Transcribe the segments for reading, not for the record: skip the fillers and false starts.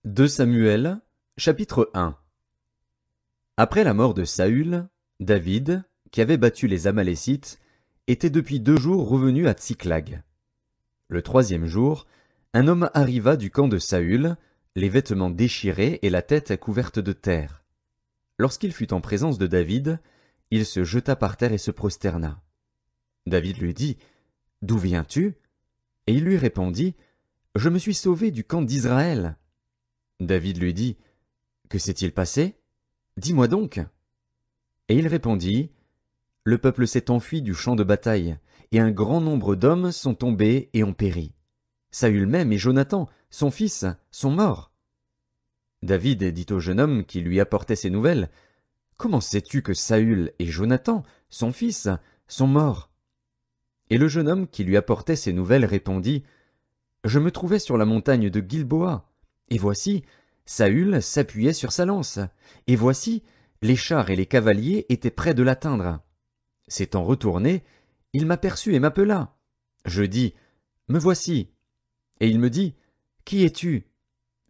2 Samuel, chapitre 1. Après la mort de Saül, David, qui avait battu les Amalécites, était depuis 2 jours revenu à Tsiklag. Le 3e jour, un homme arriva du camp de Saül, les vêtements déchirés et la tête couverte de terre. Lorsqu'il fut en présence de David, il se jeta par terre et se prosterna. David lui dit, « D'où viens-tu » Et il lui répondit, « Je me suis sauvé du camp d'Israël. » David lui dit, « Que s'est-il passé? Dis-moi donc. » Et il répondit, « Le peuple s'est enfui du champ de bataille, et un grand nombre d'hommes sont tombés et ont péri. Saül même et Jonathan, son fils, sont morts. » David dit au jeune homme qui lui apportait ces nouvelles, « Comment sais-tu que Saül et Jonathan, son fils, sont morts? » Et le jeune homme qui lui apportait ces nouvelles répondit, « Je me trouvais sur la montagne de Gilboa, et voici, Saül s'appuyait sur sa lance, et voici, les chars et les cavaliers étaient près de l'atteindre. S'étant retourné, il m'aperçut et m'appela. Je dis, « Me voici. » Et il me dit, « Qui es-tu? »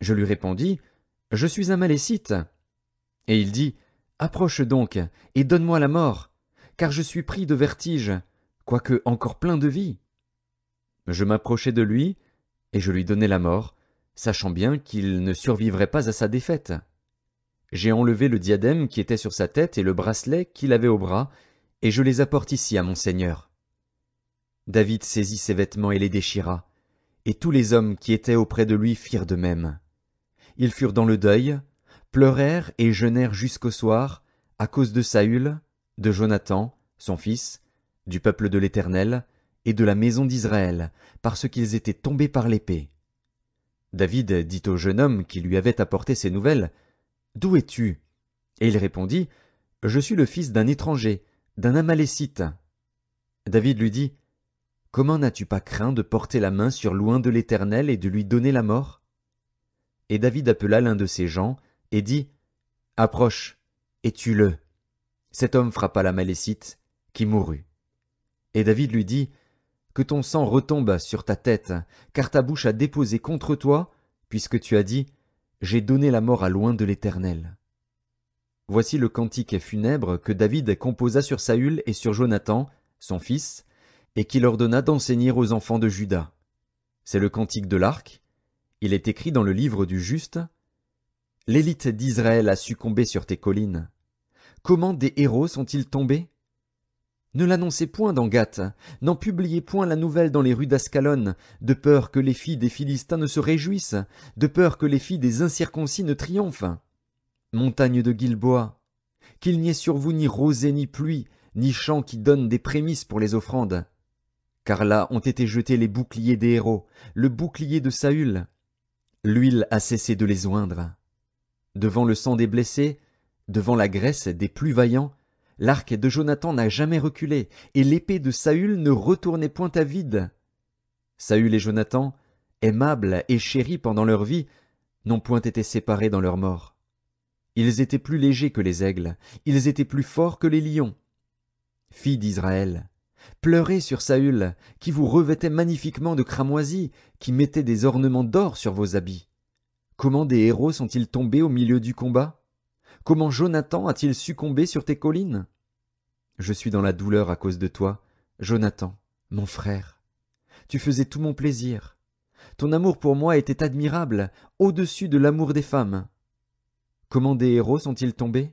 Je lui répondis, « Je suis un Malécite. » Et il dit, « Approche donc, et donne-moi la mort, car je suis pris de vertige, quoique encore plein de vie. » Je m'approchai de lui, et je lui donnai la mort, sachant bien qu'il ne survivrait pas à sa défaite. J'ai enlevé le diadème qui était sur sa tête et le bracelet qu'il avait au bras, et je les apporte ici à mon seigneur. David saisit ses vêtements et les déchira, et tous les hommes qui étaient auprès de lui firent de même. Ils furent dans le deuil, pleurèrent et jeûnèrent jusqu'au soir, à cause de Saül, de Jonathan, son fils, du peuple de l'Éternel, et de la maison d'Israël, parce qu'ils étaient tombés par l'épée. David dit au jeune homme qui lui avait apporté ces nouvelles, « D'où es-tu » Et il répondit, « Je suis le fils d'un étranger, d'un Amalécite. » David lui dit, « Comment n'as-tu pas craint de porter la main sur l'oint de l'Éternel et de lui donner la mort ?» Et David appela l'un de ses gens, et dit, « Approche, et tue-le. » Cet homme frappa l'Amalécite, qui mourut. Et David lui dit, « Que ton sang retombe sur ta tête, car ta bouche a déposé contre toi, puisque tu as dit, j'ai donné la mort à l'oint de l'Éternel. » Voici le cantique funèbre que David composa sur Saül et sur Jonathan, son fils, et qu'il ordonna d'enseigner aux enfants de Juda. C'est le cantique de l'arc. Il est écrit dans le livre du juste. L'élite d'Israël a succombé sur tes collines. Comment des héros sont-ils tombés? Ne l'annoncez point dans Gath, n'en publiez point la nouvelle dans les rues d'Ascalon, de peur que les filles des Philistins ne se réjouissent, de peur que les filles des incirconcis ne triomphent. Montagne de Gilboa, qu'il n'y ait sur vous ni rosée ni pluie, ni champs qui donnent des prémices pour les offrandes. Car là ont été jetés les boucliers des héros, le bouclier de Saül. L'huile a cessé de les oindre. Devant le sang des blessés, devant la graisse des plus vaillants, l'arc de Jonathan n'a jamais reculé, et l'épée de Saül ne retournait point à vide. Saül et Jonathan, aimables et chéris pendant leur vie, n'ont point été séparés dans leur mort. Ils étaient plus légers que les aigles, ils étaient plus forts que les lions. Filles d'Israël, pleurez sur Saül, qui vous revêtait magnifiquement de cramoisis, qui mettait des ornements d'or sur vos habits. Comment des héros sont-ils tombés au milieu du combat? Comment Jonathan a-t-il succombé sur tes collines? Je suis dans la douleur à cause de toi, Jonathan, mon frère. Tu faisais tout mon plaisir. Ton amour pour moi était admirable, au-dessus de l'amour des femmes. Comment des héros sont-ils tombés?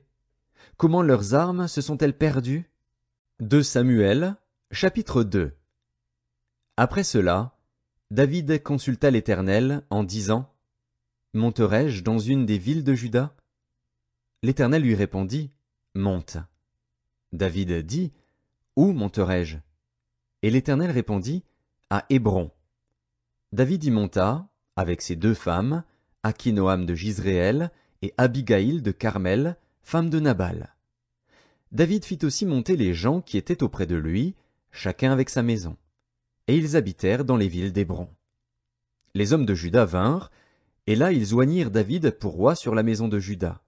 Comment leurs armes se sont-elles perdues? 2 Samuel, chapitre 2. Après cela, David consulta l'Éternel en disant, « Monterai-je dans une des villes de Juda ?» L'Éternel lui répondit, « Monte. » David dit, « Où monterai-je » Et l'Éternel répondit, « À Hébron. » David y monta, avec ses 2 femmes, Akinoam de Jizréel et Abigaïl de Carmel, femme de Nabal. David fit aussi monter les gens qui étaient auprès de lui, chacun avec sa maison, et ils habitèrent dans les villes d'Hébron. Les hommes de Juda vinrent, et là ils oignirent David pour roi sur la maison de Juda.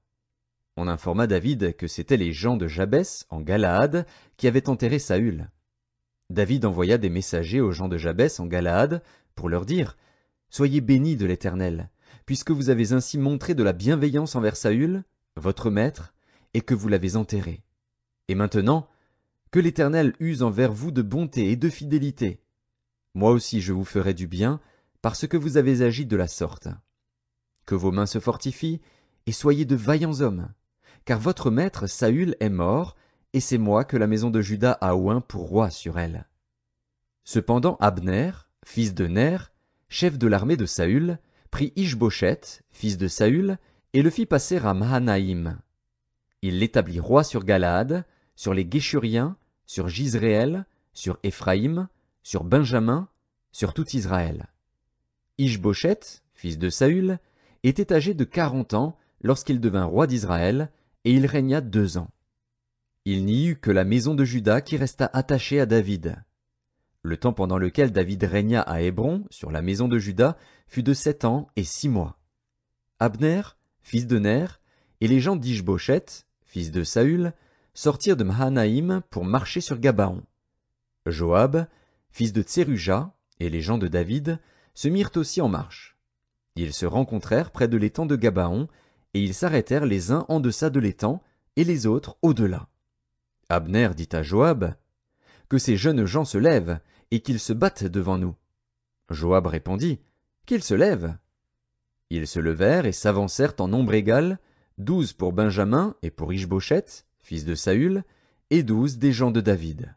On informa David que c'étaient les gens de Jabès, en Galaad, qui avaient enterré Saül. David envoya des messagers aux gens de Jabès, en Galaad, pour leur dire « Soyez bénis de l'Éternel, puisque vous avez ainsi montré de la bienveillance envers Saül, votre maître, et que vous l'avez enterré. Et maintenant, que l'Éternel use envers vous de bonté et de fidélité. Moi aussi je vous ferai du bien, parce que vous avez agi de la sorte. Que vos mains se fortifient, et soyez de vaillants hommes, car votre maître Saül est mort, et c'est moi que la maison de Juda a oint pour roi sur elle. Cependant Abner, fils de Ner, chef de l'armée de Saül, prit Ish-Boshet, fils de Saül, et le fit passer à Mahanaïm. Il l'établit roi sur Galaad, sur les Guéshuriens, sur Jizréel, sur Éphraïm, sur Benjamin, sur tout Israël. Ish-Boshet, fils de Saül, était âgé de 40 ans lorsqu'il devint roi d'Israël, et il régna 2 ans. Il n'y eut que la maison de Juda qui resta attachée à David. Le temps pendant lequel David régna à Hébron, sur la maison de Juda, fut de 7 ans et 6 mois. Abner, fils de Ner, et les gens d'Ish-Boshet, fils de Saül, sortirent de Mahanaïm pour marcher sur Gabaon. Joab, fils de Tseruja, et les gens de David, se mirent aussi en marche. Ils se rencontrèrent près de l'étang de Gabaon, et ils s'arrêtèrent les uns en deçà de l'étang, et les autres au-delà. Abner dit à Joab, « Que ces jeunes gens se lèvent, et qu'ils se battent devant nous. » Joab répondit, « Qu'ils se lèvent. » Ils se levèrent et s'avancèrent en nombre égal, 12 pour Benjamin et pour Ish-Boshet, fils de Saül, et 12 des gens de David.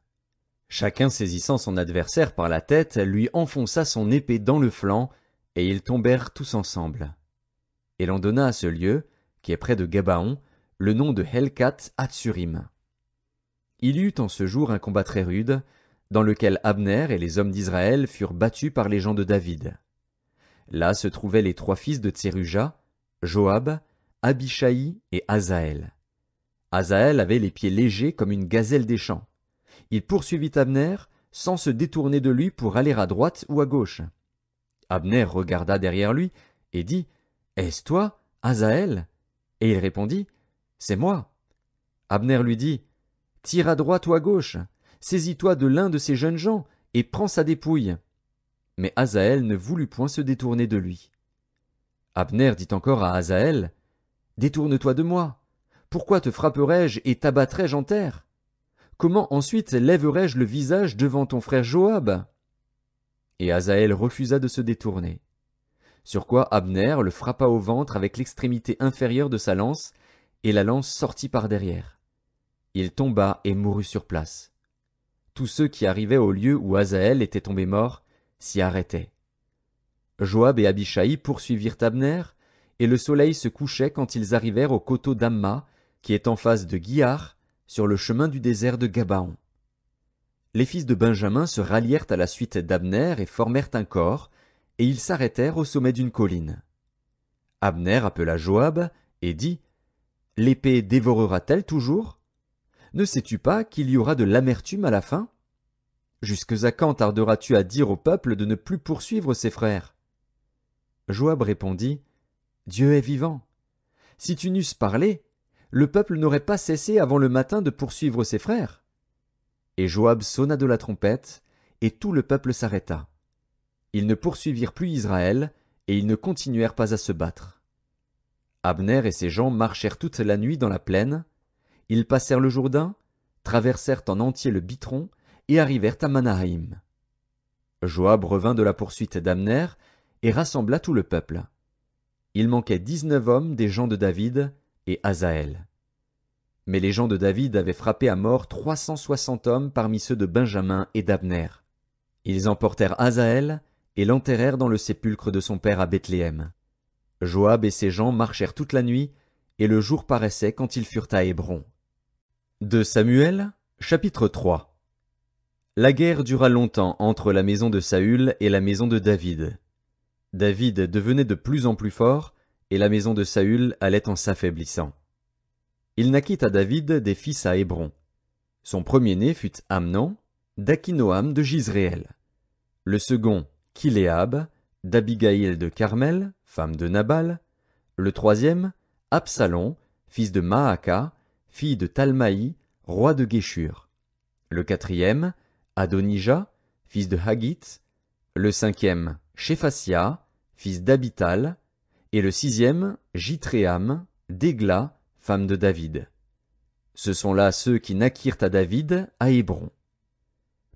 Chacun saisissant son adversaire par la tête, lui enfonça son épée dans le flanc, et ils tombèrent tous ensemble. Et l'on donna à ce lieu, qui est près de Gabaon, le nom de Helkat Hatsurim. Il y eut en ce jour un combat très rude, dans lequel Abner et les hommes d'Israël furent battus par les gens de David. Là se trouvaient les 3 fils de Tseruja, Joab, Abishai et Asaël. Asaël avait les pieds légers comme une gazelle des champs. Il poursuivit Abner, sans se détourner de lui pour aller à droite ou à gauche. Abner regarda derrière lui et dit, « Est-ce toi, Asaël ?» Et il répondit, « C'est moi. » Abner lui dit, « Tire à droite ou à gauche, saisis-toi de l'un de ces jeunes gens et prends sa dépouille. » Mais Asaël ne voulut point se détourner de lui. Abner dit encore à Asaël, « Détourne-toi de moi. Pourquoi te frapperais-je et t'abattrais-je en terre? Comment ensuite lèverais-je le visage devant ton frère Joab ?» Et Asaël refusa de se détourner. Sur quoi Abner le frappa au ventre avec l'extrémité inférieure de sa lance, et la lance sortit par derrière. Il tomba et mourut sur place. Tous ceux qui arrivaient au lieu où Asaël était tombé mort s'y arrêtaient. Joab et Abishai poursuivirent Abner, et le soleil se couchait quand ils arrivèrent au coteau d'Amma, qui est en face de Guiar, sur le chemin du désert de Gabaon. Les fils de Benjamin se rallièrent à la suite d'Abner et formèrent un corps, et ils s'arrêtèrent au sommet d'une colline. Abner appela Joab et dit, « L'épée dévorera-t-elle toujours? Ne sais-tu pas qu'il y aura de l'amertume à la fin? Jusque à quand tarderas-tu à dire au peuple de ne plus poursuivre ses frères? » Joab répondit, « Dieu est vivant. Si tu n'eusses parlé, le peuple n'aurait pas cessé avant le matin de poursuivre ses frères. » Et Joab sonna de la trompette, et tout le peuple s'arrêta. Ils ne poursuivirent plus Israël, et ils ne continuèrent pas à se battre. Abner et ses gens marchèrent toute la nuit dans la plaine. Ils passèrent le Jourdain, traversèrent en entier le Bitron, et arrivèrent à Mahanaïm. Joab revint de la poursuite d'Abner, et rassembla tout le peuple. Il manquait 19 hommes des gens de David, et Asaël. Mais les gens de David avaient frappé à mort 360 hommes parmi ceux de Benjamin et d'Abner. Ils emportèrent Asaël et l'enterrèrent dans le sépulcre de son père à Bethléem. Joab et ses gens marchèrent toute la nuit, et le jour paraissait quand ils furent à Hébron. De Samuel, chapitre 3. La guerre dura longtemps entre la maison de Saül et la maison de David. David devenait de plus en plus fort, et la maison de Saül allait en s'affaiblissant. Il naquit à David des fils à Hébron. Son premier-né fut Amnon, d'Akinoam de Jizréel. Le second, Kiléab, d'Abigaïl de Carmel, femme de Nabal. Le troisième, Absalom, fils de Maaka, fille de Talmaï, roi de Géshur. Le quatrième, Adonija, fils de Haggith. Le cinquième, Shéphasia, fils d'Abital. et le sixième, Jithréam, d'Égla, femme de David. Ce sont là ceux qui naquirent à David à Hébron.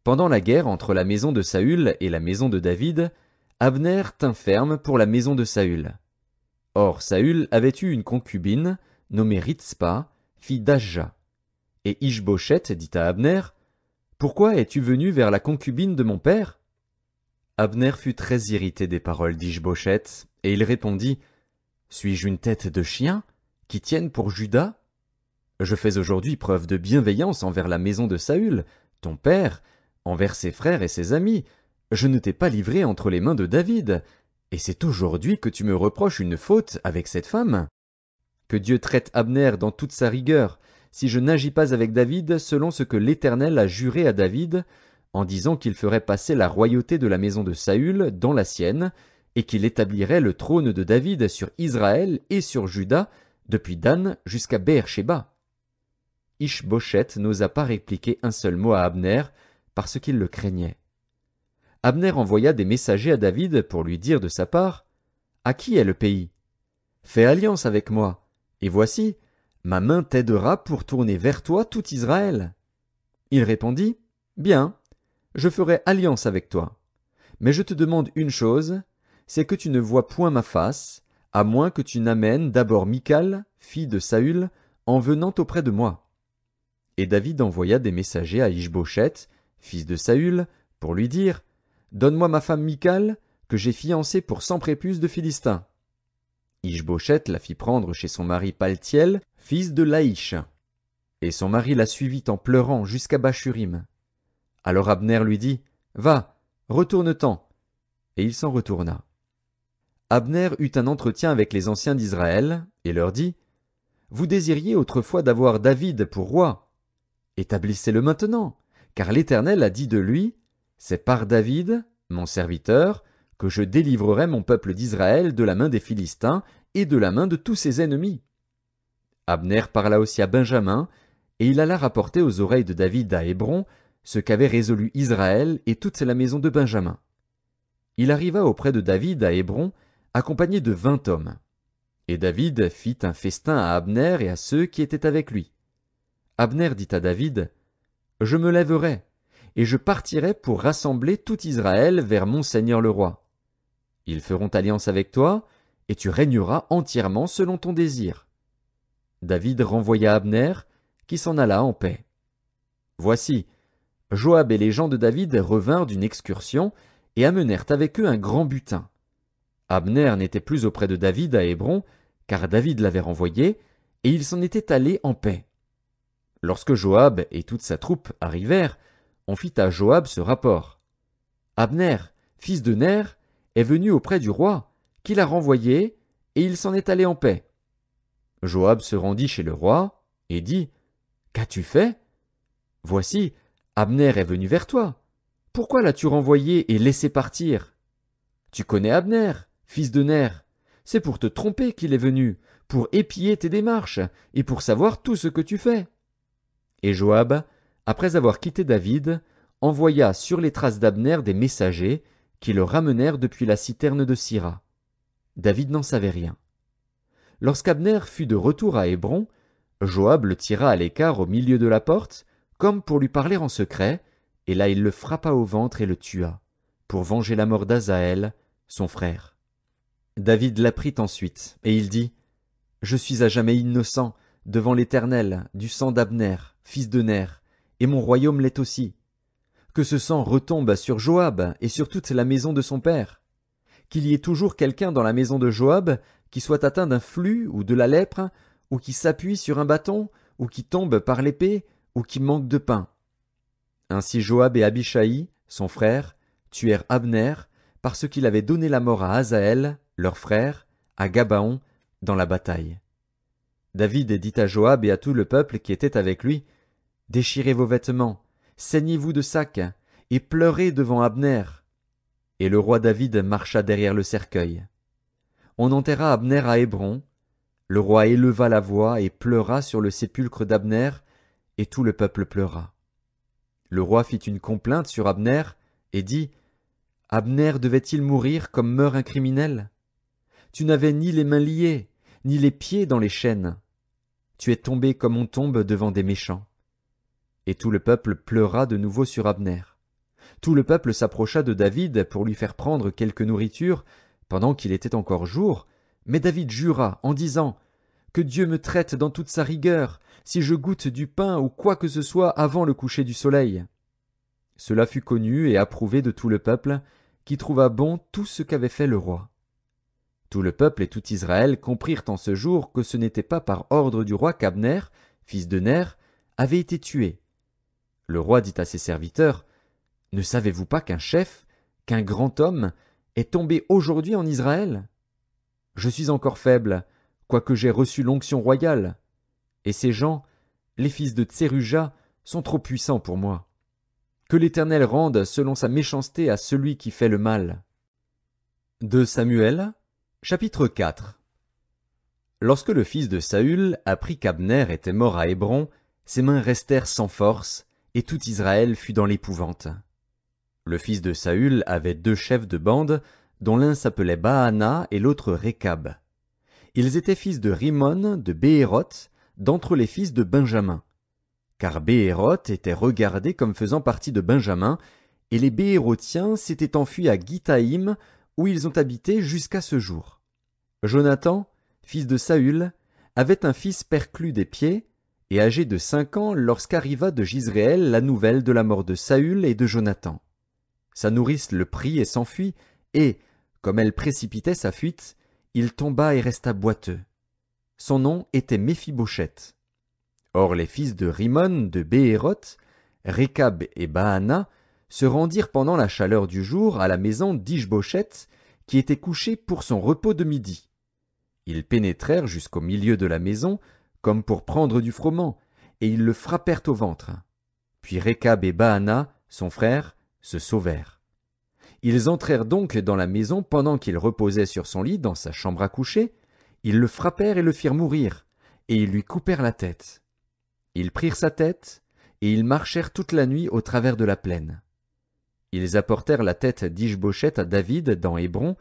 Pendant la guerre entre la maison de Saül et la maison de David, Abner tint ferme pour la maison de Saül. Or Saül avait eu une concubine, nommée Ritspa, fille d'Ajja. Et Ish-Boshet dit à Abner, « Pourquoi es-tu venu vers la concubine de mon père » Abner fut très irrité des paroles d'Ish-Boshet, et il répondit, « Suis-je une tête de chien, qui tienne pour Juda ? Je fais aujourd'hui preuve de bienveillance envers la maison de Saül, ton père, envers ses frères et ses amis. Je ne t'ai pas livré entre les mains de David, et c'est aujourd'hui que tu me reproches une faute avec cette femme. Que Dieu traite Abner dans toute sa rigueur, si je n'agis pas avec David selon ce que l'Éternel a juré à David, en disant qu'il ferait passer la royauté de la maison de Saül dans la sienne, et qu'il établirait le trône de David sur Israël et sur Juda, depuis Dan jusqu'à Beer-Shéba. » Ish-Boshet n'osa pas répliquer un seul mot à Abner, parce qu'il le craignait. Abner envoya des messagers à David pour lui dire de sa part, « À qui est le pays ? Fais alliance avec moi, et voici, ma main t'aidera pour tourner vers toi tout Israël. » Il répondit, « Bien, je ferai alliance avec toi. Mais je te demande une chose, c'est que tu ne vois point ma face, à moins que tu n'amènes d'abord Michal, fille de Saül, en venant auprès de moi. » Et David envoya des messagers à Ish-Boshet, fils de Saül, pour lui dire, « Donne-moi ma femme Michal, que j'ai fiancée pour 100 prépuces de Philistins. » Ish-Boshet la fit prendre chez son mari Paltiel, fils de Laïch. Et son mari la suivit en pleurant jusqu'à Bachurim. Alors Abner lui dit, « Va, retourne-t'en. » Et il s'en retourna. Abner eut un entretien avec les anciens d'Israël, et leur dit, « Vous désiriez autrefois d'avoir David pour roi. Établissez-le maintenant, car l'Éternel a dit de lui, « C'est par David, mon serviteur, que je délivrerai mon peuple d'Israël de la main des Philistins et de la main de tous ses ennemis. » Abner parla aussi à Benjamin, et il alla rapporter aux oreilles de David à Hébron ce qu'avait résolu Israël et toute la maison de Benjamin. Il arriva auprès de David à Hébron, accompagné de 20 hommes. Et David fit un festin à Abner et à ceux qui étaient avec lui. Abner dit à David, « Je me lèverai, et je partirai pour rassembler tout Israël vers mon seigneur le roi. Ils feront alliance avec toi, et tu régneras entièrement selon ton désir. » David renvoya Abner, qui s'en alla en paix. Voici, Joab et les gens de David revinrent d'une excursion et amenèrent avec eux un grand butin. Abner n'était plus auprès de David à Hébron, car David l'avait renvoyé, et il s'en était allé en paix. Lorsque Joab et toute sa troupe arrivèrent, on fit à Joab ce rapport. Abner, fils de Ner, est venu auprès du roi, qui l'a renvoyé, et il s'en est allé en paix. Joab se rendit chez le roi, et dit, « Qu'as-tu fait ? Voici, Abner est venu vers toi. Pourquoi l'as-tu renvoyé et laissé partir ? Tu connais Abner, fils de Ner. C'est pour te tromper qu'il est venu, pour épier tes démarches, et pour savoir tout ce que tu fais. » Et Joab, après avoir quitté David, envoya sur les traces d'Abner des messagers qui le ramenèrent depuis la citerne de Sira. David n'en savait rien. Lorsqu'Abner fut de retour à Hébron, Joab le tira à l'écart au milieu de la porte, comme pour lui parler en secret, et là il le frappa au ventre et le tua, pour venger la mort d'Asaël, son frère. David l'apprit ensuite, et il dit, « Je suis à jamais innocent devant l'Éternel du sang d'Abner, fils de Ner, et mon royaume l'est aussi. Que ce sang retombe sur Joab et sur toute la maison de son père. Qu'il y ait toujours quelqu'un dans la maison de Joab qui soit atteint d'un flux ou de la lèpre, ou qui s'appuie sur un bâton, ou qui tombe par l'épée, ou qui manque de pain. » Ainsi Joab et Abishai, son frère, tuèrent Abner, parce qu'il avait donné la mort à Asaël, leur frère, à Gabaon, dans la bataille. David dit à Joab et à tout le peuple qui était avec lui, « Déchirez vos vêtements, saignez-vous de sacs, et pleurez devant Abner. » Et le roi David marcha derrière le cercueil. On enterra Abner à Hébron. Le roi éleva la voix et pleura sur le sépulcre d'Abner, et tout le peuple pleura. Le roi fit une complainte sur Abner, et dit, « Abner devait-il mourir comme meurt un criminel ? Tu n'avais ni les mains liées, ni les pieds dans les chaînes. Tu es tombé comme on tombe devant des méchants. Et tout le peuple pleura de nouveau sur Abner. Tout le peuple s'approcha de David pour lui faire prendre quelque nourriture pendant qu'il était encore jour, mais David jura en disant « Que Dieu me traite dans toute sa rigueur, si je goûte du pain ou quoi que ce soit avant le coucher du soleil. » Cela fut connu et approuvé de tout le peuple, qui trouva bon tout ce qu'avait fait le roi. Tout le peuple et tout Israël comprirent en ce jour que ce n'était pas par ordre du roi qu'Abner, fils de Ner, avait été tué. Le roi dit à ses serviteurs, « Ne savez-vous pas qu'un chef, qu'un grand homme, est tombé aujourd'hui en Israël? Je suis encore faible, quoique j'ai reçu l'onction royale. Et ces gens, les fils de Tseruja, sont trop puissants pour moi. Que l'Éternel rende selon sa méchanceté à celui qui fait le mal. » 2 Samuel, chapitre 4. Lorsque le fils de Saül apprit qu'Abner était mort à Hébron, ses mains restèrent sans force, et tout Israël fut dans l'épouvante. Le fils de Saül avait 2 chefs de bande, dont l'un s'appelait Baana et l'autre Récab. Ils étaient fils de Rimon, de Béhéroth, d'entre les fils de Benjamin. Car Béhéroth était regardé comme faisant partie de Benjamin, et les Béhérothiens s'étaient enfuis à Gitaïm, où ils ont habité jusqu'à ce jour. Jonathan, fils de Saül, avait un fils perclus des pieds, et âgé de 5 ans lorsqu'arriva de Jizréel la nouvelle de la mort de Saül et de Jonathan. Sa nourrice le prit et s'enfuit, et, comme elle précipitait sa fuite, il tomba et resta boiteux. Son nom était Méphibosheth. Or les fils de Rimon de Béhéroth, Récab et Baana, se rendirent pendant la chaleur du jour à la maison d'Ishbosheth, qui était couché pour son repos de midi. Ils pénétrèrent jusqu'au milieu de la maison, comme pour prendre du froment, et ils le frappèrent au ventre. Puis Récab et Baana, son frère, se sauvèrent. Ils entrèrent donc dans la maison pendant qu'il reposait sur son lit dans sa chambre à coucher, ils le frappèrent et le firent mourir, et ils lui coupèrent la tête. Ils prirent sa tête, et ils marchèrent toute la nuit au travers de la plaine. Ils apportèrent la tête d'Ishbosheth à David dans Hébron,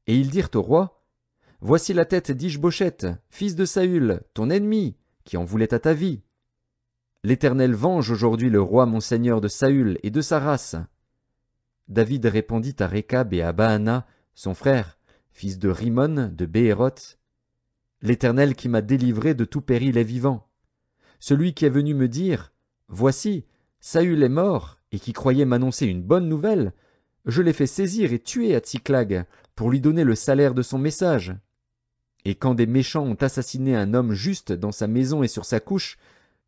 et ils dirent au roi, « Voici la tête d'Ishbosheth, fils de Saül, ton ennemi, qui en voulait à ta vie. L'Éternel venge aujourd'hui le roi mon seigneur de Saül et de sa race. » David répondit à Récab et à Baana, son frère, fils de Rimon de Béhéroth, « L'Éternel qui m'a délivré de tout péril est vivant. Celui qui est venu me dire, « Voici, Saül est mort, et qui croyait m'annoncer une bonne nouvelle, je l'ai fait saisir et tuer à Tsiklag, pour lui donner le salaire de son message. Et quand des méchants ont assassiné un homme juste dans sa maison et sur sa couche,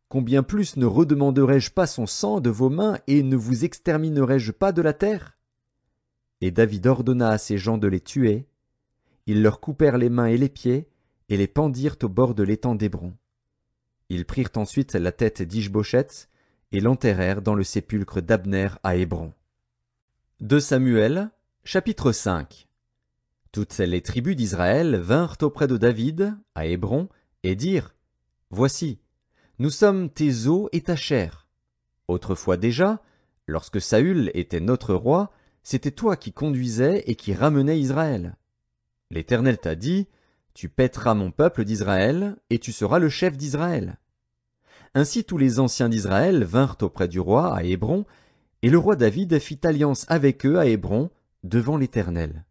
combien plus ne redemanderai-je pas son sang de vos mains et ne vous exterminerai-je pas de la terre? » Et David ordonna à ses gens de les tuer. Ils leur coupèrent les mains et les pieds, et les pendirent au bord de l'étang d'Hébron. Ils prirent ensuite la tête d'Ishbosheth, et l'enterrèrent dans le sépulcre d'Abner à Hébron. 2 Samuel, chapitre 5. Toutes les tribus d'Israël vinrent auprès de David, à Hébron, et dirent, « Voici, nous sommes tes os et ta chair. Autrefois déjà, lorsque Saül était notre roi, c'était toi qui conduisais et qui ramenais Israël. L'Éternel t'a dit, tu paîtras mon peuple d'Israël, et tu seras le chef d'Israël. » Ainsi tous les anciens d'Israël vinrent auprès du roi à Hébron, et le roi David fit alliance avec eux à Hébron, devant l'Éternel.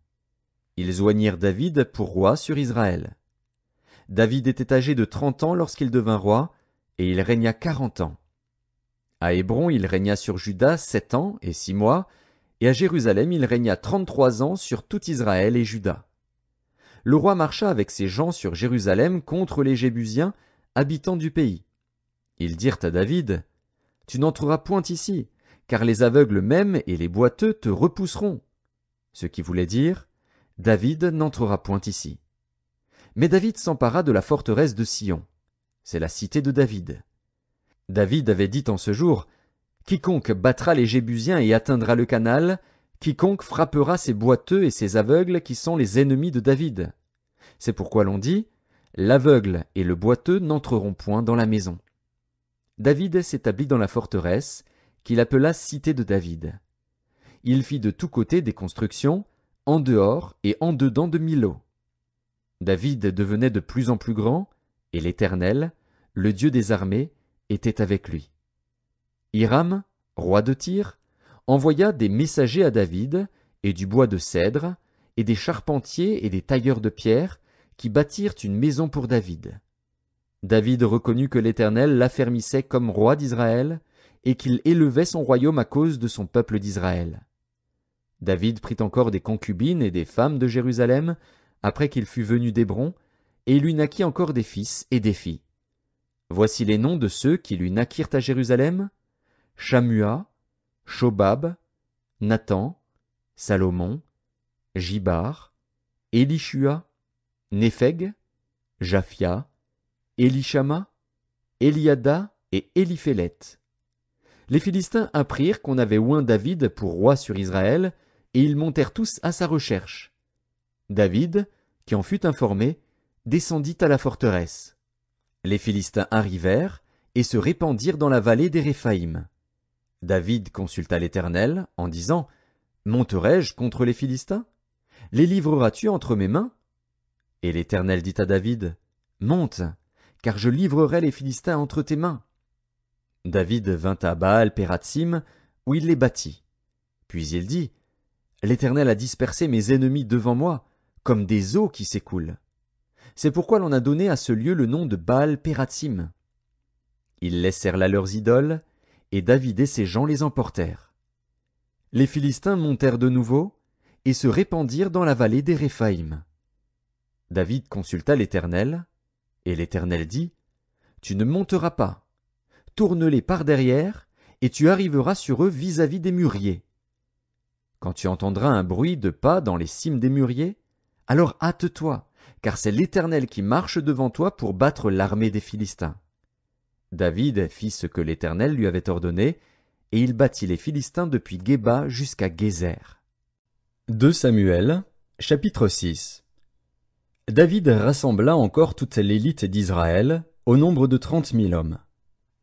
Ils oignirent David pour roi sur Israël. David était âgé de 30 ans lorsqu'il devint roi, et il régna 40 ans. À Hébron il régna sur Juda 7 ans et 6 mois, et à Jérusalem il régna 33 ans sur tout Israël et Juda. Le roi marcha avec ses gens sur Jérusalem contre les Jébusiens, habitants du pays. Ils dirent à David, « Tu n'entreras point ici, car les aveugles même et les boiteux te repousseront. » Ce qui voulait dire, « David n'entrera point ici. » Mais David s'empara de la forteresse de Sion. C'est la cité de David. David avait dit en ce jour, « Quiconque battra les Jébusiens et atteindra le canal, quiconque frappera ces boiteux et ces aveugles qui sont les ennemis de David. » C'est pourquoi l'on dit, « L'aveugle et le boiteux n'entreront point dans la maison. » David s'établit dans la forteresse, qu'il appela Cité de David. Il fit de tous côtés des constructions, en dehors et en dedans de Millo. David devenait de plus en plus grand, et l'Éternel, le Dieu des armées, était avec lui. Hiram, roi de Tyr, envoya des messagers à David, et du bois de cèdre, et des charpentiers et des tailleurs de pierre, qui bâtirent une maison pour David. David reconnut que l'Éternel l'affermissait comme roi d'Israël, et qu'il élevait son royaume à cause de son peuple d'Israël. David prit encore des concubines et des femmes de Jérusalem, après qu'il fut venu d'Hébron, et il lui naquit encore des fils et des filles. Voici les noms de ceux qui lui naquirent à Jérusalem: Shammua, Shobab, Nathan, Salomon, Jibar, Élishua, Népheg, Japhia, Élishama, Eliada et Éliphélet. Les Philistins apprirent qu'on avait oint David pour roi sur Israël, et ils montèrent tous à sa recherche. David, qui en fut informé, descendit à la forteresse. Les Philistins arrivèrent et se répandirent dans la vallée des Réphaïm. David consulta l'Éternel en disant: « Monterai-je contre les Philistins? Les livreras-tu entre mes mains? » Et l'Éternel dit à David: « Monte, car je livrerai les Philistins entre tes mains. » David vint à Baal-Pératsim, où il les battit. Puis il dit: « L'Éternel a dispersé mes ennemis devant moi, comme des eaux qui s'écoulent. C'est pourquoi l'on a donné à ce lieu le nom de Baal-Pératsim. » Ils laissèrent là leurs idoles, et David et ses gens les emportèrent. Les Philistins montèrent de nouveau, et se répandirent dans la vallée des Réphaïm. David consulta l'Éternel, et l'Éternel dit: « Tu ne monteras pas. Tourne-les par derrière, et tu arriveras sur eux vis-à-vis des mûriers. Quand tu entendras un bruit de pas dans les cimes des mûriers, alors hâte-toi, car c'est l'Éternel qui marche devant toi pour battre l'armée des Philistins. » David fit ce que l'Éternel lui avait ordonné, et il battit les Philistins depuis Géba jusqu'à Gézer. 2 Samuel, chapitre 6. David rassembla encore toute l'élite d'Israël, au nombre de 30 000 hommes.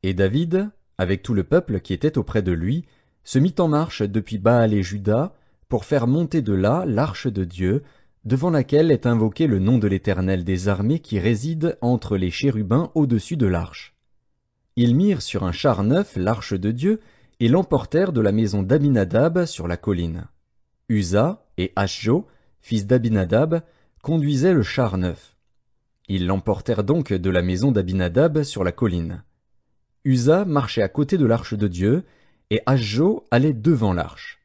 Et David, avec tout le peuple qui était auprès de lui, se mit en marche depuis Baal et Juda, pour faire monter de là l'arche de Dieu, devant laquelle est invoqué le nom de l'Éternel des armées qui réside entre les chérubins au-dessus de l'arche. Ils mirent sur un char neuf l'arche de Dieu, et l'emportèrent de la maison d'Abinadab sur la colline. Uza et Ashjo, fils d'Abinadab, conduisaient le char neuf. Ils l'emportèrent donc de la maison d'Abinadab sur la colline. Uza marchait à côté de l'arche de Dieu, et Ashjo allait devant l'arche.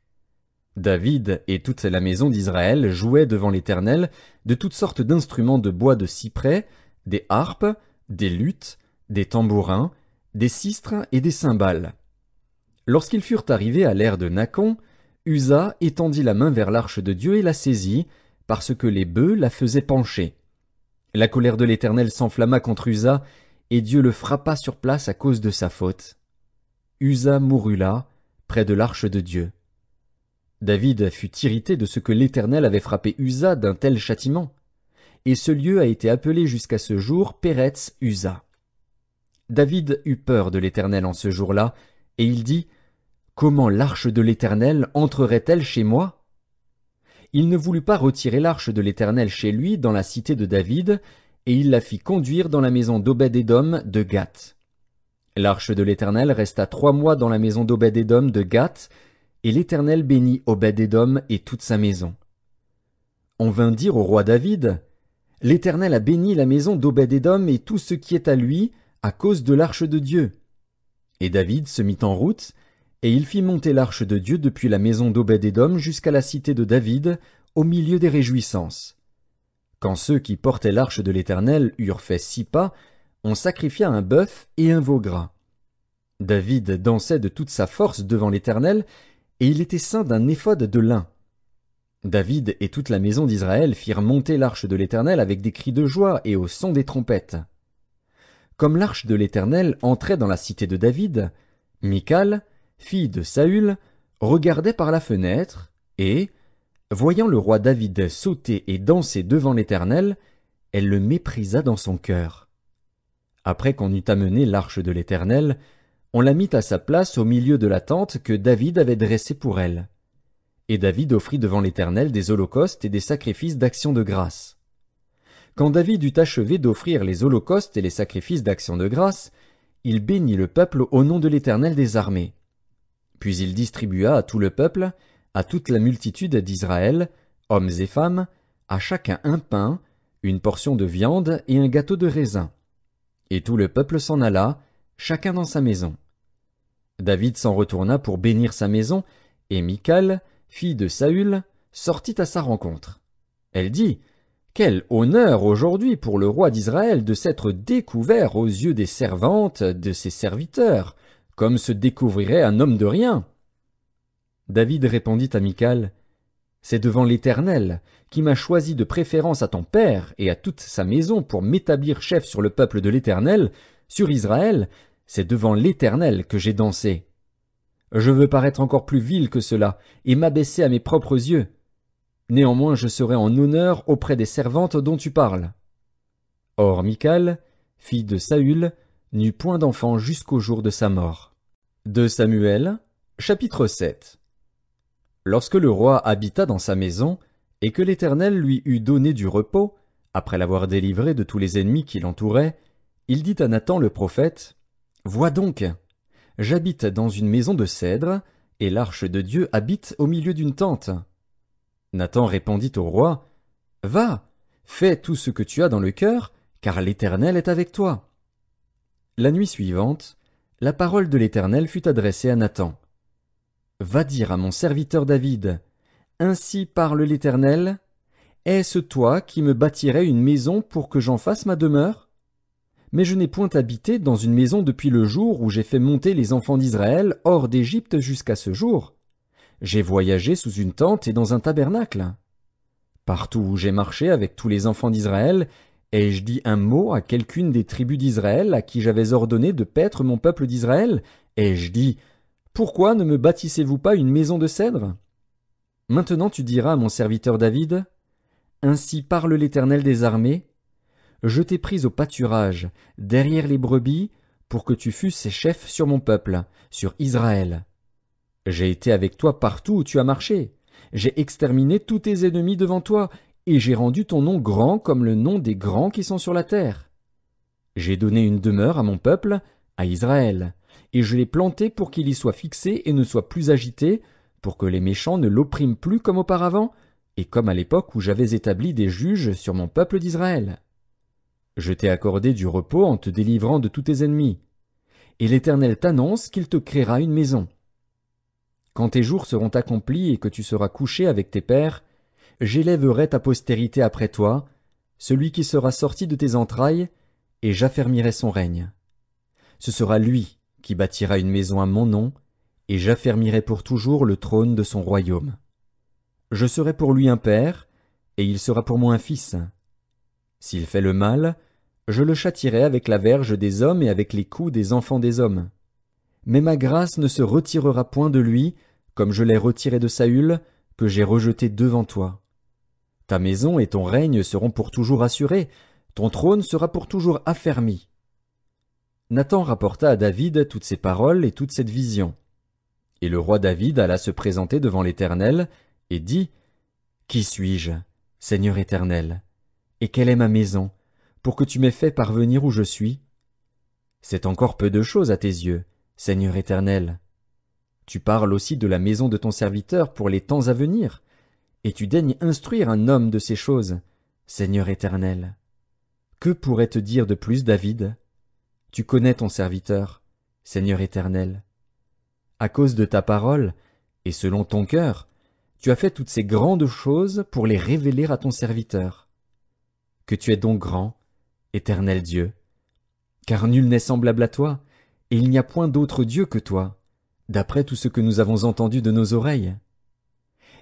David et toute la maison d'Israël jouaient devant l'Éternel de toutes sortes d'instruments de bois de cyprès, des harpes, des luths, des tambourins, des sistres et des cymbales. Lorsqu'ils furent arrivés à l'ère de Nakon, Uza étendit la main vers l'arche de Dieu et la saisit, parce que les bœufs la faisaient pencher. La colère de l'Éternel s'enflamma contre Uza, et Dieu le frappa sur place à cause de sa faute. Uza mourut là, près de l'arche de Dieu. David fut irrité de ce que l'Éternel avait frappé Uza d'un tel châtiment, et ce lieu a été appelé jusqu'à ce jour Péretz Uza. David eut peur de l'Éternel en ce jour-là, et il dit: « Comment l'arche de l'Éternel entrerait-elle chez moi ?» Il ne voulut pas retirer l'arche de l'Éternel chez lui dans la cité de David, et il la fit conduire dans la maison d'Obed-Édom de Gath. L'arche de l'Éternel resta 3 mois dans la maison d'Obed-Édom de Gath, et l'Éternel bénit Obed-Édom et toute sa maison. On vint dire au roi David: « L'Éternel a béni la maison d'Obed-Édom et tout ce qui est à lui, à cause de l'arche de Dieu. » Et David se mit en route, et il fit monter l'arche de Dieu depuis la maison d'Obed-Édom jusqu'à la cité de David, au milieu des réjouissances. Quand ceux qui portaient l'arche de l'Éternel eurent fait 6 pas, on sacrifia un bœuf et un veau gras. David dansait de toute sa force devant l'Éternel, et il était ceint d'un éphod de lin. David et toute la maison d'Israël firent monter l'arche de l'Éternel avec des cris de joie et au son des trompettes. Comme l'arche de l'Éternel entrait dans la cité de David, Michal, fille de Saül, regardait par la fenêtre, et, voyant le roi David sauter et danser devant l'Éternel, elle le méprisa dans son cœur. Après qu'on eut amené l'arche de l'Éternel, on la mit à sa place au milieu de la tente que David avait dressée pour elle. Et David offrit devant l'Éternel des holocaustes et des sacrifices d'action de grâce. Quand David eut achevé d'offrir les holocaustes et les sacrifices d'action de grâce, il bénit le peuple au nom de l'Éternel des armées. Puis il distribua à tout le peuple, à toute la multitude d'Israël, hommes et femmes, à chacun un pain, une portion de viande et un gâteau de raisin. Et tout le peuple s'en alla, chacun dans sa maison. David s'en retourna pour bénir sa maison, et Michal, fille de Saül, sortit à sa rencontre. Elle dit: « Quel honneur aujourd'hui pour le roi d'Israël de s'être découvert aux yeux des servantes de ses serviteurs, comme se découvrirait un homme de rien. » David répondit à Michal: « C'est devant l'Éternel, qui m'a choisi de préférence à ton père et à toute sa maison pour m'établir chef sur le peuple de l'Éternel, sur Israël, c'est devant l'Éternel que j'ai dansé. Je veux paraître encore plus vil que cela, et m'abaisser à mes propres yeux. Néanmoins je serai en honneur auprès des servantes dont tu parles. » Or Michal, fille de Saül, n'eut point d'enfant jusqu'au jour de sa mort. 2 Samuel, chapitre 7. Lorsque le roi habita dans sa maison, et que l'Éternel lui eut donné du repos, après l'avoir délivré de tous les ennemis qui l'entouraient, il dit à Nathan le prophète: « Vois donc, j'habite dans une maison de cèdre, et l'arche de Dieu habite au milieu d'une tente. » Nathan répondit au roi: « Va, fais tout ce que tu as dans le cœur, car l'Éternel est avec toi. » La nuit suivante, la parole de l'Éternel fut adressée à Nathan. « Va dire à mon serviteur David: Ainsi parle l'Éternel, est-ce toi qui me bâtirais une maison pour que j'en fasse ma demeure? Mais je n'ai point habité dans une maison depuis le jour où j'ai fait monter les enfants d'Israël hors d'Égypte jusqu'à ce jour. J'ai voyagé sous une tente et dans un tabernacle. Partout où j'ai marché avec tous les enfants d'Israël, ai-je dit un mot à quelqu'une des tribus d'Israël à qui j'avais ordonné de paître mon peuple d'Israël? Ai-je dit: Pourquoi ne me bâtissez-vous pas une maison de cèdre? Maintenant tu diras à mon serviteur David: Ainsi parle l'Éternel des armées, je t'ai pris au pâturage, derrière les brebis, pour que tu fusses chef sur mon peuple, sur Israël. J'ai été avec toi partout où tu as marché. J'ai exterminé tous tes ennemis devant toi, et j'ai rendu ton nom grand comme le nom des grands qui sont sur la terre. J'ai donné une demeure à mon peuple, à Israël, et je l'ai planté pour qu'il y soit fixé et ne soit plus agité, pour que les méchants ne l'oppriment plus comme auparavant, et comme à l'époque où j'avais établi des juges sur mon peuple d'Israël. Je t'ai accordé du repos en te délivrant de tous tes ennemis. Et l'Éternel t'annonce qu'il te créera une maison. Quand tes jours seront accomplis et que tu seras couché avec tes pères, j'élèverai ta postérité après toi, celui qui sera sorti de tes entrailles, et j'affermirai son règne. Ce sera lui qui bâtira une maison à mon nom, et j'affermirai pour toujours le trône de son royaume. Je serai pour lui un père, et il sera pour moi un fils. S'il fait le mal, je le châtierai avec la verge des hommes et avec les coups des enfants des hommes. Mais ma grâce ne se retirera point de lui, comme je l'ai retiré de Saül, que j'ai rejeté devant toi. Ta maison et ton règne seront pour toujours assurés, ton trône sera pour toujours affermi. » Nathan rapporta à David toutes ces paroles et toute cette vision. Et le roi David alla se présenter devant l'Éternel, et dit: « Qui suis-je, Seigneur Éternel? Et quelle est ma maison, pour que tu m'aies fait parvenir où je suis? C'est encore peu de choses à tes yeux, Seigneur Éternel. Tu parles aussi de la maison de ton serviteur pour les temps à venir, et tu daignes instruire un homme de ces choses, Seigneur Éternel. Que pourrait te dire de plus David? Tu connais ton serviteur, Seigneur Éternel. À cause de ta parole, et selon ton cœur, tu as fait toutes ces grandes choses pour les révéler à ton serviteur. Que tu es donc grand, Éternel Dieu, car nul n'est semblable à toi, et il n'y a point d'autre Dieu que toi, d'après tout ce que nous avons entendu de nos oreilles.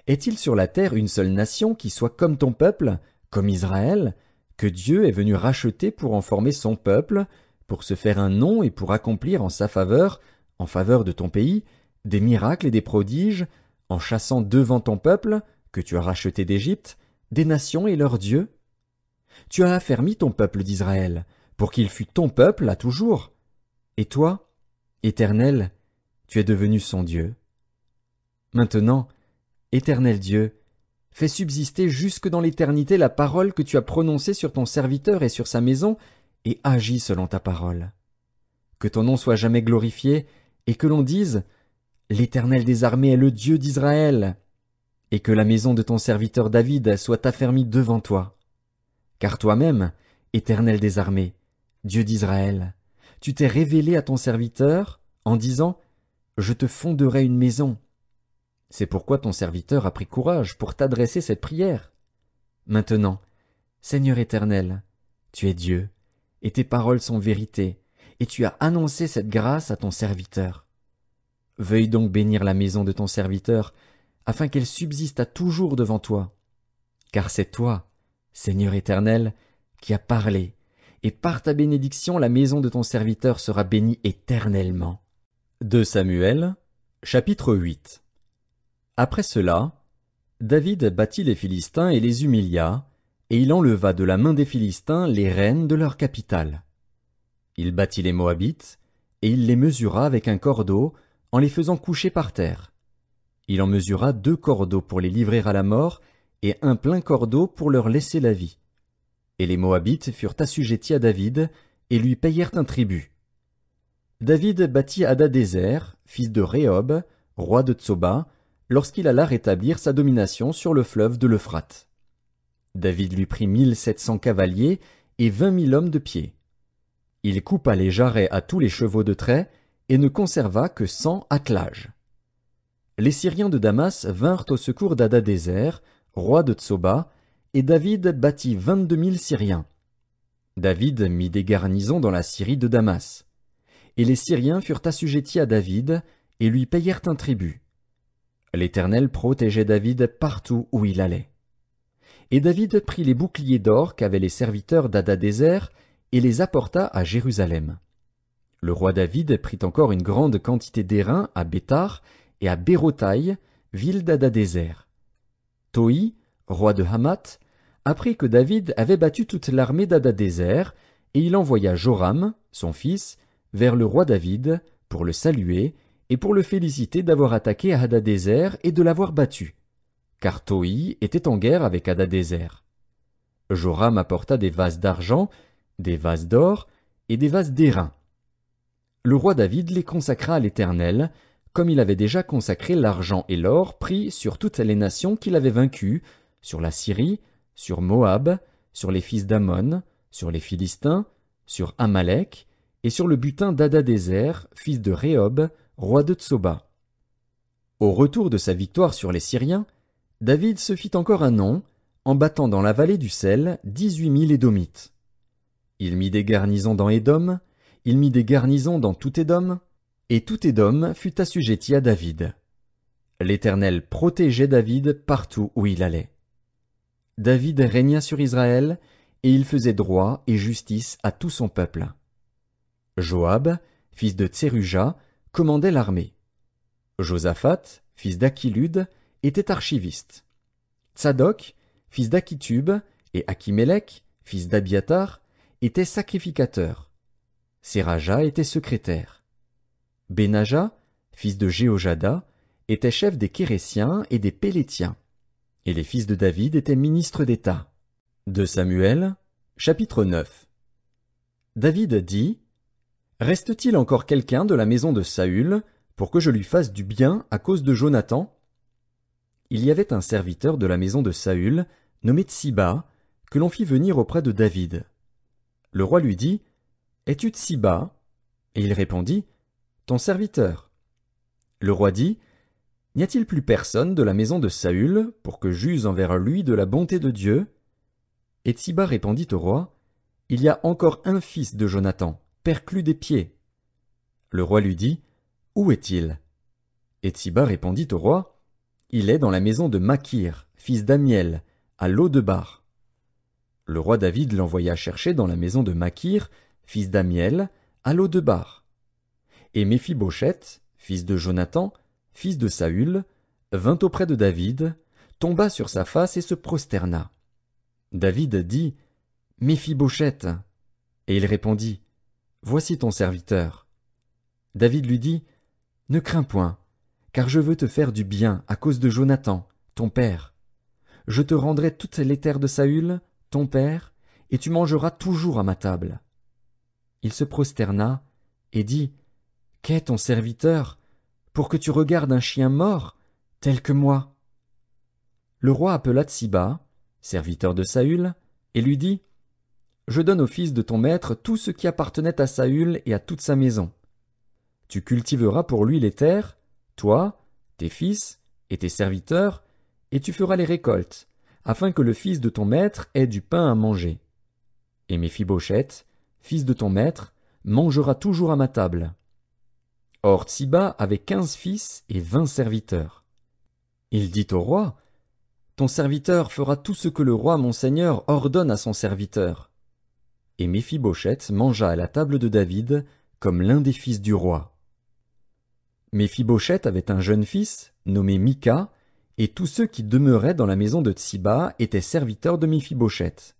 Est-il sur la terre une seule nation qui soit comme ton peuple, comme Israël, que Dieu est venu racheter pour en former son peuple, pour se faire un nom et pour accomplir en sa faveur, en faveur de ton pays, des miracles et des prodiges, en chassant devant ton peuple, que tu as racheté d'Égypte, des nations et leurs dieux? Tu as affermi ton peuple d'Israël, pour qu'il fût ton peuple à toujours. Et toi, Éternel, tu es devenu son Dieu. Maintenant, Éternel Dieu, Fais subsister jusque dans l'éternité la parole que tu as prononcée sur ton serviteur et sur sa maison, et agis selon ta parole. Que ton nom soit jamais glorifié, et que l'on dise « L'Éternel des armées est le Dieu d'Israël », et que la maison de ton serviteur David soit affermie devant toi. Car toi-même, Éternel des armées, Dieu d'Israël, tu t'es révélé à ton serviteur en disant « Je te fonderai une maison ». C'est pourquoi ton serviteur a pris courage pour t'adresser cette prière. Maintenant, Seigneur éternel, tu es Dieu, et tes paroles sont vérité, et tu as annoncé cette grâce à ton serviteur. Veuille donc bénir la maison de ton serviteur, afin qu'elle subsiste à toujours devant toi. Car c'est toi, Seigneur éternel, qui as parlé, et par ta bénédiction la maison de ton serviteur sera bénie éternellement. 2 Samuel, chapitre 8. Après cela, David battit les Philistins et les humilia, et il enleva de la main des Philistins les rênes de leur capitale. Il battit les Moabites, et il les mesura avec un cordeau, en les faisant coucher par terre. Il en mesura 2 cordeaux pour les livrer à la mort, et un plein cordeau pour leur laisser la vie. Et les Moabites furent assujettis à David, et lui payèrent un tribut. David battit Hadadézer, fils de Rehob, roi de Tsoba, lorsqu'il alla rétablir sa domination sur le fleuve de l'Euphrate. David lui prit 1700 cavaliers et 20 000 hommes de pied. Il coupa les jarrets à tous les chevaux de trait et ne conserva que 100 attelages. Les Syriens de Damas vinrent au secours d'Hadadézer, roi de Tsoba, et David battit 22 000 Syriens. David mit des garnisons dans la Syrie de Damas. Et les Syriens furent assujettis à David et lui payèrent un tribut. L'Éternel protégeait David partout où il allait. Et David prit les boucliers d'or qu'avaient les serviteurs d'Hadadézer et les apporta à Jérusalem. Le roi David prit encore une grande quantité d'airain à Béthar et à Bérotaï, ville d'Hadadézer. Toi, roi de Hamath, apprit que David avait battu toute l'armée d'Hadadézer, et il envoya Joram, son fils, vers le roi David, pour le saluer, et pour le féliciter d'avoir attaqué à Hadadézer et de l'avoir battu, car Toi était en guerre avec Hadadézer. Joram apporta des vases d'argent, des vases d'or et des vases d'airain. Le roi David les consacra à l'Éternel, comme il avait déjà consacré l'argent et l'or pris sur toutes les nations qu'il avait vaincues, sur la Syrie, sur Moab, sur les fils d'Ammon, sur les Philistins, sur Amalek, et sur le butin d'Hadadézer, fils de Rehob, roi de Tsoba. Au retour de sa victoire sur les Syriens, David se fit encore un nom, en battant dans la vallée du sel 18 000 Édomites. Il mit des garnisons dans Édom, il mit des garnisons dans tout Édom, et tout Édom fut assujetti à David. L'Éternel protégeait David partout où il allait. David régna sur Israël, et il faisait droit et justice à tout son peuple. Joab, fils de Tseruja, commandait l'armée. Josaphat, fils d'Achilud, était archiviste. Tsadok, fils d'Akitub, et Achimélec, fils d'Abiatar, était sacrificateur. Séraja était secrétaire. Benaja, fils de Jéhojada, était chef des Kérésiens et des Pélétiens. Et les fils de David étaient ministres d'État. 2 Samuel, chapitre 9. David dit: Reste-t-il encore quelqu'un de la maison de Saül, pour que je lui fasse du bien à cause de Jonathan? Il y avait un serviteur de la maison de Saül, nommé Tsiba, que l'on fit venir auprès de David. Le roi lui dit: Es-tu Tsiba? Et il répondit: Ton serviteur. Le roi dit: N'y a-t-il plus personne de la maison de Saül, pour que j'use envers lui de la bonté de Dieu? Et Tsiba répondit au roi: Il y a encore un fils de Jonathan, perclus des pieds. Le roi lui dit: Où est-il? Et Tsiba répondit au roi: Il est dans la maison de Makir, fils d'Amiel, à Lo-debar. Le roi David l'envoya chercher dans la maison de Makir, fils d'Amiel, à Lo-debar. Et Méphibosheth, fils de Jonathan, fils de Saül, vint auprès de David, tomba sur sa face et se prosterna. David dit: Méphibosheth. Et il répondit: Voici ton serviteur. David lui dit: Ne crains point, car je veux te faire du bien à cause de Jonathan, ton père. je te rendrai toutes les terres de Saül, ton père, et tu mangeras toujours à ma table. » Il se prosterna et dit, « Qu'est ton serviteur, pour que tu regardes un chien mort, tel que moi? » Le roi appela Tsiba, serviteur de Saül, et lui dit, « Je donne au fils de ton maître tout ce qui appartenait à Saül et à toute sa maison. Tu cultiveras pour lui les terres, toi, tes fils et tes serviteurs, et tu feras les récoltes, afin que le fils de ton maître ait du pain à manger. Et Méphibosheth, fils de ton maître, mangera toujours à ma table. » Or Tsiba avait 15 fils et 20 serviteurs. Il dit au roi, « Ton serviteur fera tout ce que le roi mon seigneur ordonne à son serviteur. » Et Méphibosheth mangea à la table de David comme l'un des fils du roi. Méphibosheth avait un jeune fils, nommé Mika, et tous ceux qui demeuraient dans la maison de Tsiba étaient serviteurs de Méphibosheth.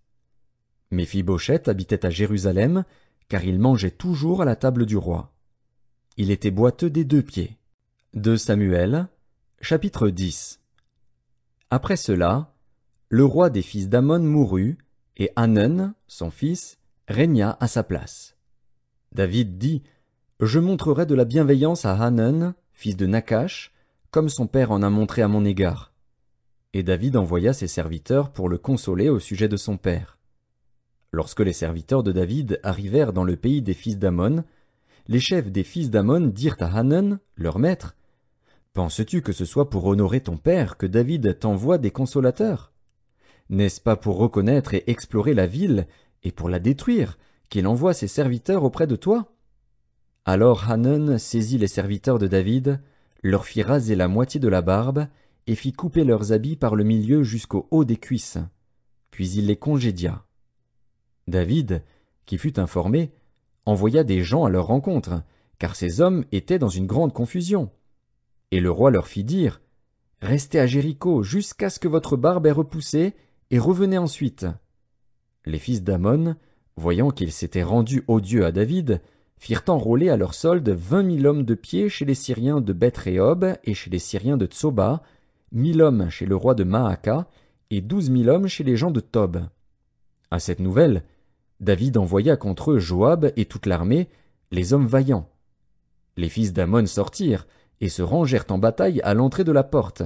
Méphibosheth habitait à Jérusalem, car il mangeait toujours à la table du roi. Il était boiteux des 2 pieds. 2 Samuel, chapitre 10. Après cela, le roi des fils d'Amon mourut, et Hanun, son fils, régna à sa place. David dit, « Je montrerai de la bienveillance à Hanun, fils de Nakash, comme son père en a montré à mon égard. » Et David envoya ses serviteurs pour le consoler au sujet de son père. Lorsque les serviteurs de David arrivèrent dans le pays des fils d'Amon, les chefs des fils d'Amon dirent à Hanun, leur maître, « Penses-tu que ce soit pour honorer ton père que David t'envoie des consolateurs? N'est-ce pas pour reconnaître et explorer la ville, et pour la détruire, qu'il envoie ses serviteurs auprès de toi? » Alors Hanun saisit les serviteurs de David, leur fit raser la moitié de la barbe, et fit couper leurs habits par le milieu jusqu'au haut des cuisses. Puis il les congédia. David, qui fut informé, envoya des gens à leur rencontre, car ces hommes étaient dans une grande confusion. Et le roi leur fit dire, « Restez à Jéricho jusqu'à ce que votre barbe ait repoussé, et revenez ensuite. » Les fils d'Amon, voyant qu'ils s'étaient rendus odieux à David, firent enrôler à leur solde 20 000 hommes de pied chez les Syriens de Beth-Rehob et chez les Syriens de Tsoba, 1 000 hommes chez le roi de Maaka, et 12 000 hommes chez les gens de Tob. À cette nouvelle, David envoya contre eux Joab et toute l'armée, les hommes vaillants. Les fils d'Amon sortirent, et se rangèrent en bataille à l'entrée de la porte.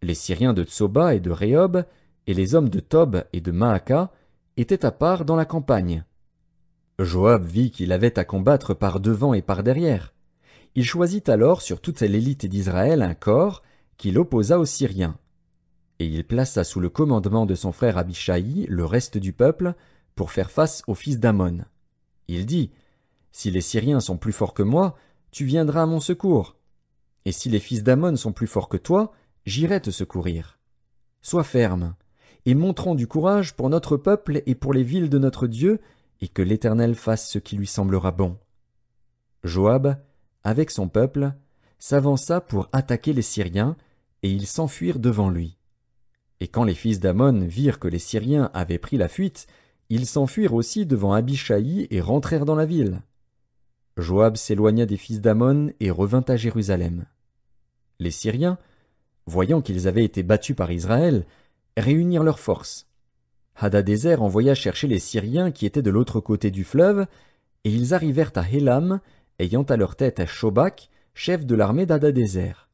Les Syriens de Tsoba et de Rehob, et les hommes de Tob et de Maaka, étaient à part dans la campagne. Joab vit qu'il avait à combattre par devant et par derrière. Il choisit alors sur toute l'élite d'Israël un corps qu'il opposa aux Syriens. Et il plaça sous le commandement de son frère Abishai le reste du peuple pour faire face aux fils d'Amon. Il dit, « Si les Syriens sont plus forts que moi, tu viendras à mon secours. Et si les fils d'Amon sont plus forts que toi, j'irai te secourir. Sois ferme, et montrons du courage pour notre peuple et pour les villes de notre Dieu, et que l'Éternel fasse ce qui lui semblera bon. » Joab, avec son peuple, s'avança pour attaquer les Syriens, et ils s'enfuirent devant lui. Et quand les fils d'Amon virent que les Syriens avaient pris la fuite, ils s'enfuirent aussi devant Abishai et rentrèrent dans la ville. Joab s'éloigna des fils d'Amon et revint à Jérusalem. Les Syriens, voyant qu'ils avaient été battus par Israël, réunirent leurs forces. Hadadézer envoya chercher les Syriens qui étaient de l'autre côté du fleuve, et ils arrivèrent à Hélam, ayant à leur tête Shobak, chef de l'armée d'Hadadézer.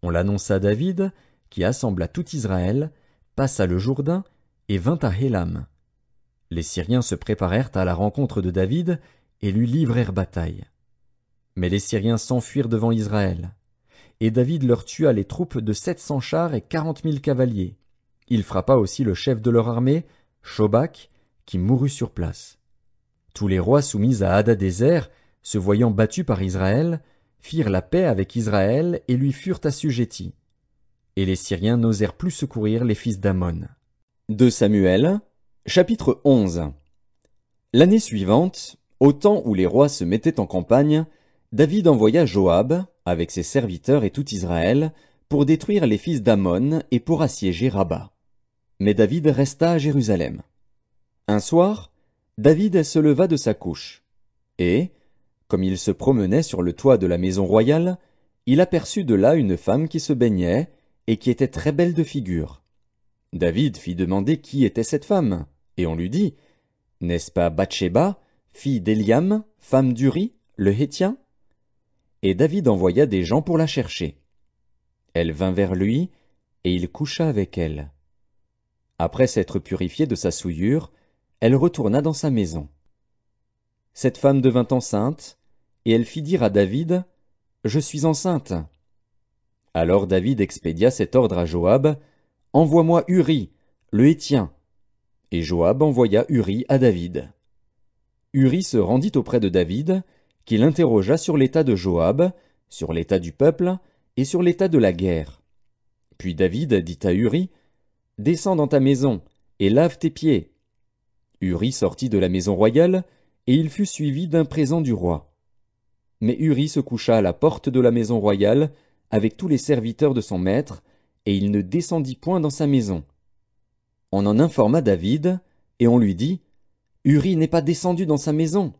On l'annonça à David, qui assembla tout Israël, passa le Jourdain et vint à Hélam. Les Syriens se préparèrent à la rencontre de David et lui livrèrent bataille. Mais les Syriens s'enfuirent devant Israël. Et David leur tua les troupes de 700 chars et 40 000 cavaliers. Il frappa aussi le chef de leur armée, Shobak, qui mourut sur place. Tous les rois soumis à Hadadézer, se voyant battus par Israël, firent la paix avec Israël et lui furent assujettis. Et les Syriens n'osèrent plus secourir les fils d'Amon. 2 Samuel, chapitre 11. L'année suivante, au temps où les rois se mettaient en campagne, David envoya Joab, avec ses serviteurs et tout Israël, pour détruire les fils d'Amon et pour assiéger Rabat. Mais David resta à Jérusalem. Un soir, David se leva de sa couche, et, comme il se promenait sur le toit de la maison royale, il aperçut de là une femme qui se baignait, et qui était très belle de figure. David fit demander qui était cette femme, et on lui dit, « N'est-ce pas Bathsheba, fille d'Éliam, femme d'Uri, le Héthien ?» Et David envoya des gens pour la chercher. Elle vint vers lui, et il coucha avec elle. Après s'être purifiée de sa souillure, elle retourna dans sa maison. Cette femme devint enceinte, et elle fit dire à David, « Je suis enceinte. » Alors David expédia cet ordre à Joab, « Envoie-moi Uri, le Héthien. » Et Joab envoya Uri à David. Uri se rendit auprès de David, qui l'interrogea sur l'état de Joab, sur l'état du peuple et sur l'état de la guerre. Puis David dit à Uri, « Descends dans ta maison et lave tes pieds. » Uri sortit de la maison royale, et il fut suivi d'un présent du roi. Mais Uri se coucha à la porte de la maison royale, avec tous les serviteurs de son maître, et il ne descendit point dans sa maison. On en informa David, et on lui dit, « Uri n'est pas descendu dans sa maison. »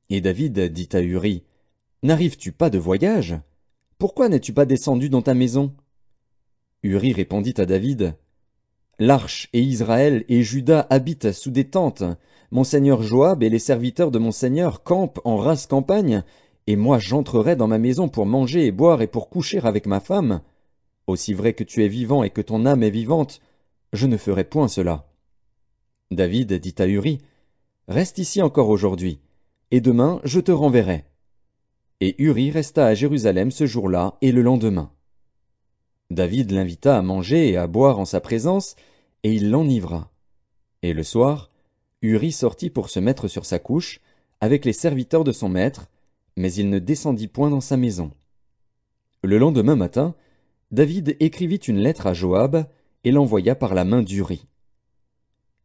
Et David dit à Uri, « N'arrives-tu pas de voyage? Pourquoi n'es-tu pas descendu dans ta maison? » Uri répondit à David, « L'arche et Israël et Juda habitent sous des tentes. Mon seigneur Joab et les serviteurs de mon seigneur campent en rase campagne, et moi j'entrerai dans ma maison pour manger et boire et pour coucher avec ma femme. Aussi vrai que tu es vivant et que ton âme est vivante, je ne ferai point cela. » David dit à Uri, « Reste ici encore aujourd'hui, et demain je te renverrai. » Et Uri resta à Jérusalem ce jour-là et le lendemain. David l'invita à manger et à boire en sa présence, et il l'enivra. Et le soir, Uri sortit pour se mettre sur sa couche, avec les serviteurs de son maître, mais il ne descendit point dans sa maison. Le lendemain matin, David écrivit une lettre à Joab, et l'envoya par la main d'Uri.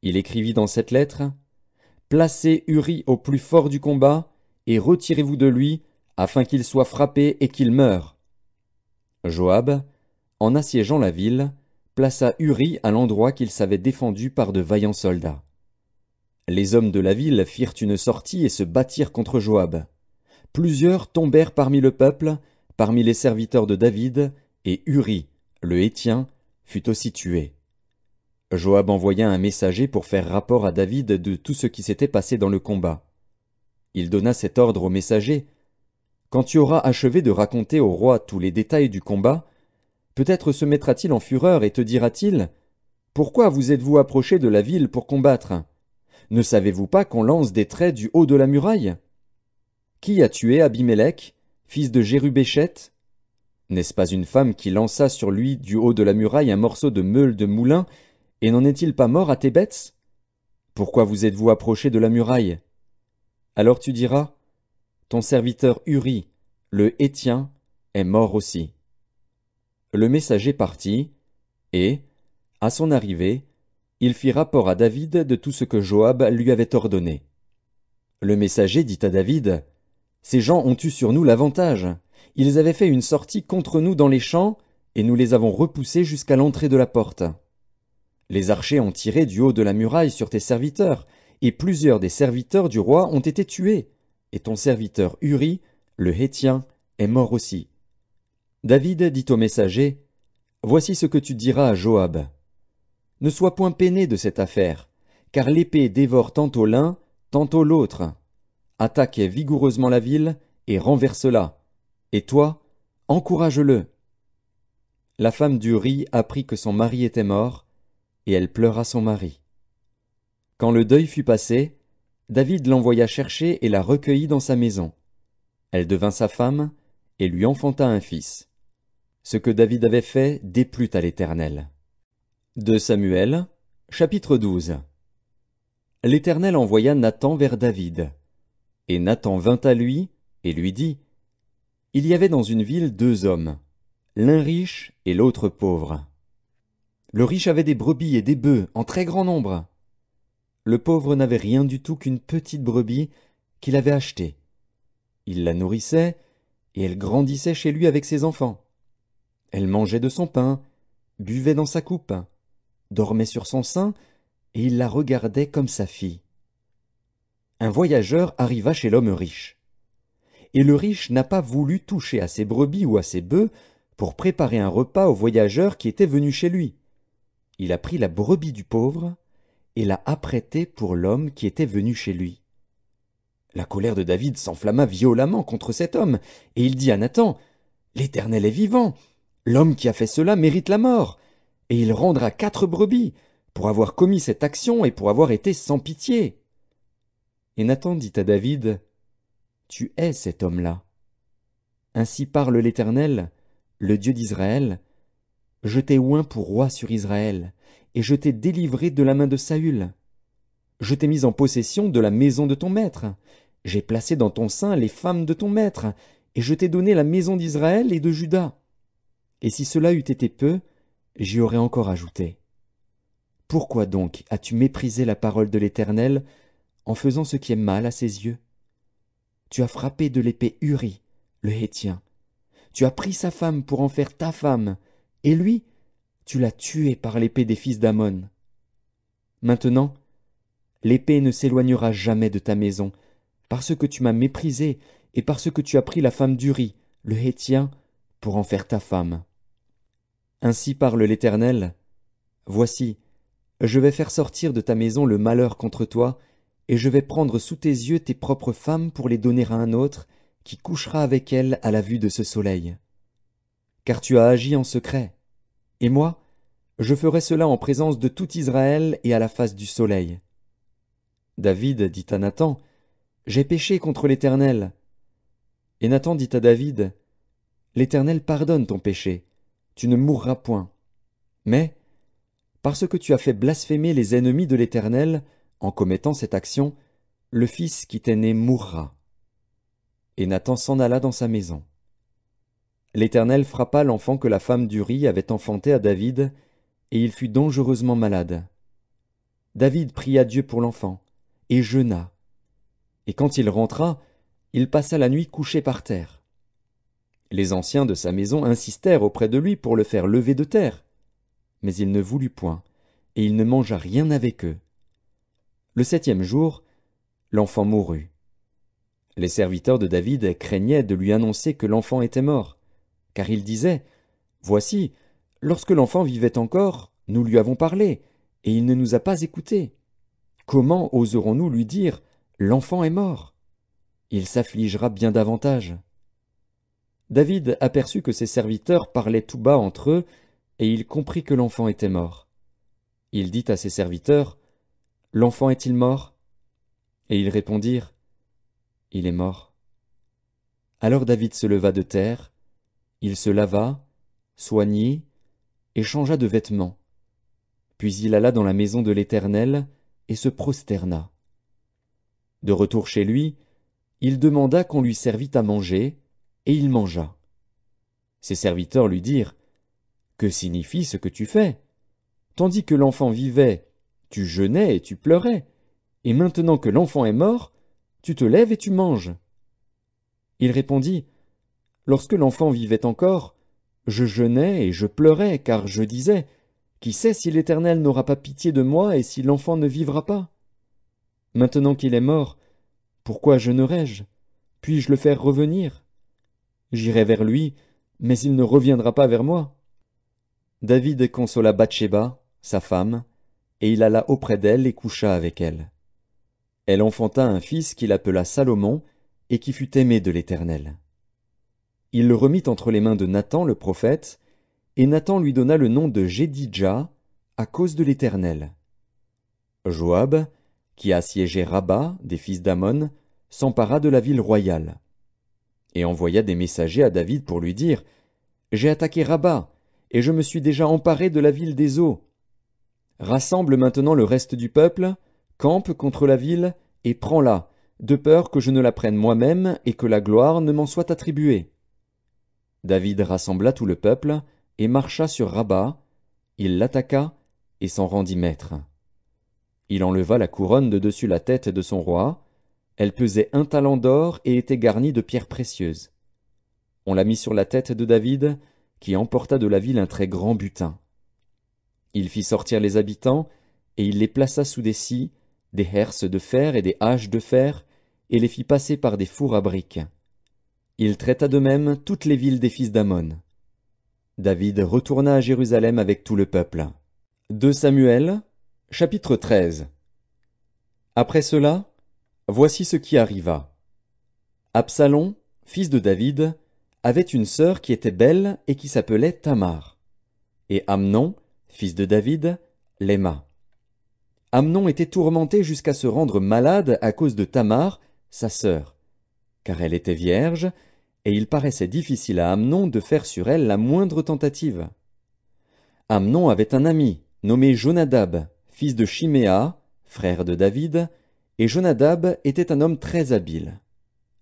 Il écrivit dans cette lettre, « Placez Uri au plus fort du combat, et retirez-vous de lui, afin qu'il soit frappé et qu'il meure. » Joab, en assiégeant la ville, plaça Uri à l'endroit qu'il savait défendu par de vaillants soldats. Les hommes de la ville firent une sortie et se battirent contre Joab. Plusieurs tombèrent parmi le peuple, parmi les serviteurs de David, et Uri, le Héthien, fut aussi tué. Joab envoya un messager pour faire rapport à David de tout ce qui s'était passé dans le combat. Il donna cet ordre au messager, « Quand tu auras achevé de raconter au roi tous les détails du combat, peut-être se mettra-t-il en fureur et te dira-t-il, « Pourquoi vous êtes-vous approché de la ville pour combattre? Ne savez-vous pas qu'on lance des traits du haut de la muraille? Qui a tué Abimélec, fils de Jérubéchet? N'est-ce pas une femme qui lança sur lui du haut de la muraille un morceau de meule de moulin, et n'en est-il pas mort à Thébets? Pourquoi vous êtes-vous approché de la muraille? Alors tu diras, ton serviteur Uri, le Héthien, est mort aussi. » Le messager partit, et, à son arrivée, il fit rapport à David de tout ce que Joab lui avait ordonné. Le messager dit à David, « Ces gens ont eu sur nous l'avantage. Ils avaient fait une sortie contre nous dans les champs, et nous les avons repoussés jusqu'à l'entrée de la porte. Les archers ont tiré du haut de la muraille sur tes serviteurs, et plusieurs des serviteurs du roi ont été tués, et ton serviteur Uri, le Héthien, est mort aussi. » David dit au messager, « Voici ce que tu diras à Joab. Ne sois point peiné de cette affaire, car l'épée dévore tantôt l'un, tantôt l'autre. Attaque vigoureusement la ville, et renverse-la. Et toi, encourage-le. » La femme d'Uri apprit que son mari était mort, et elle pleura son mari. Quand le deuil fut passé, David l'envoya chercher et la recueillit dans sa maison. Elle devint sa femme, et lui enfanta un fils. Ce que David avait fait déplut à l'Éternel. 2 Samuel, chapitre 12. L'Éternel envoya Nathan vers David. Et Nathan vint à lui, et lui dit, « Il y avait dans une ville 2 hommes, l'un riche et l'autre pauvre. Le riche avait des brebis et des bœufs en très grand nombre. Le pauvre n'avait rien du tout qu'une petite brebis qu'il avait achetée. Il la nourrissait, et elle grandissait chez lui avec ses enfants. Elle mangeait de son pain, buvait dans sa coupe, dormait sur son sein, et il la regardait comme sa fille. Un voyageur arriva chez l'homme riche. Et le riche n'a pas voulu toucher à ses brebis ou à ses bœufs pour préparer un repas au voyageur qui était venu chez lui. il a pris la brebis du pauvre et l'a apprêtée pour l'homme qui était venu chez lui. La colère de David s'enflamma violemment contre cet homme, et il dit à Nathan, « L'Éternel est vivant, l'homme qui a fait cela mérite la mort, et il rendra 4 brebis pour avoir commis cette action et pour avoir été sans pitié. » Et Nathan dit à David, « Tu es cet homme-là. Ainsi parle l'Éternel, le Dieu d'Israël, je t'ai oint pour roi sur Israël, et je t'ai délivré de la main de Saül. Je t'ai mis en possession de la maison de ton maître. J'ai placé dans ton sein les femmes de ton maître, et je t'ai donné la maison d'Israël et de Juda. Et si cela eût été peu, j'y aurais encore ajouté. Pourquoi donc as-tu méprisé la parole de l'Éternel en faisant ce qui est mal à ses yeux? Tu as frappé de l'épée Uri, le Héthien. Tu as pris sa femme pour en faire ta femme, et lui, tu l'as tué par l'épée des fils d'Ammon. Maintenant, l'épée ne s'éloignera jamais de ta maison, parce que tu m'as méprisé et parce que tu as pris la femme d'Uri, le Héthien, pour en faire ta femme. Ainsi parle l'Éternel, voici, je vais faire sortir de ta maison le malheur contre toi, et je vais prendre sous tes yeux tes propres femmes pour les donner à un autre, qui couchera avec elles à la vue de ce soleil. Car tu as agi en secret, et moi, je ferai cela en présence de tout Israël et à la face du soleil. David dit à Nathan, J'ai péché contre l'Éternel. Et Nathan dit à David, L'Éternel pardonne ton péché, tu ne mourras point. Mais, parce que tu as fait blasphémer les ennemis de l'Éternel, en commettant cette action, le fils qui t'est né mourra. Et Nathan s'en alla dans sa maison. L'Éternel frappa l'enfant que la femme d'Uri avait enfanté à David, et il fut dangereusement malade. David pria Dieu pour l'enfant, et jeûna. Et quand il rentra, il passa la nuit couché par terre. Les anciens de sa maison insistèrent auprès de lui pour le faire lever de terre. Mais il ne voulut point, et il ne mangea rien avec eux. Le 7e jour, l'enfant mourut. Les serviteurs de David craignaient de lui annoncer que l'enfant était mort, car ils disaient, « Voici, lorsque l'enfant vivait encore, nous lui avons parlé, et il ne nous a pas écoutés. Comment oserons-nous lui dire, « L'enfant est mort » Il s'affligera bien davantage. » David aperçut que ses serviteurs parlaient tout bas entre eux, et il comprit que l'enfant était mort. Il dit à ses serviteurs, « L'enfant est-il mort » Et ils répondirent, « Il est mort. » Alors David se leva de terre, il se lava, soignit, et changea de vêtements. Puis il alla dans la maison de l'Éternel, et se prosterna. De retour chez lui, il demanda qu'on lui servît à manger, et il mangea. Ses serviteurs lui dirent, « Que signifie ce que tu fais? Tandis que l'enfant vivait, tu jeûnais et tu pleurais, et maintenant que l'enfant est mort, tu te lèves et tu manges. » Il répondit, « Lorsque l'enfant vivait encore, je jeûnais et je pleurais, car je disais, « Qui sait si l'Éternel n'aura pas pitié de moi et si l'enfant ne vivra pas? Maintenant qu'il est mort, pourquoi jeûnerai-je? Puis-je le faire revenir? J'irai vers lui, mais il ne reviendra pas vers moi. » David consola Bathsheba, sa femme, et il alla auprès d'elle et coucha avec elle. Elle enfanta un fils qu'il appela Salomon, et qui fut aimé de l'Éternel. Il le remit entre les mains de Nathan le prophète, et Nathan lui donna le nom de Jédidja, à cause de l'Éternel. Joab, qui assiégeait Rabba, des fils d'Ammon, s'empara de la ville royale, et envoya des messagers à David pour lui dire, « J'ai attaqué Rabba, et je me suis déjà emparé de la ville des eaux. Rassemble maintenant le reste du peuple, campe contre la ville, et prends-la, de peur que je ne la prenne moi-même et que la gloire ne m'en soit attribuée. » David rassembla tout le peuple, et marcha sur Rabba, il l'attaqua, et s'en rendit maître. Il enleva la couronne de dessus la tête de son roi, elle pesait 1 talent d'or et était garnie de pierres précieuses. On la mit sur la tête de David, qui emporta de la ville un très grand butin. Il fit sortir les habitants, et il les plaça sous des scies, des herses de fer et des haches de fer, et les fit passer par des fours à briques. Il traita de même toutes les villes des fils d'Ammon. David retourna à Jérusalem avec tout le peuple. 2 Samuel, chapitre 13. Après cela, voici ce qui arriva. Absalom, fils de David, avait une sœur qui était belle et qui s'appelait Tamar. Et Amnon, fils de David, l'aima. Amnon était tourmenté jusqu'à se rendre malade à cause de Tamar, sa sœur, car elle était vierge, et il paraissait difficile à Amnon de faire sur elle la moindre tentative. Amnon avait un ami, nommé Jonadab, fils de Chiméa, frère de David, et Jonadab était un homme très habile.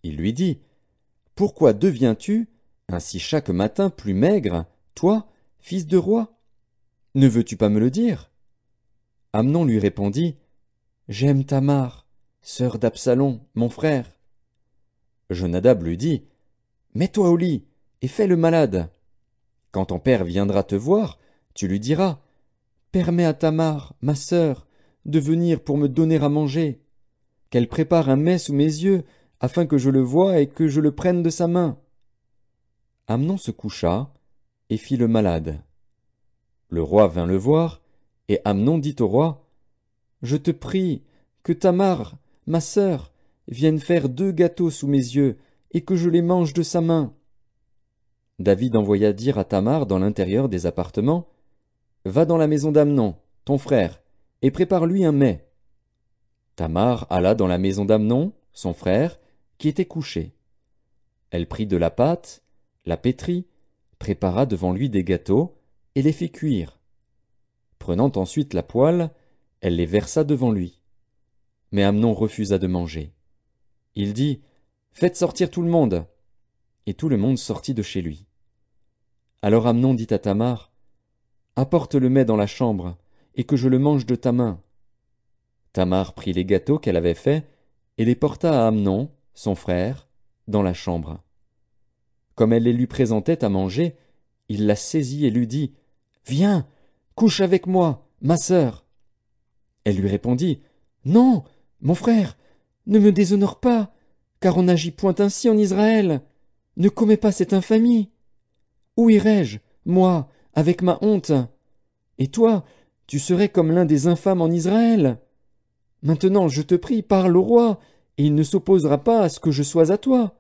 Il lui dit, « Pourquoi deviens-tu, ainsi chaque matin, plus maigre, toi, fils de roi? Ne veux-tu pas me le dire ?» Amnon lui répondit, « J'aime Tamar, sœur d'Absalom, mon frère. » Jonadab lui dit, « Mets-toi au lit, et fais le malade. Quand ton père viendra te voir, tu lui diras, « Permets à Tamar, ma sœur, de venir pour me donner à manger, qu'elle prépare un mets sous mes yeux, afin que je le voie et que je le prenne de sa main. » Amnon se coucha et fit le malade. Le roi vint le voir, et Amnon dit au roi, « Je te prie que Tamar, ma sœur, vienne faire 2 gâteaux sous mes yeux, et que je les mange de sa main. » David envoya dire à Tamar dans l'intérieur des appartements, « Va dans la maison d'Amnon, ton frère, et prépare-lui un mets. » Tamar alla dans la maison d'Amnon, son frère, qui était couché. Elle prit de la pâte, la pétrit, prépara devant lui des gâteaux, et les fit cuire. Prenant ensuite la poêle, elle les versa devant lui. Mais Amnon refusa de manger. Il dit, « Faites sortir tout le monde. » Et tout le monde sortit de chez lui. Alors Amnon dit à Tamar, « Apporte le mets dans la chambre, et que je le mange de ta main. » Tamar prit les gâteaux qu'elle avait faits, et les porta à Amnon, son frère, dans la chambre. Comme elle les lui présentait à manger, il la saisit et lui dit, « Viens, couche avec moi, ma sœur. » Elle lui répondit, « Non, mon frère, ne me déshonore pas, car on n'agit point ainsi en Israël. Ne commets pas cette infamie. Où irai-je, moi, avec ma honte? Et toi, tu serais comme l'un des infâmes en Israël. Maintenant, je te prie, parle au roi, et il ne s'opposera pas à ce que je sois à toi. »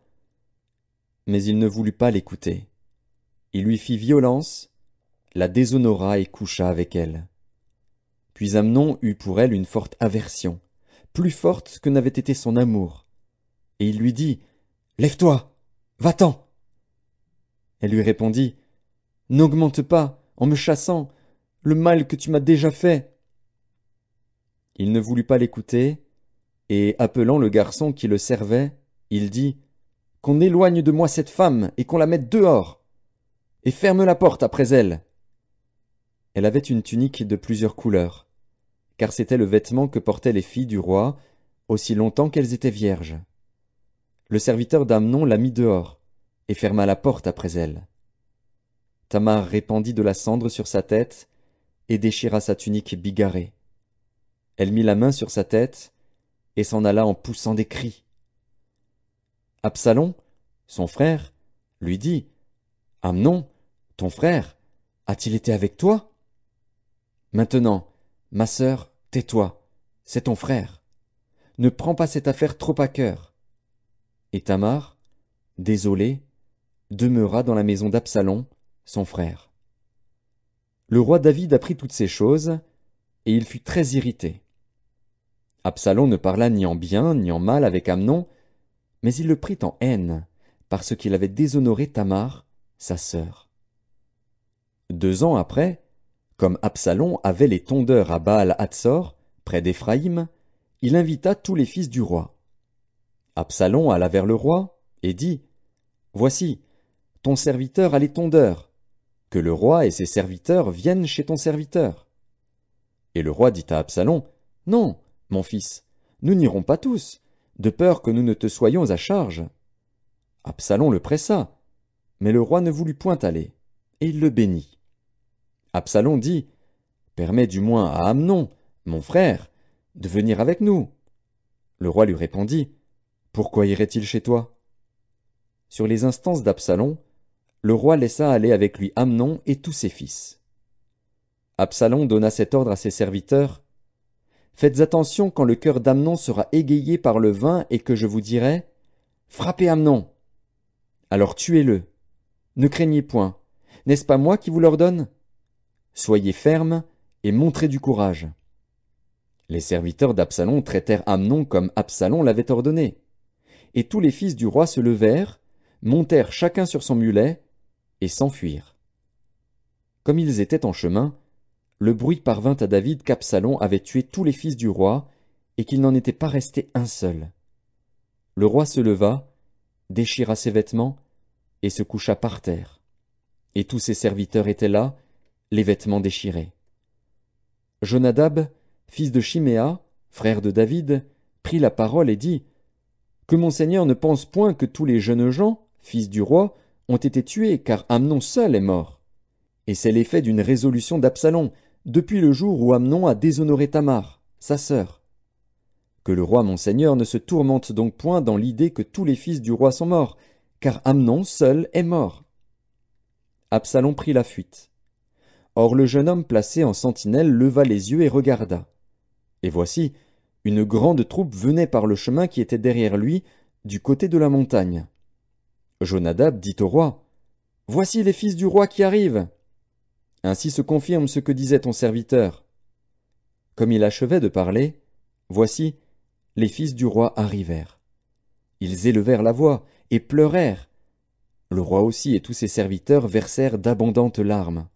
Mais il ne voulut pas l'écouter. Il lui fit violence, la déshonora et coucha avec elle. Puis Amnon eut pour elle une forte aversion, plus forte que n'avait été son amour. Et il lui dit, « Lève-toi, va-t'en. » Elle lui répondit, « N'augmente pas, en me chassant, le mal que tu m'as déjà fait. » Il ne voulut pas l'écouter, et appelant le garçon qui le servait, il dit, « Qu'on éloigne de moi cette femme et qu'on la mette dehors, et ferme la porte après elle. » Elle avait une tunique de plusieurs couleurs, car c'était le vêtement que portaient les filles du roi, aussi longtemps qu'elles étaient vierges. Le serviteur d'Amnon la mit dehors, et ferma la porte après elle. Tamar répandit de la cendre sur sa tête, et déchira sa tunique bigarrée. Elle mit la main sur sa tête, et s'en alla en poussant des cris. Absalom, son frère, lui dit, « Amnon, ton frère, a-t-il été avec toi? Maintenant, ma sœur, tais-toi, c'est ton frère. Ne prends pas cette affaire trop à cœur. » Et Tamar, désolée, demeura dans la maison d'Absalom, son frère. Le roi David apprit toutes ces choses, et il fut très irrité. Absalom ne parla ni en bien ni en mal avec Amnon, mais il le prit en haine, parce qu'il avait déshonoré Tamar, sa sœur. 2 ans après, comme Absalom avait les tondeurs à Baal-Hatsor, près d'Éphraïm, il invita tous les fils du roi. Absalom alla vers le roi et dit, « Voici, ton serviteur a les tondeurs, que le roi et ses serviteurs viennent chez ton serviteur. » Et le roi dit à Absalom, « Non, mon fils, nous n'irons pas tous, de peur que nous ne te soyons à charge. » Absalom le pressa, mais le roi ne voulut point aller, et il le bénit. Absalom dit, « Permets du moins à Amnon, mon frère, de venir avec nous. » Le roi lui répondit, « Pourquoi irait-il chez toi? » Sur les instances d'Absalom, le roi laissa aller avec lui Amnon et tous ses fils. Absalom donna cet ordre à ses serviteurs. Faites attention quand le cœur d'Amnon sera égayé par le vin et que je vous dirai, frappez Amnon. Alors tuez-le. Ne craignez point. N'est-ce pas moi qui vous l'ordonne? Soyez fermes et montrez du courage. Les serviteurs d'Absalom traitèrent Amnon comme Absalom l'avait ordonné. Et tous les fils du roi se levèrent, montèrent chacun sur son mulet, et s'enfuirent. Comme ils étaient en chemin, le bruit parvint à David qu'Absalom avait tué tous les fils du roi, et qu'il n'en était pas resté un seul. Le roi se leva, déchira ses vêtements, et se coucha par terre. Et tous ses serviteurs étaient là, les vêtements déchirés. Jonadab, fils de Chiméa, frère de David, prit la parole et dit, « Que mon seigneur ne pense point que tous les jeunes gens, fils du roi, ont été tués, car Amnon seul est mort. Et c'est l'effet d'une résolution d'Absalom, depuis le jour où Amnon a déshonoré Tamar, sa sœur. Que le roi mon seigneur ne se tourmente donc point dans l'idée que tous les fils du roi sont morts, car Amnon seul est mort. » Absalom prit la fuite. Or le jeune homme placé en sentinelle leva les yeux et regarda. Et voici, une grande troupe venait par le chemin qui était derrière lui, du côté de la montagne. Jonadab dit au roi, « Voici les fils du roi qui arrivent. » Ainsi se confirme ce que disait ton serviteur. Comme il achevait de parler, voici, les fils du roi arrivèrent. Ils élevèrent la voix et pleurèrent. Le roi aussi et tous ses serviteurs versèrent d'abondantes larmes.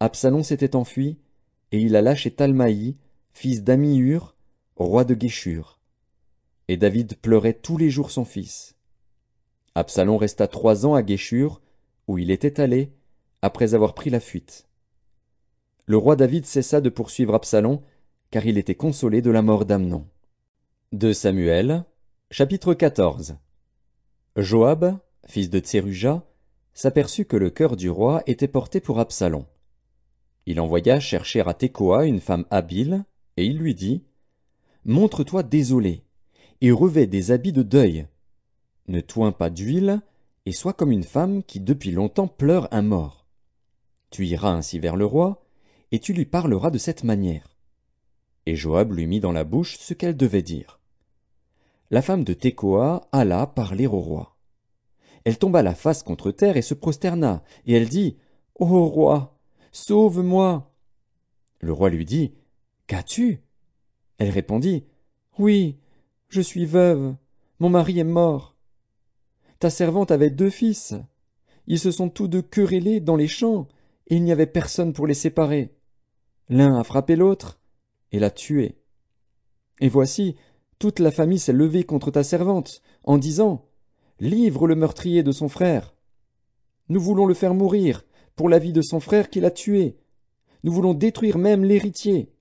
Absalom s'était enfui, et il alla chez Talmaï, fils d'Amihur, roi de Guéshur. Et David pleurait tous les jours son fils. Absalom resta 3 ans à Guéshur, où il était allé, après avoir pris la fuite. Le roi David cessa de poursuivre Absalom, car il était consolé de la mort d'Amnon. 2 Samuel, chapitre 14. Joab, fils de Tseruja, s'aperçut que le cœur du roi était porté pour Absalom. Il envoya chercher à Tekoa une femme habile, et il lui dit, « Montre-toi désolé, et revêt des habits de deuil. Ne toins pas d'huile, et sois comme une femme qui depuis longtemps pleure un mort. Tu iras ainsi vers le roi, et tu lui parleras de cette manière. » Et Joab lui mit dans la bouche ce qu'elle devait dire. La femme de Tekoa alla parler au roi. Elle tomba la face contre terre et se prosterna, et elle dit, « Ô roi, sauve-moi !» Le roi lui dit, « Qu'as-tu » Elle répondit, « Oui, je suis veuve, mon mari est mort. Ta servante avait 2 fils. Ils se sont tous 2 querellés dans les champs, et il n'y avait personne pour les séparer. L'un a frappé l'autre, et l'a tué. Et voici, toute la famille s'est levée contre ta servante, en disant, « Livre le meurtrier de son frère. Nous voulons le faire mourir, pour la vie de son frère qui l'a tué. Nous voulons détruire même l'héritier.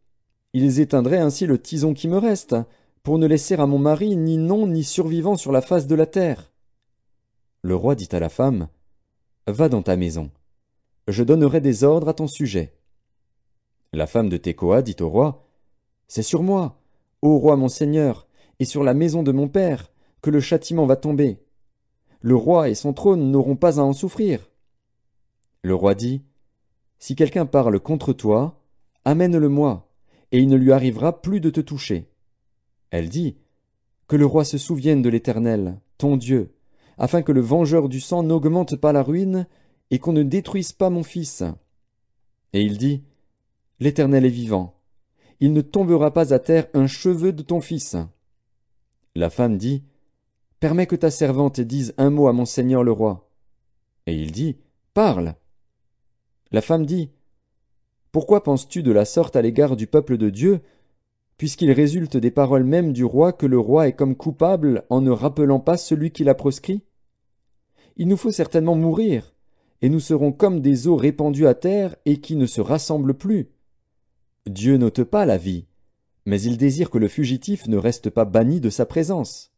Ils éteindraient ainsi le tison qui me reste, pour ne laisser à mon mari ni nom ni survivant sur la face de la terre. » Le roi dit à la femme, « Va dans ta maison. Je donnerai des ordres à ton sujet. » La femme de Tekoa dit au roi, « C'est sur moi, ô roi mon seigneur, et sur la maison de mon père, que le châtiment va tomber. Le roi et son trône n'auront pas à en souffrir. » Le roi dit, « Si quelqu'un parle contre toi, amène-le-moi, et il ne lui arrivera plus de te toucher. » Elle dit, « Que le roi se souvienne de l'Éternel, ton Dieu, afin que le vengeur du sang n'augmente pas la ruine, et qu'on ne détruise pas mon fils. » Et il dit, « L'Éternel est vivant. Il ne tombera pas à terre un cheveu de ton fils. » La femme dit, « Permets que ta servante dise un mot à mon seigneur le roi. » Et il dit, « Parle. » La femme dit, « Pourquoi penses-tu de la sorte à l'égard du peuple de Dieu, puisqu'il résulte des paroles mêmes du roi que le roi est comme coupable en ne rappelant pas celui qui l'a proscrit? Il nous faut certainement mourir, et nous serons comme des eaux répandues à terre et qui ne se rassemblent plus. Dieu n'ôte pas la vie, mais il désire que le fugitif ne reste pas banni de sa présence.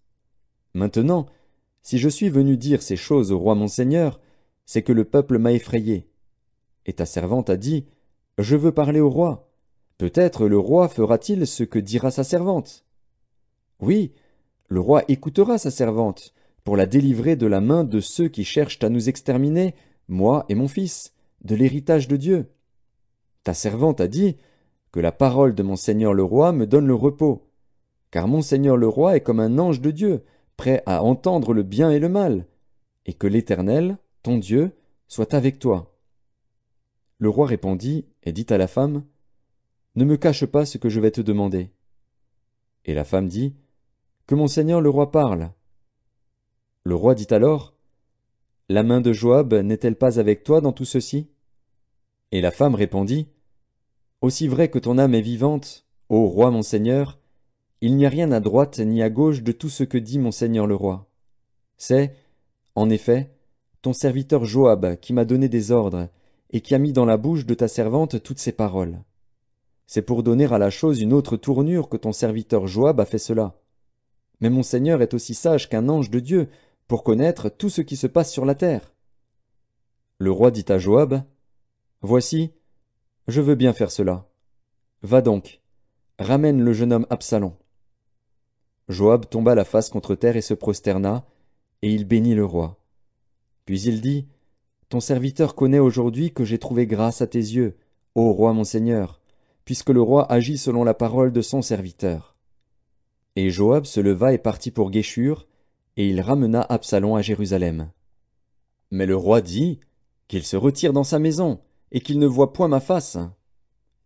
Maintenant, si je suis venu dire ces choses au roi mon seigneur, c'est que le peuple m'a effrayé. Et ta servante a dit, « Je veux parler au roi. Peut-être le roi fera-t-il ce que dira sa servante. » Oui, le roi écoutera sa servante, pour la délivrer de la main de ceux qui cherchent à nous exterminer, moi et mon fils, de l'héritage de Dieu. Ta servante a dit que la parole de mon seigneur le roi me donne le repos, car mon seigneur le roi est comme un ange de Dieu, prêt à entendre le bien et le mal, et que l'Éternel, ton Dieu, soit avec toi. » Le roi répondit et dit à la femme, « Ne me cache pas ce que je vais te demander. » Et la femme dit, « Que mon seigneur le roi parle. » Le roi dit alors, « La main de Joab n'est-elle pas avec toi dans tout ceci? » Et la femme répondit, « Aussi vrai que ton âme est vivante, ô roi mon seigneur, il n'y a rien à droite ni à gauche de tout ce que dit mon seigneur le roi. C'est, en effet, ton serviteur Joab qui m'a donné des ordres, et qui a mis dans la bouche de ta servante toutes ces paroles. C'est pour donner à la chose une autre tournure que ton serviteur Joab a fait cela. Mais mon seigneur est aussi sage qu'un ange de Dieu, pour connaître tout ce qui se passe sur la terre. » Le roi dit à Joab, « Voici, je veux bien faire cela. Va donc, ramène le jeune homme Absalom. » Joab tomba la face contre terre et se prosterna, et il bénit le roi. Puis il dit, « Ton serviteur connaît aujourd'hui que j'ai trouvé grâce à tes yeux, ô roi mon seigneur, puisque le roi agit selon la parole de son serviteur. » Et Joab se leva et partit pour Guéshur, et il ramena Absalom à Jérusalem. Mais le roi dit, qu'il se retire dans sa maison, et qu'il ne voie point ma face.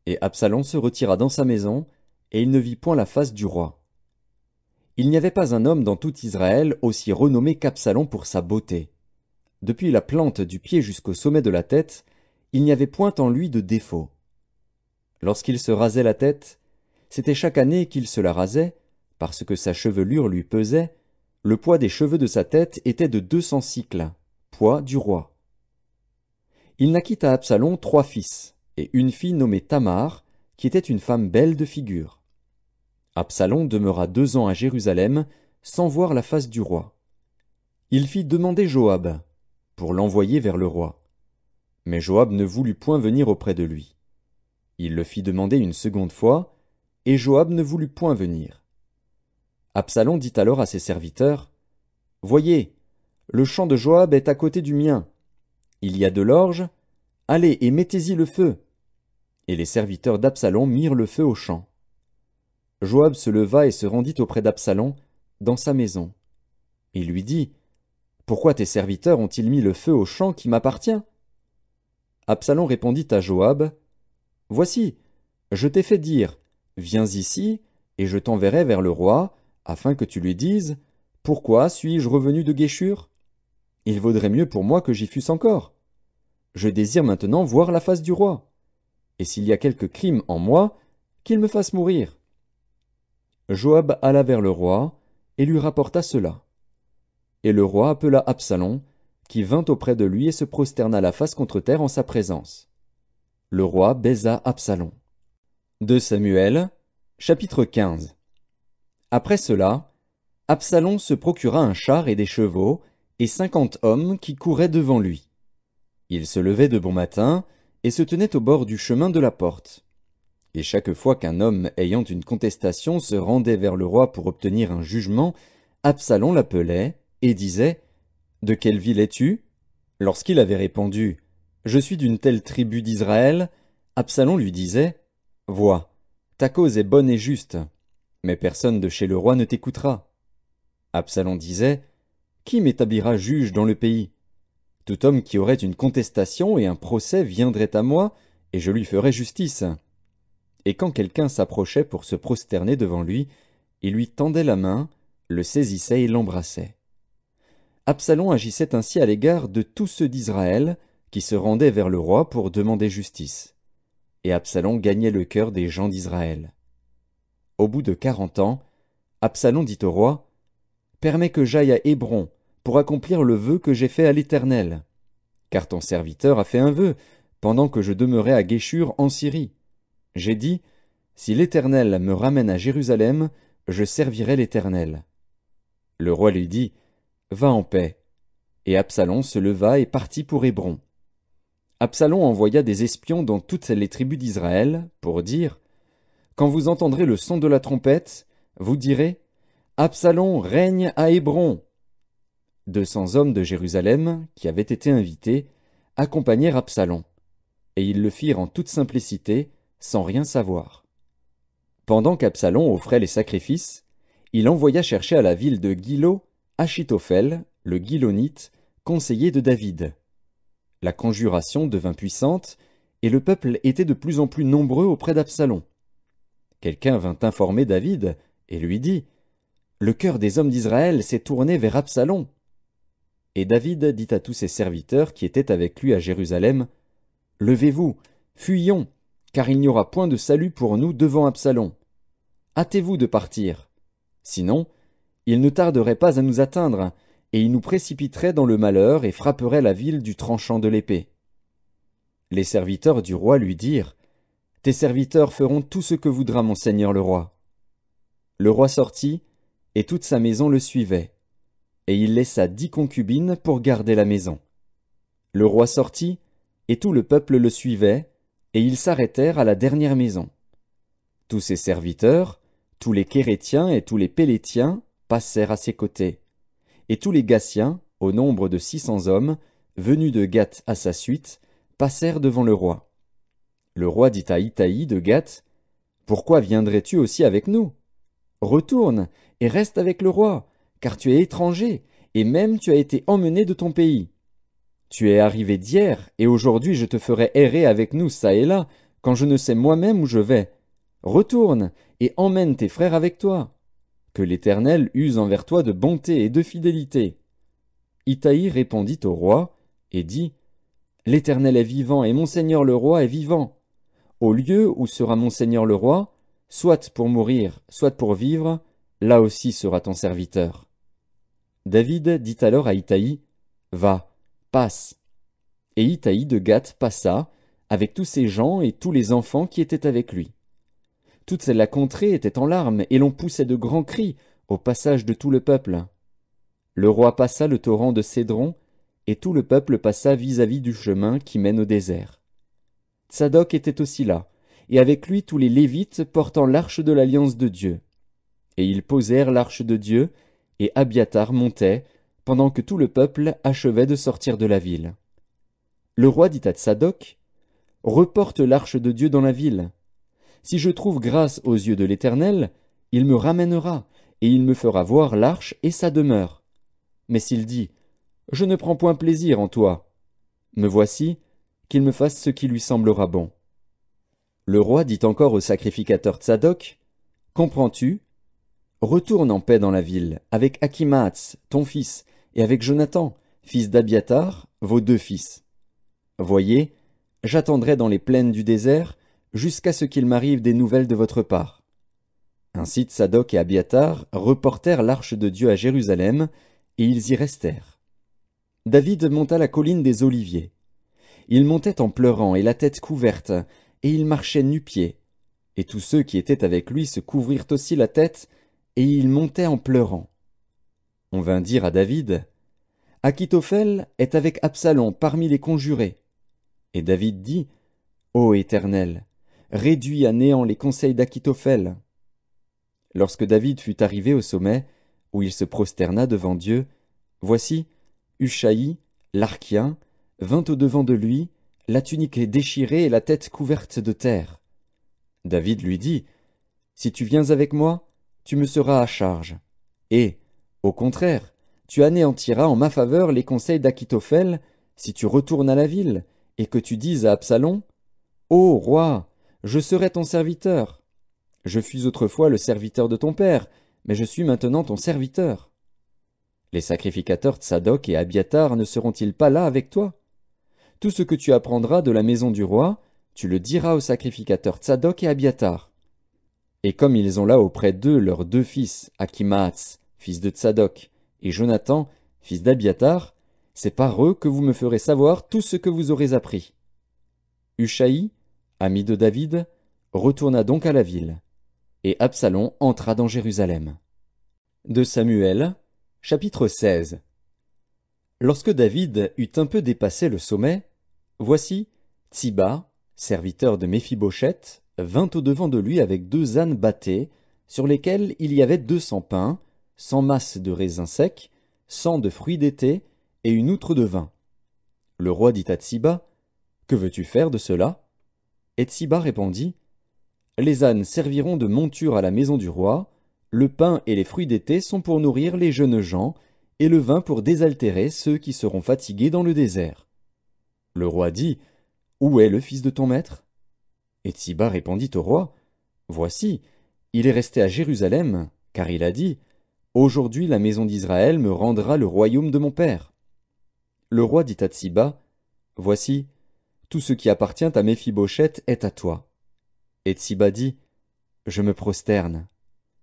Et Absalom se retira dans sa maison, et il ne vit point la face du roi. Il n'y avait pas un homme dans tout Israël aussi renommé qu'Absalom pour sa beauté. Depuis la plante du pied jusqu'au sommet de la tête, il n'y avait point en lui de défaut. Lorsqu'il se rasait la tête, c'était chaque année qu'il se la rasait, parce que sa chevelure lui pesait, le poids des cheveux de sa tête était de 200 sicles, poids du roi. Il naquit à Absalom 3 fils, et une fille nommée Tamar, qui était une femme belle de figure. Absalom demeura 2 ans à Jérusalem, sans voir la face du roi. Il fit demander Joab, pour l'envoyer vers le roi. Mais Joab ne voulut point venir auprès de lui. Il le fit demander une seconde fois, et Joab ne voulut point venir. Absalom dit alors à ses serviteurs, « Voyez, le champ de Joab est à côté du mien. Il y a de l'orge, allez et mettez-y le feu. » Et les serviteurs d'Absalom mirent le feu au champ. Joab se leva et se rendit auprès d'Absalom, dans sa maison. Il lui dit, « Pourquoi tes serviteurs ont-ils mis le feu au champ qui m'appartient » Absalom répondit à Joab, « Voici, je t'ai fait dire, viens ici, et je t'enverrai vers le roi, afin que tu lui dises, pourquoi suis-je revenu de Guéshur? Il vaudrait mieux pour moi que j'y fusse encore. Je désire maintenant voir la face du roi. Et s'il y a quelque crime en moi, qu'il me fasse mourir. » Joab alla vers le roi, et lui rapporta cela. Et le roi appela Absalom, qui vint auprès de lui et se prosterna la face contre terre en sa présence. Le roi baisa Absalom. 2 Samuel, chapitre 15. Après cela, Absalom se procura un char et des chevaux, et 50 hommes qui couraient devant lui. Il se levait de bon matin, et se tenait au bord du chemin de la porte. Et chaque fois qu'un homme ayant une contestation se rendait vers le roi pour obtenir un jugement, Absalom l'appelait, et disait, « De quelle ville es-tu » Lorsqu'il avait répondu, « Je suis d'une telle tribu d'Israël », Absalom lui disait, « Vois, ta cause est bonne et juste, mais personne de chez le roi ne t'écoutera. » Absalom disait, « Qui m'établira juge dans le pays? Tout homme qui aurait une contestation et un procès viendrait à moi, et je lui ferais justice. » Et quand quelqu'un s'approchait pour se prosterner devant lui, il lui tendait la main, le saisissait et l'embrassait. Absalom agissait ainsi à l'égard de tous ceux d'Israël qui se rendaient vers le roi pour demander justice. Et Absalom gagnait le cœur des gens d'Israël. Au bout de 40 ans, Absalom dit au roi, « Permets que j'aille à Hébron pour accomplir le vœu que j'ai fait à l'Éternel. Car ton serviteur a fait un vœu, pendant que je demeurais à Guéshur en Syrie. J'ai dit, si l'Éternel me ramène à Jérusalem, je servirai l'Éternel. » Le roi lui dit, « Va en paix. » Et Absalom se leva et partit pour Hébron. Absalom envoya des espions dans toutes les tribus d'Israël, pour dire, « Quand vous entendrez le son de la trompette, vous direz, Absalom règne à Hébron. » 200 hommes de Jérusalem, qui avaient été invités, accompagnèrent Absalom. et ils le firent en toute simplicité, sans rien savoir. Pendant qu'Absalom offrait les sacrifices, il envoya chercher à la ville de Gilo Achitophel, le Gilonite, conseiller de David. La conjuration devint puissante, et le peuple était de plus en plus nombreux auprès d'Absalom. Quelqu'un vint informer David, et lui dit, « Le cœur des hommes d'Israël s'est tourné vers Absalom. » Et David dit à tous ses serviteurs qui étaient avec lui à Jérusalem, « Levez-vous, fuyons, car il n'y aura point de salut pour nous devant Absalom. Hâtez-vous de partir. Sinon, il ne tarderait pas à nous atteindre, et il nous précipiterait dans le malheur et frapperait la ville du tranchant de l'épée. » Les serviteurs du roi lui dirent, « Tes serviteurs feront tout ce que voudra mon seigneur le roi. » Le roi sortit, et toute sa maison le suivait, et il laissa 10 concubines pour garder la maison. Le roi sortit, et tout le peuple le suivait, et ils s'arrêtèrent à la dernière maison. Tous ses serviteurs, tous les Kérétiens et tous les Pélétiens passèrent à ses côtés, et tous les Gassiens, au nombre de 600 hommes, venus de Gath à sa suite, passèrent devant le roi. Le roi dit à Itaï de Gath, « Pourquoi viendrais-tu aussi avec nous? Retourne et reste avec le roi, car tu es étranger, et même tu as été emmené de ton pays. Tu es arrivé d'hier, et aujourd'hui je te ferai errer avec nous çà et là, quand je ne sais moi-même où je vais. Retourne et emmène tes frères avec toi. Que l'Éternel use envers toi de bonté et de fidélité. » Itaï répondit au roi, et dit, « L'Éternel est vivant, et mon seigneur le roi est vivant. Au lieu où sera mon seigneur le roi, soit pour mourir, soit pour vivre, là aussi sera ton serviteur. » David dit alors à Itaï, « Va, passe. » Et Itaï de Gath passa, avec tous ses gens et tous les enfants qui étaient avec lui. Toute la contrée était en larmes, et l'on poussait de grands cris au passage de tout le peuple. Le roi passa le torrent de Cédron, et tout le peuple passa vis-à-vis du chemin qui mène au désert. Tsadok était aussi là, et avec lui tous les Lévites portant l'arche de l'alliance de Dieu. Et ils posèrent l'arche de Dieu, et Abiathar montait, pendant que tout le peuple achevait de sortir de la ville. Le roi dit à Tsadok, « Reporte l'arche de Dieu dans la ville. Si je trouve grâce aux yeux de l'Éternel, il me ramènera, et il me fera voir l'arche et sa demeure. Mais s'il dit, « Je ne prends point plaisir en toi », me voici, qu'il me fasse ce qui lui semblera bon. » Le roi dit encore au sacrificateur Tsadok, « Comprends-tu? Retourne en paix dans la ville, avec Akhimaatz, ton fils, et avec Jonathan, fils d'Abiathar, vos 2 fils. Voyez, j'attendrai dans les plaines du désert, jusqu'à ce qu'il m'arrive des nouvelles de votre part. » Ainsi Tsadok et Abiathar reportèrent l'arche de Dieu à Jérusalem, et ils y restèrent. David monta la colline des Oliviers. Il montait en pleurant et la tête couverte, et il marchait nu-pieds. Et tous ceux qui étaient avec lui se couvrirent aussi la tête, et il montait en pleurant. On vint dire à David, « Achitophel est avec Absalom parmi les conjurés. » Et David dit, « Ô Éternel, réduis à néant les conseils d'Achitophel. » Lorsque David fut arrivé au sommet, où il se prosterna devant Dieu, voici, Hushaï, l'Archien, vint au-devant de lui, la tunique déchirée et la tête couverte de terre. David lui dit, « Si tu viens avec moi, tu me seras à charge. Et, au contraire, tu anéantiras en ma faveur les conseils d'Achitophel, si tu retournes à la ville, et que tu dises à Absalom, « Ô roi, je serai ton serviteur. Je fus autrefois le serviteur de ton père, mais je suis maintenant ton serviteur. » Les sacrificateurs Tsadok et Abiathar ne seront-ils pas là avec toi? Tout ce que tu apprendras de la maison du roi, tu le diras aux sacrificateurs Tsadok et Abiathar. Et comme ils ont là auprès d'eux leurs 2 fils, Akhimaatz, fils de Tsadok, et Jonathan, fils d'Abiathar, c'est par eux que vous me ferez savoir tout ce que vous aurez appris. Hushaï, ami de David, retourna donc à la ville, et Absalom entra dans Jérusalem. De Samuel, chapitre 16. Lorsque David eut un peu dépassé le sommet, voici, Tsiba, serviteur de Méphibosheth, vint au-devant de lui avec 2 ânes bâtés, sur lesquels il y avait 200 pains, 100 masses de raisins secs, 100 de fruits d'été, et une outre de vin. Le roi dit à Tsiba, Que veux-tu faire de cela? Hetsiba répondit, les ânes serviront de monture à la maison du roi, le pain et les fruits d'été sont pour nourrir les jeunes gens, et le vin pour désaltérer ceux qui seront fatigués dans le désert. Le roi dit, où est le fils de ton maître? Hetsiba répondit au roi, voici, il est resté à Jérusalem, car il a dit, aujourd'hui la maison d'Israël me rendra le royaume de mon père. Le roi dit à Tsiba, voici, tout ce qui appartient à Méphibosheth est à toi. Et Tsiba dit, je me prosterne,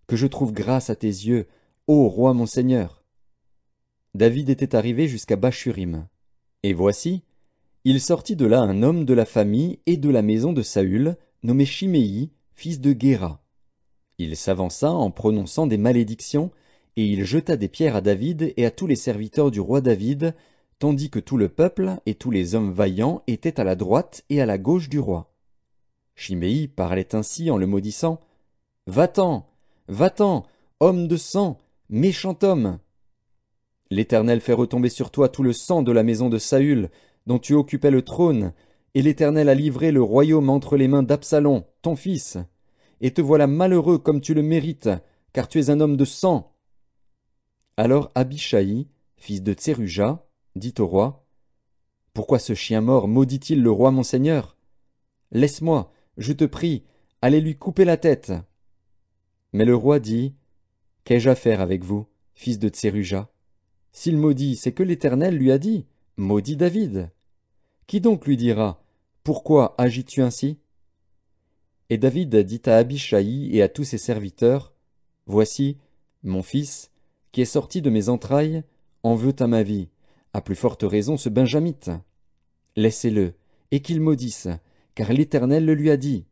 que je trouve grâce à tes yeux, ô roi mon seigneur. David était arrivé jusqu'à Bachurim. Et voici, il sortit de là un homme de la famille et de la maison de Saül, nommé Shimei, fils de Guéra. Il s'avança en prononçant des malédictions, et il jeta des pierres à David et à tous les serviteurs du roi David, tandis que tout le peuple et tous les hommes vaillants étaient à la droite et à la gauche du roi. Shimei parlait ainsi en le maudissant. Va-t'en, va-t'en, homme de sang, méchant homme. L'Éternel fait retomber sur toi tout le sang de la maison de Saül, dont tu occupais le trône, et l'Éternel a livré le royaume entre les mains d'Absalom, ton fils. Et te voilà malheureux comme tu le mérites, car tu es un homme de sang. Alors Abishai, fils de Tseruja, dit au roi, pourquoi ce chien mort maudit-il le roi mon seigneur? Laisse-moi, je te prie, allez lui couper la tête. Mais le roi dit, qu'ai-je à faire avec vous, fils de Tseruja? S'il maudit, c'est que l'Éternel lui a dit, maudit David. Qui donc lui dira, pourquoi agis-tu ainsi? Et David dit à Abishai et à tous ses serviteurs, voici, mon fils, qui est sorti de mes entrailles, en veut à ma vie, à plus forte raison ce Benjamite. Laissez-le, et qu'il maudisse, car l'Éternel le lui a dit.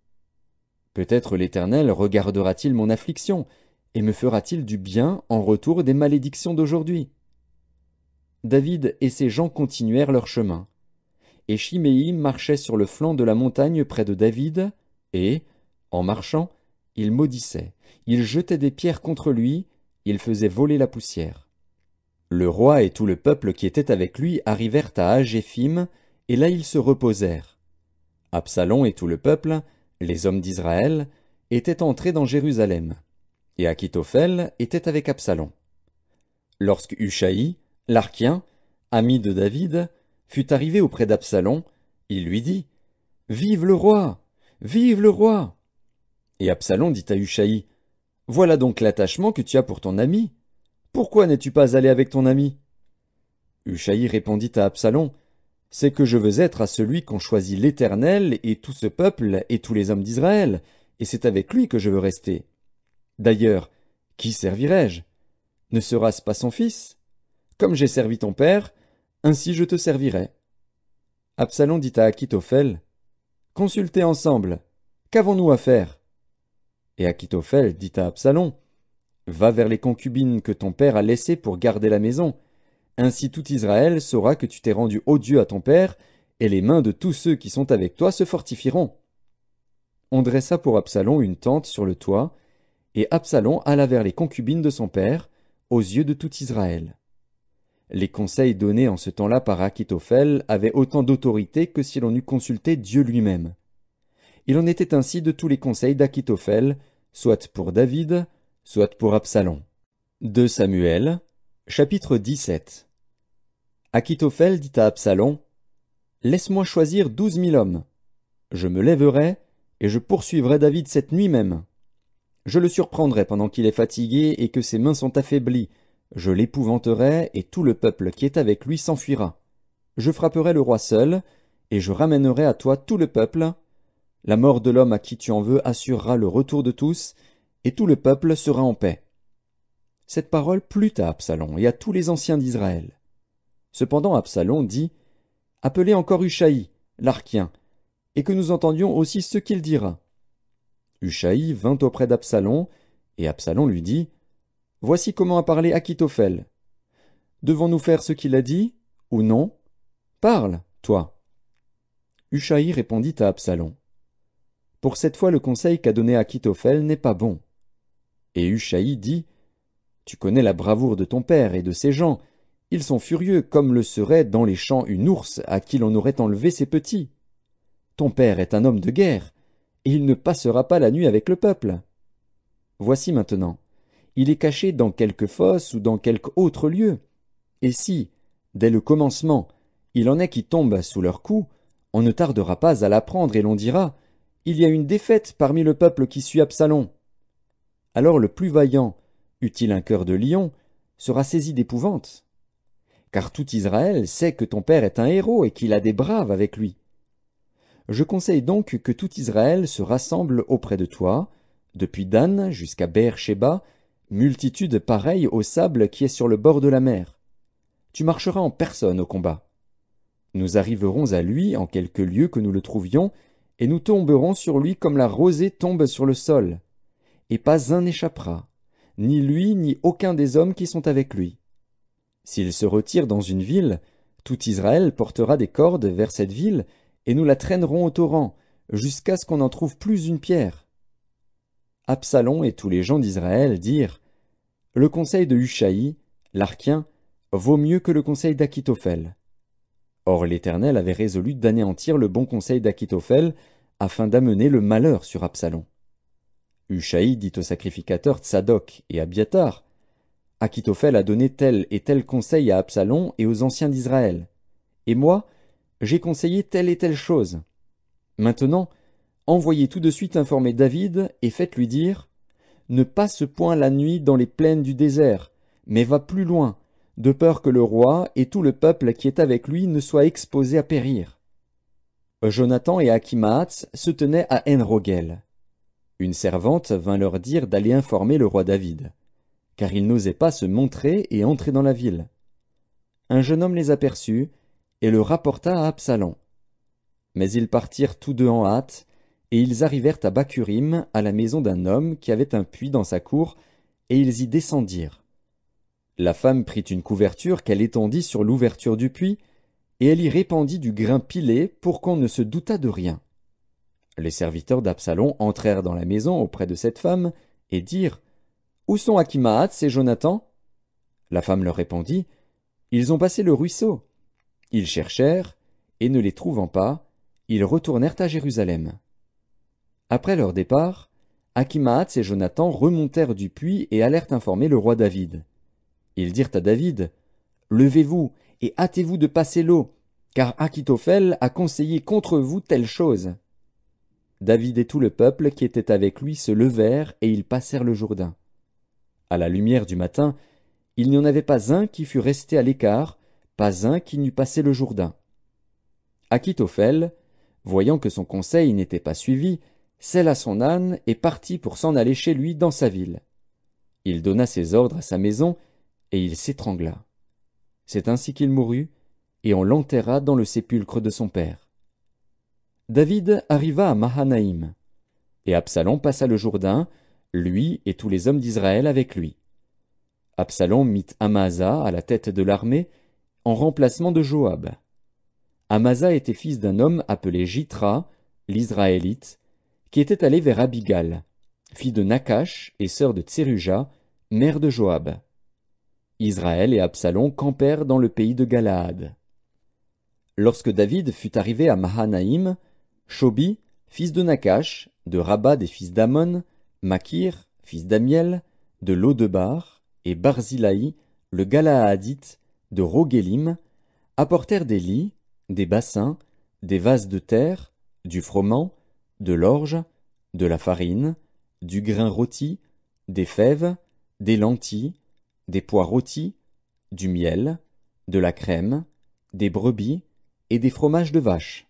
Peut-être l'Éternel regardera-t-il mon affliction, et me fera-t-il du bien en retour des malédictions d'aujourd'hui. David et ses gens continuèrent leur chemin. Et Shimei marchait sur le flanc de la montagne près de David, et, en marchant, il maudissait, il jetait des pierres contre lui, il faisait voler la poussière. Le roi et tout le peuple qui était avec lui arrivèrent à Agéphim, et là ils se reposèrent. Absalom et tout le peuple, les hommes d'Israël, étaient entrés dans Jérusalem, et Achitophel était avec Absalom. Lorsque Hushai, l'Archien, ami de David, fut arrivé auprès d'Absalom, il lui dit, « Vive le roi! Vive le roi! » Et Absalom dit à Hushai, « Voilà donc l'attachement que tu as pour ton ami. Pourquoi n'es-tu pas allé avec ton ami? » Hushai répondit à Absalom, « C'est que je veux être à celui qu'ont choisi l'Éternel et tout ce peuple et tous les hommes d'Israël, et c'est avec lui que je veux rester. D'ailleurs, qui servirai-je? Ne sera-ce pas son fils? Comme j'ai servi ton père, ainsi je te servirai. » Absalom dit à Achitophel, « Consultez ensemble. Qu'avons-nous à faire? » Et Achitophel dit à Absalom, « Va vers les concubines que ton père a laissées pour garder la maison. Ainsi tout Israël saura que tu t'es rendu odieux à ton père, et les mains de tous ceux qui sont avec toi se fortifieront. » On dressa pour Absalom une tente sur le toit, et Absalom alla vers les concubines de son père, aux yeux de tout Israël. Les conseils donnés en ce temps-là par Achitophel avaient autant d'autorité que si l'on eût consulté Dieu lui-même. Il en était ainsi de tous les conseils d'Achitophel, soit pour David, soit pour Absalom. 2 Samuel, chapitre 17. Achitophel dit à Absalom, « Laisse-moi choisir 12 000 hommes. Je me lèverai, et je poursuivrai David cette nuit même. Je le surprendrai pendant qu'il est fatigué et que ses mains sont affaiblies. Je l'épouvanterai, et tout le peuple qui est avec lui s'enfuira. Je frapperai le roi seul, et je ramènerai à toi tout le peuple. La mort de l'homme à qui tu en veux assurera le retour de tous, et tout le peuple sera en paix. » Cette parole plut à Absalom et à tous les anciens d'Israël. Cependant Absalom dit, « Appelez encore Hushai, l'Archien, et que nous entendions aussi ce qu'il dira. » Hushai vint auprès d'Absalom, et Absalom lui dit, « Voici comment a parlé Achitophel. Devons-nous faire ce qu'il a dit, ou non? Parle, toi. » Hushai répondit à Absalom, « Pour cette fois le conseil qu'a donné Achitophel n'est pas bon. » Et Hushai dit, « Tu connais la bravoure de ton père et de ses gens. Ils sont furieux comme le serait dans les champs une ours à qui l'on aurait enlevé ses petits. ton père est un homme de guerre, et il ne passera pas la nuit avec le peuple. Voici maintenant, il est caché dans quelque fosse ou dans quelque autre lieu. Et si, dès le commencement, il en est qui tombent sous leur coup, on ne tardera pas à l'apprendre et l'on dira, il y a une défaite parmi le peuple qui suit Absalom. Alors le plus vaillant, eût-il un cœur de lion, sera saisi d'épouvante. Car tout Israël sait que ton père est un héros et qu'il a des braves avec lui. Je conseille donc que tout Israël se rassemble auprès de toi, depuis Dan jusqu'à Beer-Sheba, multitude pareille au sable qui est sur le bord de la mer. Tu marcheras en personne au combat. Nous arriverons à lui en quelque lieu que nous le trouvions, et nous tomberons sur lui comme la rosée tombe sur le sol. Et pas un n'échappera, ni lui ni aucun des hommes qui sont avec lui. S'il se retire dans une ville, tout Israël portera des cordes vers cette ville, et nous la traînerons au torrent, jusqu'à ce qu'on n'en trouve plus une pierre. Absalom et tous les gens d'Israël dirent, le conseil de Hushaï, l'Archien, vaut mieux que le conseil d'Akitophel. Or l'Éternel avait résolu d'anéantir le bon conseil d'Akitophel, afin d'amener le malheur sur Absalom. Hushaï dit aux sacrificateurs Tsadok et Abiatar, Akitophel a donné tel et tel conseil à Absalom et aux anciens d'Israël. Et moi, j'ai conseillé telle et telle chose. Maintenant, envoyez tout de suite informer David et faites-lui dire, ne passe point la nuit dans les plaines du désert, mais va plus loin, de peur que le roi et tout le peuple qui est avec lui ne soient exposés à périr. Jonathan et Achimaatz se tenaient à En-Rogel. Une servante vint leur dire d'aller informer le roi David, car il n'osait pas se montrer et entrer dans la ville. Un jeune homme les aperçut et le rapporta à Absalom. Mais ils partirent tous deux en hâte, et ils arrivèrent à Bakurim, à la maison d'un homme qui avait un puits dans sa cour, et ils y descendirent. La femme prit une couverture qu'elle étendit sur l'ouverture du puits, et elle y répandit du grain pilé pour qu'on ne se doutât de rien. Les serviteurs d'Absalom entrèrent dans la maison auprès de cette femme, et dirent, « Où sont Achimaatz et Jonathan ?» La femme leur répondit, « Ils ont passé le ruisseau. » Ils cherchèrent, et ne les trouvant pas, ils retournèrent à Jérusalem. Après leur départ, Achimaatz et Jonathan remontèrent du puits et allèrent informer le roi David. Ils dirent à David, « Levez-vous et hâtez-vous de passer l'eau, car Akitophel a conseillé contre vous telle chose. » David et tout le peuple qui était avec lui se levèrent et ils passèrent le Jourdain. À la lumière du matin, il n'y en avait pas un qui fût resté à l'écart, pas un qui n'eût passé le Jourdain. Akitophel, voyant que son conseil n'était pas suivi, sella son âne et partit pour s'en aller chez lui dans sa ville. Il donna ses ordres à sa maison, et il s'étrangla. C'est ainsi qu'il mourut, et on l'enterra dans le sépulcre de son père. David arriva à Mahanaïm, et Absalom passa le Jourdain, lui et tous les hommes d'Israël avec lui. Absalom mit Amasa à la tête de l'armée, en remplacement de Joab. Amasa était fils d'un homme appelé Jitra, l'Israélite, qui était allé vers Abigal, fille de Nakash et sœur de Tseruja, mère de Joab. Israël et Absalom campèrent dans le pays de Galaad. Lorsque David fut arrivé à Mahanaïm, Shobi, fils de Nakash, de Rabat des fils d'Amon, Makir, fils d'Amiel, de Lodebar, et Barzilaï, le Galaadite, de Rogelim, apportèrent des lits, des bassins, des vases de terre, du froment, de l'orge, de la farine, du grain rôti, des fèves, des lentilles, des pois rôtis, du miel, de la crème, des brebis et des fromages de vache.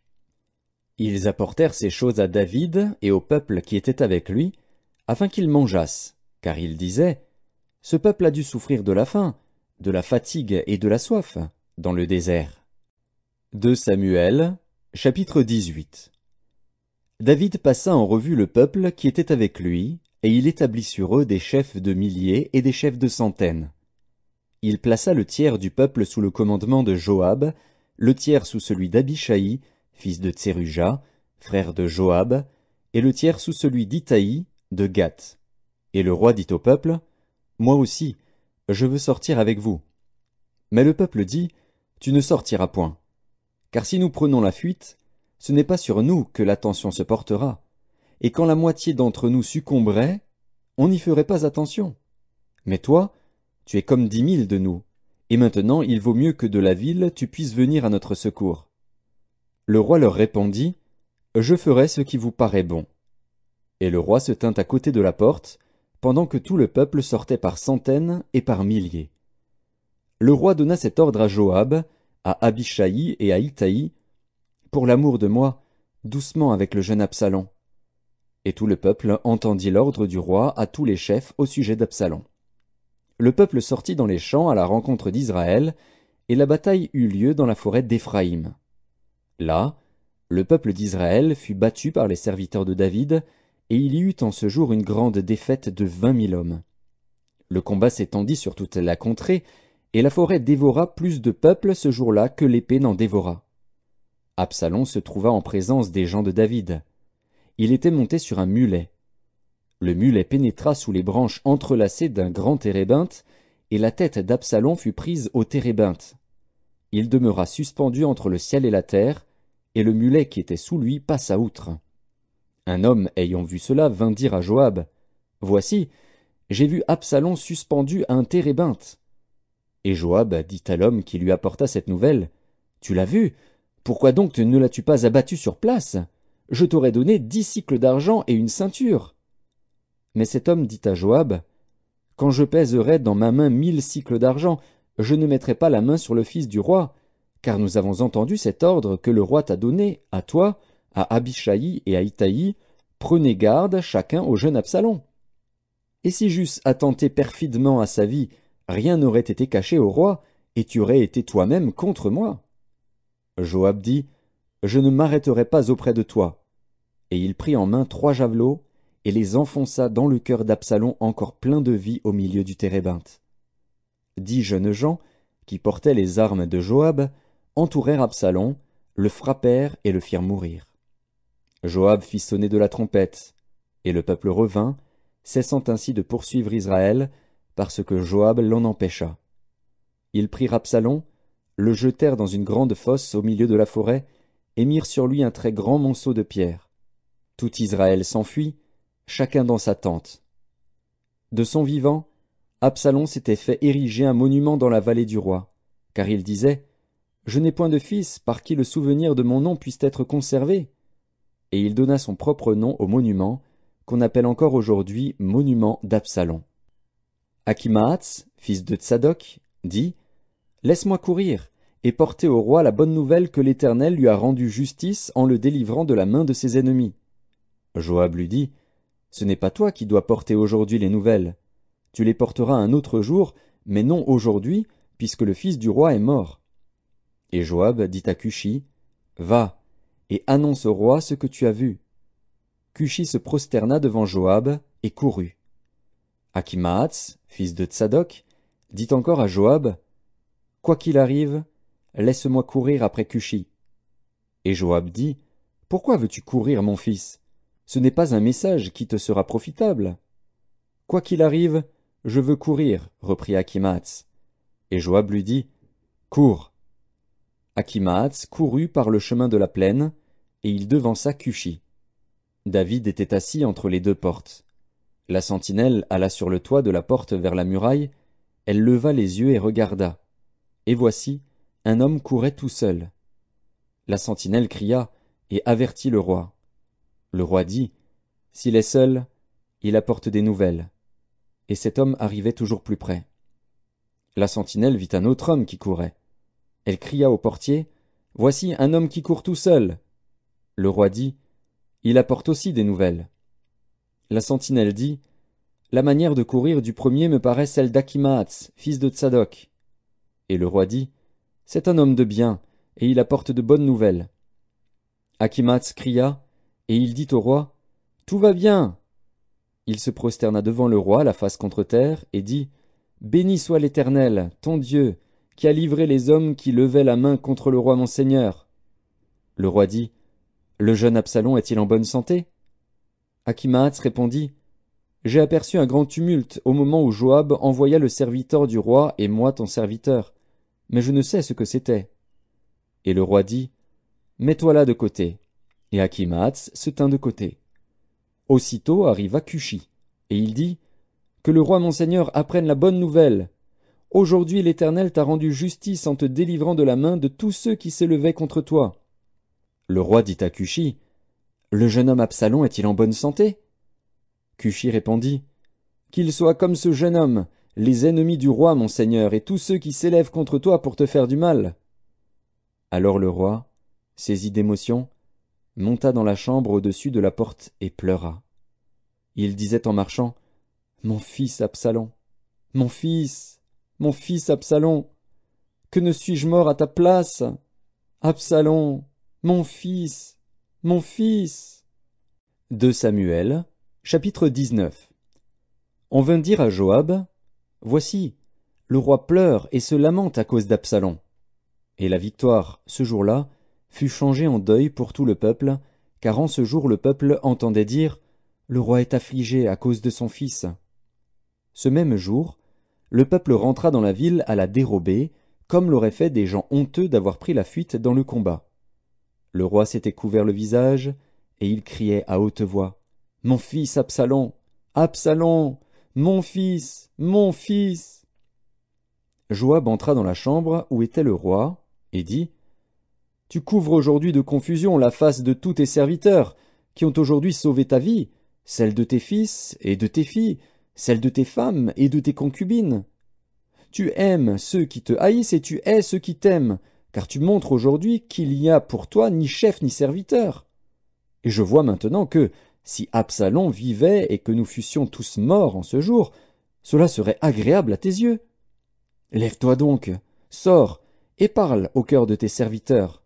Ils apportèrent ces choses à David et au peuple qui était avec lui, afin qu'ils mangeassent, car ils disaient, « Ce peuple a dû souffrir de la faim, de la fatigue et de la soif, dans le désert. » 2 Samuel, chapitre 18. David passa en revue le peuple qui était avec lui, et il établit sur eux des chefs de milliers et des chefs de centaines. Il plaça le tiers du peuple sous le commandement de Joab, le tiers sous celui d'Abishaï, fils de Tseruja, frère de Joab, et le tiers sous celui d'Itaï, de Gath. Et le roi dit au peuple, « Moi aussi, je veux sortir avec vous. » Mais le peuple dit, « Tu ne sortiras point. Car si nous prenons la fuite, ce n'est pas sur nous que l'attention se portera. Et quand la moitié d'entre nous succomberait, on n'y ferait pas attention. Mais toi, tu es comme 10 000 de nous, et maintenant il vaut mieux que de la ville tu puisses venir à notre secours. Le roi leur répondit, Je ferai ce qui vous paraît bon. Et le roi se tint à côté de la porte, pendant que tout le peuple sortait par centaines et par milliers. Le roi donna cet ordre à Joab, à Abishai et à Itaï, Pour l'amour de moi, doucement avec le jeune Absalom. Et tout le peuple entendit l'ordre du roi à tous les chefs au sujet d'Absalom. Le peuple sortit dans les champs à la rencontre d'Israël, et la bataille eut lieu dans la forêt d'Éphraïm. Là, le peuple d'Israël fut battu par les serviteurs de David, et il y eut en ce jour une grande défaite de 20 000 hommes. Le combat s'étendit sur toute la contrée, et la forêt dévora plus de peuple ce jour-là que l'épée n'en dévora. Absalom se trouva en présence des gens de David. Il était monté sur un mulet. Le mulet pénétra sous les branches entrelacées d'un grand térébinthe, et la tête d'Absalom fut prise au térébinthe. Il demeura suspendu entre le ciel et la terre, et le mulet qui était sous lui passa outre. Un homme ayant vu cela vint dire à Joab, « Voici, j'ai vu Absalom suspendu à un térébinthe. » Et Joab dit à l'homme qui lui apporta cette nouvelle, « Tu l'as vu? Pourquoi donc ne l'as-tu pas abattu sur place? Je t'aurais donné 10 cycles d'argent et une ceinture. » Mais cet homme dit à Joab, « Quand je pèserai dans ma main 1000 cycles d'argent, je ne mettrai pas la main sur le fils du roi, car nous avons entendu cet ordre que le roi t'a donné, à toi, à Abishai et à Itaï, prenez garde chacun au jeune Absalom. Et si j'eusse attenté perfidement à sa vie, rien n'aurait été caché au roi, et tu aurais été toi-même contre moi. » Joab dit, « Je ne m'arrêterai pas auprès de toi. » Et il prit en main 3 javelots, et les enfonça dans le cœur d'Absalom encore plein de vie au milieu du térébinthe. 10 jeunes gens, qui portaient les armes de Joab, entourèrent Absalom, le frappèrent et le firent mourir. Joab fit sonner de la trompette, et le peuple revint, cessant ainsi de poursuivre Israël, parce que Joab l'en empêcha. Ils prirent Absalom, le jetèrent dans une grande fosse au milieu de la forêt, et mirent sur lui un très grand monceau de pierres. Tout Israël s'enfuit, chacun dans sa tente. De son vivant, Absalom s'était fait ériger un monument dans la vallée du roi, car il disait, « Je n'ai point de fils par qui le souvenir de mon nom puisse être conservé. » Et il donna son propre nom au monument, qu'on appelle encore aujourd'hui monument d'Absalom. Achimaatz, fils de Tsadok, dit, « Laisse-moi courir, et porter au roi la bonne nouvelle que l'Éternel lui a rendu justice en le délivrant de la main de ses ennemis. » Joab lui dit, « Ce n'est pas toi qui dois porter aujourd'hui les nouvelles. Tu les porteras un autre jour, mais non aujourd'hui, puisque le fils du roi est mort. » Et Joab dit à Cushi, « Va, et annonce au roi ce que tu as vu. » Cushi se prosterna devant Joab et courut. Achimaatz, fils de Tsadok, dit encore à Joab, « Quoi qu'il arrive, laisse-moi courir après Cushi. » Et Joab dit, « Pourquoi veux-tu courir, mon fils? Ce n'est pas un message qui te sera profitable. »« Quoi qu'il arrive, je veux courir, reprit Achimaatz. Et Joab lui dit, « Cours. » Achimaatz courut par le chemin de la plaine, et il devança Cushi. David était assis entre les 2 portes. La sentinelle alla sur le toit de la porte vers la muraille, elle leva les yeux et regarda. Et voici, un homme courait tout seul. La sentinelle cria et avertit le roi. Le roi dit, « S'il est seul, il apporte des nouvelles. » Et cet homme arrivait toujours plus près. La sentinelle vit un autre homme qui courait. Elle cria au portier, « Voici un homme qui court tout seul. » Le roi dit, « Il apporte aussi des nouvelles. » La sentinelle dit, « La manière de courir du premier me paraît celle d'Achimaatz, fils de Tsadok. » Et le roi dit, « C'est un homme de bien, et il apporte de bonnes nouvelles. » Achimaatz cria, et il dit au roi, « Tout va bien. » Il se prosterna devant le roi, la face contre terre, et dit, « Béni soit l'Éternel, ton Dieu, qui a livré les hommes qui levaient la main contre le roi mon seigneur. » Le roi dit, « Le jeune Absalom est-il en bonne santé? » Achimaatz répondit, « J'ai aperçu un grand tumulte au moment où Joab envoya le serviteur du roi et moi ton serviteur, mais je ne sais ce que c'était. » Et le roi dit, « Mets-toi là de côté. » Et Akhimaatz se tint de côté. Aussitôt arriva Cushi, et il dit, que le roi mon seigneur apprenne la bonne nouvelle. Aujourd'hui l'Éternel t'a rendu justice en te délivrant de la main de tous ceux qui s'élevaient contre toi. Le roi dit à Cushi, le jeune homme Absalom est-il en bonne santé? Cushi répondit, qu'il soit comme ce jeune homme, les ennemis du roi mon seigneur, et tous ceux qui s'élèvent contre toi pour te faire du mal. Alors le roi, saisi d'émotion, monta dans la chambre au-dessus de la porte et pleura. Il disait en marchant, mon fils Absalom, mon fils Absalom, que ne suis-je mort à ta place? Absalom, mon fils, mon fils. 2 Samuel, chapitre 19. On vint dire à Joab, voici, le roi pleure et se lamente à cause d'Absalom. Et la victoire, ce jour-là, fut changée en deuil pour tout le peuple, car en ce jour le peuple entendait dire, le roi est affligé à cause de son fils. Ce même jour, le peuple rentra dans la ville à la dérobée, comme l'auraient fait des gens honteux d'avoir pris la fuite dans le combat. Le roi s'était couvert le visage, et il criait à haute voix, « Mon fils Absalom! Absalom! Mon fils! Mon fils !» Joab entra dans la chambre où était le roi, et dit, « Tu couvres aujourd'hui de confusion la face de tous tes serviteurs, qui ont aujourd'hui sauvé ta vie, celle de tes fils et de tes filles, celle de tes femmes et de tes concubines. Tu aimes ceux qui te haïssent et tu hais ceux qui t'aiment, car tu montres aujourd'hui qu'il n'y a pour toi ni chef ni serviteur. Et je vois maintenant que, si Absalom vivait et que nous fussions tous morts en ce jour, cela serait agréable à tes yeux. Lève-toi donc, sors, et parle au cœur de tes serviteurs.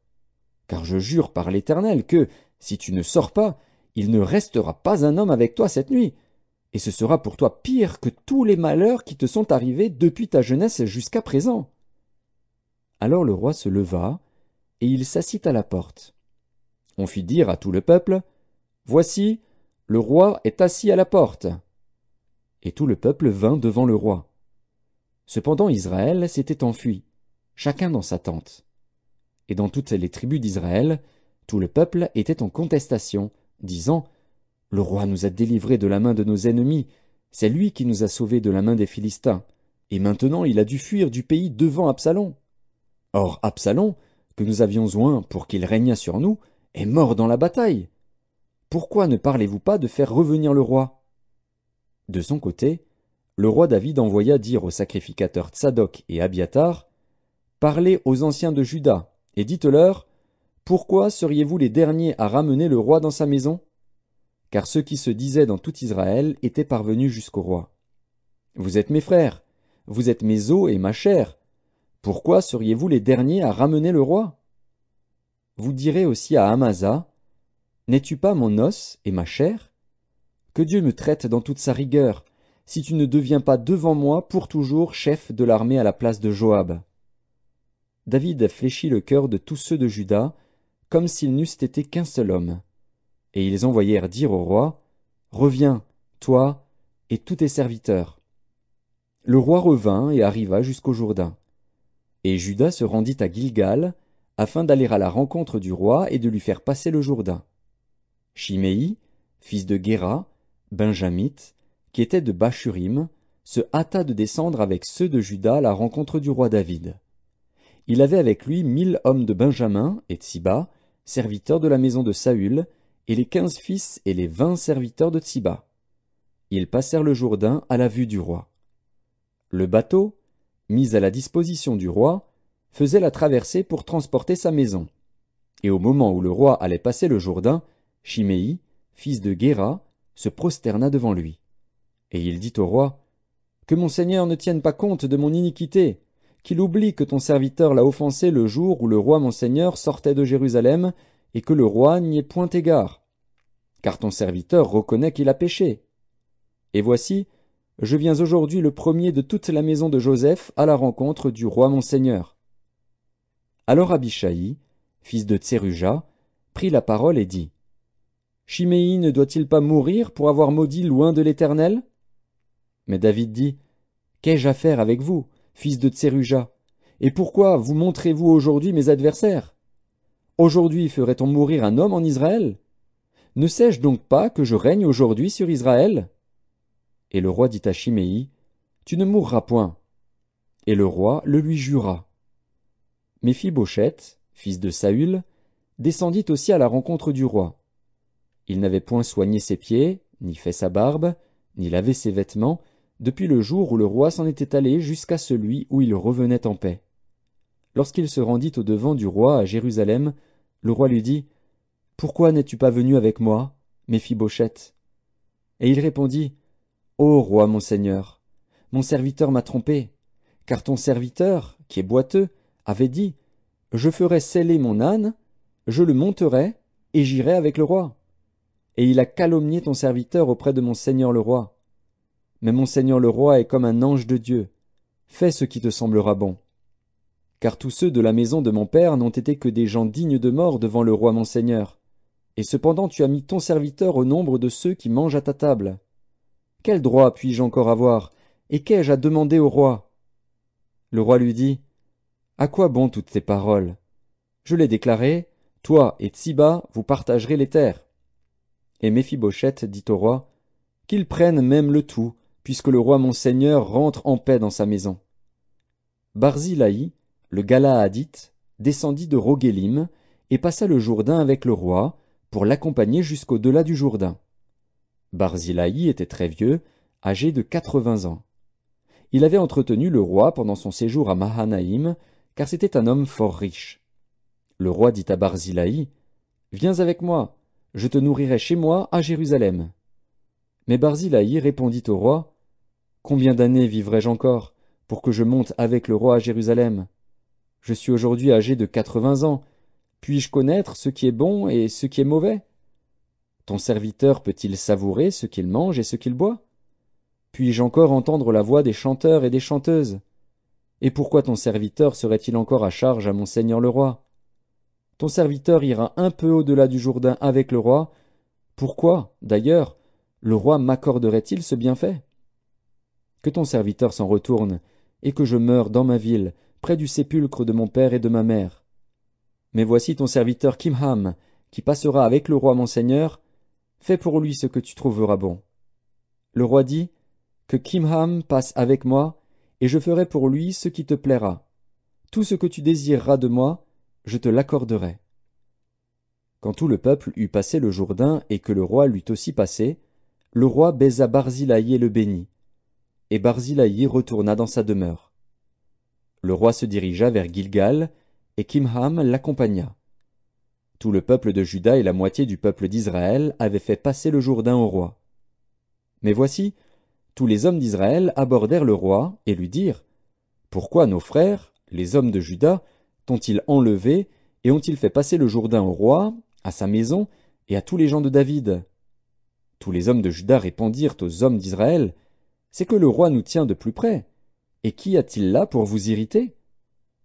Car je jure par l'Éternel que, si tu ne sors pas, il ne restera pas un homme avec toi cette nuit, et ce sera pour toi pire que tous les malheurs qui te sont arrivés depuis ta jeunesse jusqu'à présent. » Alors le roi se leva, et il s'assit à la porte. On fit dire à tout le peuple, « Voici, le roi est assis à la porte. » Et tout le peuple vint devant le roi. Cependant Israël s'était enfui, chacun dans sa tente. Et dans toutes les tribus d'Israël, tout le peuple était en contestation, disant, « Le roi nous a délivrés de la main de nos ennemis, c'est lui qui nous a sauvés de la main des Philistins, et maintenant il a dû fuir du pays devant Absalom. Or Absalom, que nous avions oint pour qu'il régnât sur nous, est mort dans la bataille. Pourquoi ne parlez-vous pas de faire revenir le roi? » De son côté, le roi David envoya dire aux sacrificateurs Tsadok et Abiatar, « Parlez aux anciens de Juda, et dites-leur, pourquoi seriez-vous les derniers à ramener le roi dans sa maison? Car ceux qui se disaient dans tout Israël étaient parvenus jusqu'au roi. Vous êtes mes frères, vous êtes mes os et ma chair. Pourquoi seriez-vous les derniers à ramener le roi? Vous direz aussi à Amasa, n'es-tu pas mon os et ma chair? Que Dieu me traite dans toute sa rigueur, si tu ne deviens pas devant moi pour toujours chef de l'armée à la place de Joab. David fléchit le cœur de tous ceux de Juda, comme s'ils n'eussent été qu'un seul homme. Et ils envoyèrent dire au roi, « Reviens, toi et tous tes serviteurs. » Le roi revint et arriva jusqu'au Jourdain. Et Juda se rendit à Gilgal, afin d'aller à la rencontre du roi et de lui faire passer le Jourdain. Shimei, fils de Guéra, benjamite, qui était de Bachurim, se hâta de descendre avec ceux de Juda à la rencontre du roi David. Il avait avec lui 1000 hommes de Benjamin et Tsiba, serviteurs de la maison de Saül, et les 15 fils et les 20 serviteurs de Tsiba. Ils passèrent le Jourdain à la vue du roi. Le bateau, mis à la disposition du roi, faisait la traversée pour transporter sa maison. Et au moment où le roi allait passer le Jourdain, Shimei, fils de Guéra, se prosterna devant lui. Et il dit au roi, « Que mon seigneur ne tienne pas compte de mon iniquité, qu'il oublie que ton serviteur l'a offensé le jour où le roi mon seigneur sortait de Jérusalem, et que le roi n'y ait point égard. Car ton serviteur reconnaît qu'il a péché. Et voici, je viens aujourd'hui le premier de toute la maison de Joseph à la rencontre du roi mon seigneur. » Alors Abishai, fils de Tseruja, prit la parole et dit, « Shimei ne doit-il pas mourir pour avoir maudit loin de l'Éternel? » Mais David dit, « Qu'ai-je à faire avec vous, fils de Tseruja? Et pourquoi vous montrez-vous aujourd'hui mes adversaires? Aujourd'hui ferait-on mourir un homme en Israël? Ne sais-je donc pas que je règne aujourd'hui sur Israël? Et le roi dit à Shimei, Tu ne mourras point. Et le roi le lui jura. Méphibosheth, fils de Saül, descendit aussi à la rencontre du roi. Il n'avait point soigné ses pieds, ni fait sa barbe, ni lavé ses vêtements, depuis le jour où le roi s'en était allé jusqu'à celui où il revenait en paix. Lorsqu'il se rendit au-devant du roi à Jérusalem, le roi lui dit, « Pourquoi n'es-tu pas venu avec moi, Méphibosheth » Et il répondit, « Ô roi mon seigneur, mon serviteur m'a trompé, car ton serviteur, qui est boiteux, avait dit, « Je ferai seller mon âne, je le monterai, et j'irai avec le roi. » Et il a calomnié ton serviteur auprès de mon seigneur le roi. Mais mon seigneur le roi est comme un ange de Dieu. Fais ce qui te semblera bon. Car tous ceux de la maison de mon père n'ont été que des gens dignes de mort devant le roi mon seigneur. Et cependant tu as mis ton serviteur au nombre de ceux qui mangent à ta table. Quel droit puis-je encore avoir, et qu'ai-je à demander au roi? Le roi lui dit, À quoi bon toutes tes paroles? Je l'ai déclaré, toi et Tsiba, vous partagerez les terres. Et Méphibosheth dit au roi, Qu'il prenne même le tout, puisque le roi mon seigneur rentre en paix dans sa maison. Barzillai, le Galaadite, descendit de Roguélim, et passa le Jourdain avec le roi, pour l'accompagner jusqu'au-delà du Jourdain. Barzillai était très vieux, âgé de 80 ans. Il avait entretenu le roi pendant son séjour à Mahanaïm, car c'était un homme fort riche. Le roi dit à Barzillai, « Viens avec moi, je te nourrirai chez moi à Jérusalem. » Mais Barzillai répondit au roi, « Combien d'années vivrai-je encore, pour que je monte avec le roi à Jérusalem? Je suis aujourd'hui âgé de 80 ans. Puis-je connaître ce qui est bon et ce qui est mauvais? Ton serviteur peut-il savourer ce qu'il mange et ce qu'il boit? Puis-je encore entendre la voix des chanteurs et des chanteuses? Et pourquoi ton serviteur serait-il encore à charge à mon seigneur le roi? Ton serviteur ira un peu au-delà du Jourdain avec le roi. Pourquoi, d'ailleurs, le roi m'accorderait-il ce bienfait? Que ton serviteur s'en retourne, et que je meure dans ma ville, près du sépulcre de mon père et de ma mère. Mais voici ton serviteur Kimham, qui passera avec le roi mon seigneur. Fais pour lui ce que tu trouveras bon. » Le roi dit, « Que Kimham passe avec moi, et je ferai pour lui ce qui te plaira. Tout ce que tu désireras de moi, je te l'accorderai. » Quand tout le peuple eut passé le Jourdain et que le roi l'eut aussi passé, le roi baisa Barzillai et le bénit. Et Barzillai retourna dans sa demeure. Le roi se dirigea vers Gilgal, et Kimham l'accompagna. Tout le peuple de Juda et la moitié du peuple d'Israël avaient fait passer le Jourdain au roi. Mais voici, tous les hommes d'Israël abordèrent le roi et lui dirent, « Pourquoi nos frères, les hommes de Juda, t'ont-ils enlevé et ont-ils fait passer le Jourdain au roi, à sa maison et à tous les gens de David? » Tous les hommes de Juda répondirent aux hommes d'Israël, « C'est que le roi nous tient de plus près. Et qui a-t-il là pour vous irriter?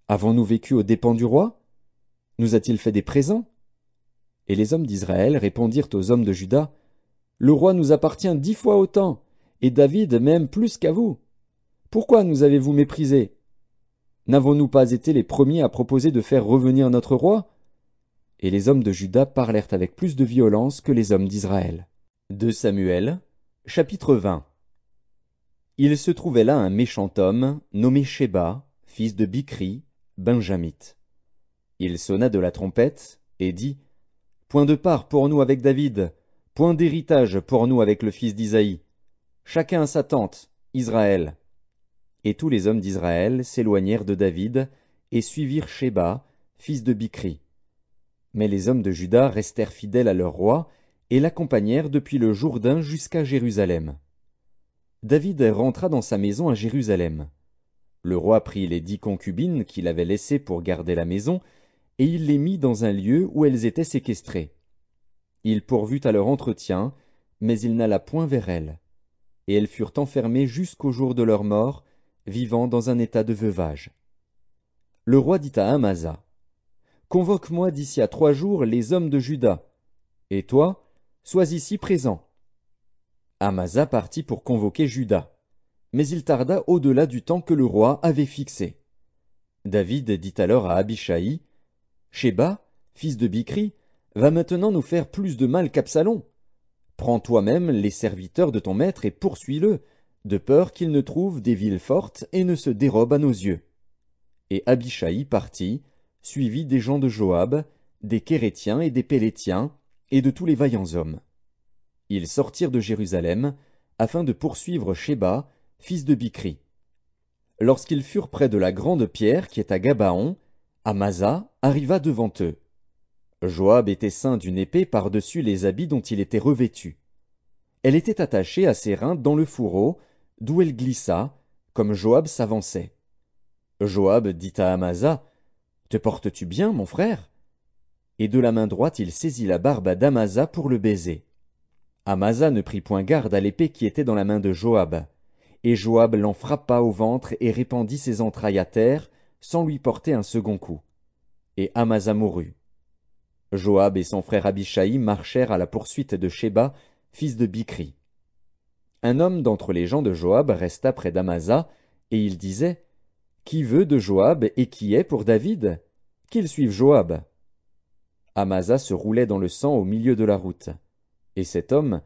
Avons-nous vécu aux dépens du roi? Nous a-t-il fait des présents? » Et les hommes d'Israël répondirent aux hommes de Juda, « Le roi nous appartient 10 fois autant, et David même plus qu'à vous. Pourquoi nous avez-vous méprisés? N'avons-nous pas été les premiers à proposer de faire revenir notre roi? » Et les hommes de Juda parlèrent avec plus de violence que les hommes d'Israël. 2 Samuel, chapitre 20. Il se trouvait là un méchant homme, nommé Sheba, fils de Bichri, benjamite. Il sonna de la trompette, et dit, « Point de part pour nous avec David, point d'héritage pour nous avec le fils d'Isaïe. Chacun à sa tente, Israël. » Et tous les hommes d'Israël s'éloignèrent de David, et suivirent Sheba, fils de Bichri. Mais les hommes de Juda restèrent fidèles à leur roi, et l'accompagnèrent depuis le Jourdain jusqu'à Jérusalem. David rentra dans sa maison à Jérusalem. Le roi prit les 10 concubines qu'il avait laissées pour garder la maison, et il les mit dans un lieu où elles étaient séquestrées. Il pourvut à leur entretien, mais il n'alla point vers elles. Et elles furent enfermées jusqu'au jour de leur mort, vivant dans un état de veuvage. Le roi dit à Amasa, « Convoque-moi d'ici à 3 jours les hommes de Juda, et toi, sois ici présent. » Amasa partit pour convoquer Juda, mais il tarda au-delà du temps que le roi avait fixé. David dit alors à Abishai, « Sheba, fils de Bichri, va maintenant nous faire plus de mal qu'Absalom. Prends toi-même les serviteurs de ton maître et poursuis-le, de peur qu'il ne trouve des villes fortes et ne se dérobe à nos yeux. » Et Abishai partit, suivi des gens de Joab, des Kérétiens et des Pélétiens, et de tous les vaillants hommes. Ils sortirent de Jérusalem, afin de poursuivre Sheba, fils de Bichri. Lorsqu'ils furent près de la grande pierre qui est à Gabaon, Amasa arriva devant eux. Joab était ceint d'une épée par-dessus les habits dont il était revêtu. Elle était attachée à ses reins dans le fourreau, d'où elle glissa, comme Joab s'avançait. Joab dit à Amasa, « Te portes-tu bien, mon frère ?» Et de la main droite il saisit la barbe d'Amasa pour le baiser. Amasa ne prit point garde à l'épée qui était dans la main de Joab. Et Joab l'en frappa au ventre et répandit ses entrailles à terre, sans lui porter un second coup. Et Amasa mourut. Joab et son frère Abishai marchèrent à la poursuite de Sheba, fils de Bichri. Un homme d'entre les gens de Joab resta près d'Amasa, et il disait, « Qui veut de Joab et qui est pour David? Qu'il suive Joab. » Amasa se roulait dans le sang au milieu de la route. Et cet homme,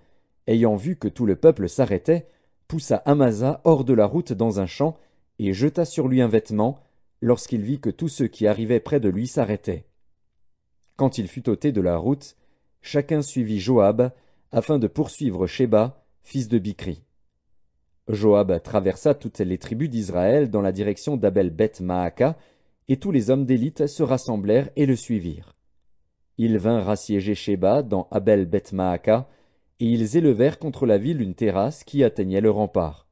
ayant vu que tout le peuple s'arrêtait, poussa Amasa hors de la route dans un champ, et jeta sur lui un vêtement, lorsqu'il vit que tous ceux qui arrivaient près de lui s'arrêtaient. Quand il fut ôté de la route, chacun suivit Joab, afin de poursuivre Sheba, fils de Bichri. Joab traversa toutes les tribus d'Israël dans la direction d'Abel-Beth-Maaka, et tous les hommes d'élite se rassemblèrent et le suivirent. Ils vinrent assiéger Sheba dans Abel-Beth-Maaka, et ils élevèrent contre la ville une terrasse qui atteignait le rempart.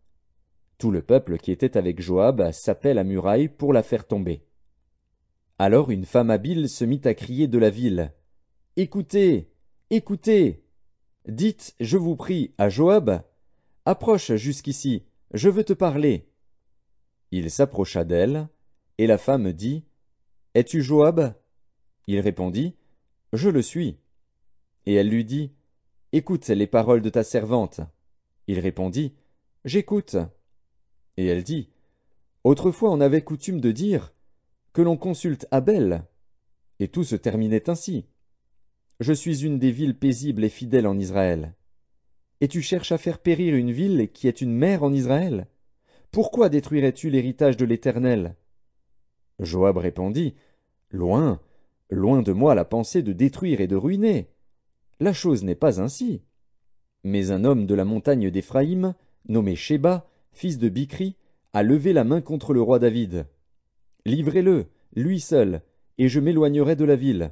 Tout le peuple qui était avec Joab sapait la muraille pour la faire tomber. Alors une femme habile se mit à crier de la ville, « Écoutez, écoutez! Dites, je vous prie, à Joab, approche jusqu'ici, je veux te parler. » Il s'approcha d'elle, et la femme dit, « Es-tu Joab? » Il répondit, « Je le suis. » Et elle lui dit, « Écoute les paroles de ta servante. » Il répondit, « J'écoute. » Et elle dit, « Autrefois on avait coutume de dire, que l'on consulte Abel. » Et tout se terminait ainsi. Je suis une des villes paisibles et fidèles en Israël. Et tu cherches à faire périr une ville qui est une mère en Israël? Pourquoi détruirais-tu l'héritage de l'Éternel? Joab répondit, Loin, loin de moi la pensée de détruire et de ruiner. La chose n'est pas ainsi. Mais un homme de la montagne d'Éphraïm, nommé Sheba, fils de Bichri, a levé la main contre le roi David. Livrez-le, lui seul, et je m'éloignerai de la ville.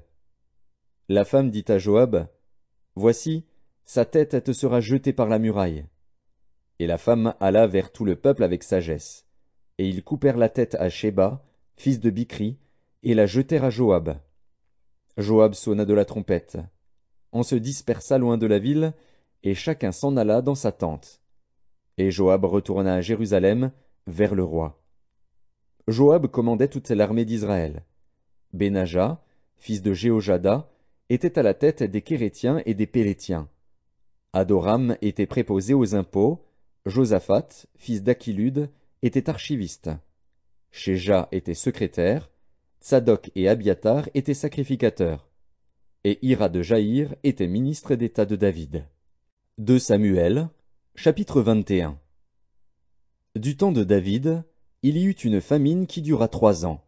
La femme dit à Joab, Voici, sa tête te sera jetée par la muraille. Et la femme alla vers tout le peuple avec sagesse. Et ils coupèrent la tête à Sheba, fils de Bichri, et la jetèrent à Joab. Joab sonna de la trompette. On se dispersa loin de la ville, et chacun s'en alla dans sa tente. Et Joab retourna à Jérusalem, vers le roi. Joab commandait toute l'armée d'Israël. Benaja, fils de Jéhojada, était à la tête des Kérétiens et des Pélétiens. Adoram était préposé aux impôts, Josaphat, fils d'Achilud, était archiviste. Shéja était secrétaire, Tsadok et Abiatar étaient sacrificateurs, et Hira de Jaïr était ministre d'État de David. 2 Samuel, chapitre 21. Du temps de David, il y eut une famine qui dura 3 ans.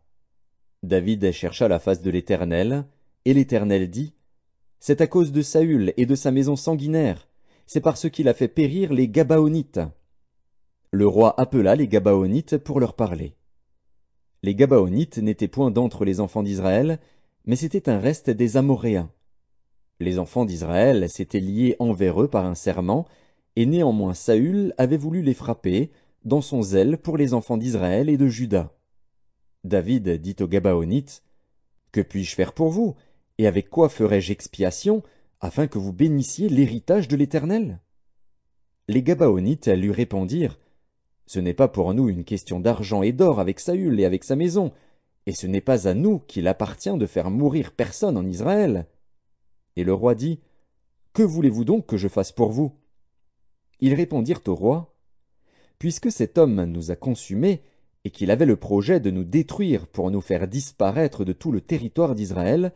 David chercha la face de l'Éternel, et l'Éternel dit, « C'est à cause de Saül et de sa maison sanguinaire, c'est parce qu'il a fait périr les Gabaonites. » Le roi appela les Gabaonites pour leur parler. Les Gabaonites n'étaient point d'entre les enfants d'Israël, mais c'était un reste des Amoréens. Les enfants d'Israël s'étaient liés envers eux par un serment, et néanmoins Saül avait voulu les frapper, dans son zèle pour les enfants d'Israël et de Juda. David dit aux Gabaonites, « Que puis-je faire pour vous, et avec quoi ferai-je expiation, afin que vous bénissiez l'héritage de l'Éternel » Les Gabaonites lui répondirent, « Ce n'est pas pour nous une question d'argent et d'or avec Saül et avec sa maison, et ce n'est pas à nous qu'il appartient de faire mourir personne en Israël. » Et le roi dit, « Que voulez-vous donc que je fasse pour vous » Ils répondirent au roi, « Puisque cet homme nous a consumés, et qu'il avait le projet de nous détruire pour nous faire disparaître de tout le territoire d'Israël,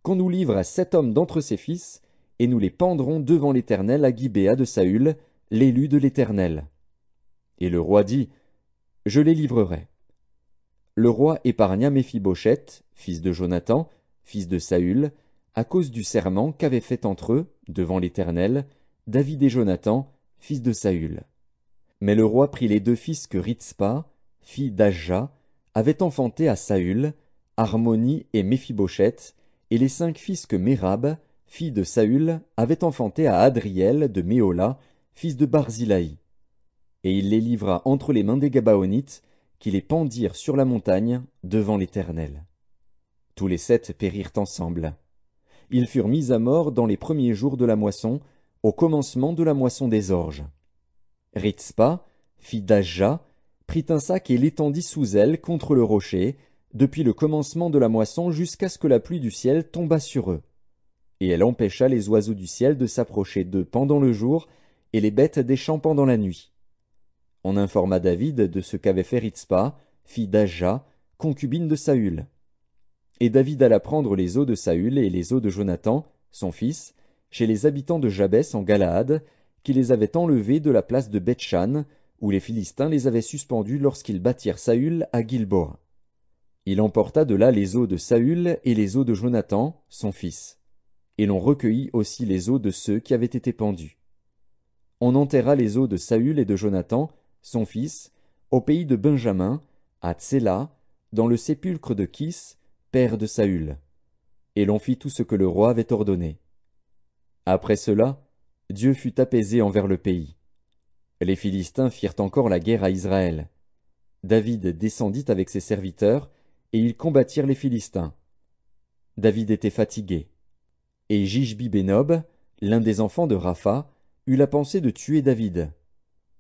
qu'on nous livre à 7 hommes d'entre ses fils, et nous les pendrons devant l'Éternel à Gibéa de Saül, l'élu de l'Éternel. Et le roi dit, je les livrerai. Le roi épargna Méphibosheth, fils de Jonathan, fils de Saül, à cause du serment qu'avaient fait entre eux, devant l'Éternel, David et Jonathan, fils de Saül. Mais le roi prit les 2 fils que Ritzpa, fille d'Ajja, avait enfantés à Saül, Harmoni et Méphibosheth, et les 5 fils que Mérab, fille de Saül, avait enfantés à Adriel de Méhola, fils de Barzilai. Et il les livra entre les mains des Gabaonites, qui les pendirent sur la montagne devant l'Éternel. Tous les 7 périrent ensemble. Ils furent mis à mort dans les premiers jours de la moisson, au commencement de la moisson des orges. Ritzpa, fille d'Ajja, prit un sac et l'étendit sous elle contre le rocher, depuis le commencement de la moisson jusqu'à ce que la pluie du ciel tombât sur eux. Et elle empêcha les oiseaux du ciel de s'approcher d'eux pendant le jour, et les bêtes des champs pendant la nuit. On informa David de ce qu'avait fait Ritzpa, fille d'Ajja, concubine de Saül. Et David alla prendre les os de Saül et les os de Jonathan, son fils, chez les habitants de Jabès en Galaad, qui les avaient enlevés de la place de Beth-Shan, où les Philistins les avaient suspendus lorsqu'ils battirent Saül à Gilboa. Il emporta de là les os de Saül et les os de Jonathan, son fils. Et l'on recueillit aussi les os de ceux qui avaient été pendus. On enterra les os de Saül et de Jonathan, son fils, au pays de Benjamin, à Tséla, dans le sépulcre de Kis, père de Saül. Et l'on fit tout ce que le roi avait ordonné. Après cela, Dieu fut apaisé envers le pays. Les Philistins firent encore la guerre à Israël. David descendit avec ses serviteurs, et ils combattirent les Philistins. David était fatigué. Et Jishbi-Bénob, l'un des enfants de Rapha, eut la pensée de tuer David.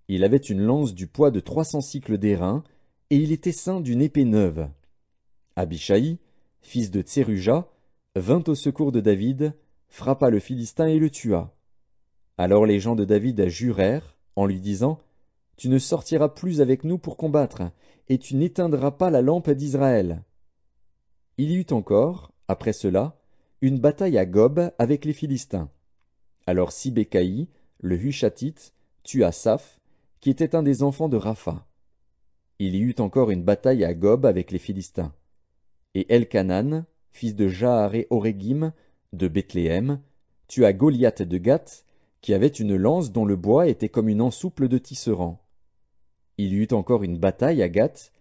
Il avait une lance du poids de 300 cycles d'airain, et il était ceint d'une épée neuve. Abishai, fils de Tseruja, vint au secours de David, frappa le Philistin et le tua. Alors les gens de David jurèrent, en lui disant, « Tu ne sortiras plus avec nous pour combattre, et tu n'éteindras pas la lampe d'Israël. » Il y eut encore, après cela, une bataille à Gob avec les Philistins. Alors Sibécaï, le Hushatite, tua Saph, qui était un des enfants de Rapha. Il y eut encore une bataille à Gob avec les Philistins. Et Elkanan, fils de Jaaré-Orégim, de Bethléem, tua Goliath de Gath, qui avait une lance dont le bois était comme une ensouple de tisserand. Il y eut encore une bataille à Gath.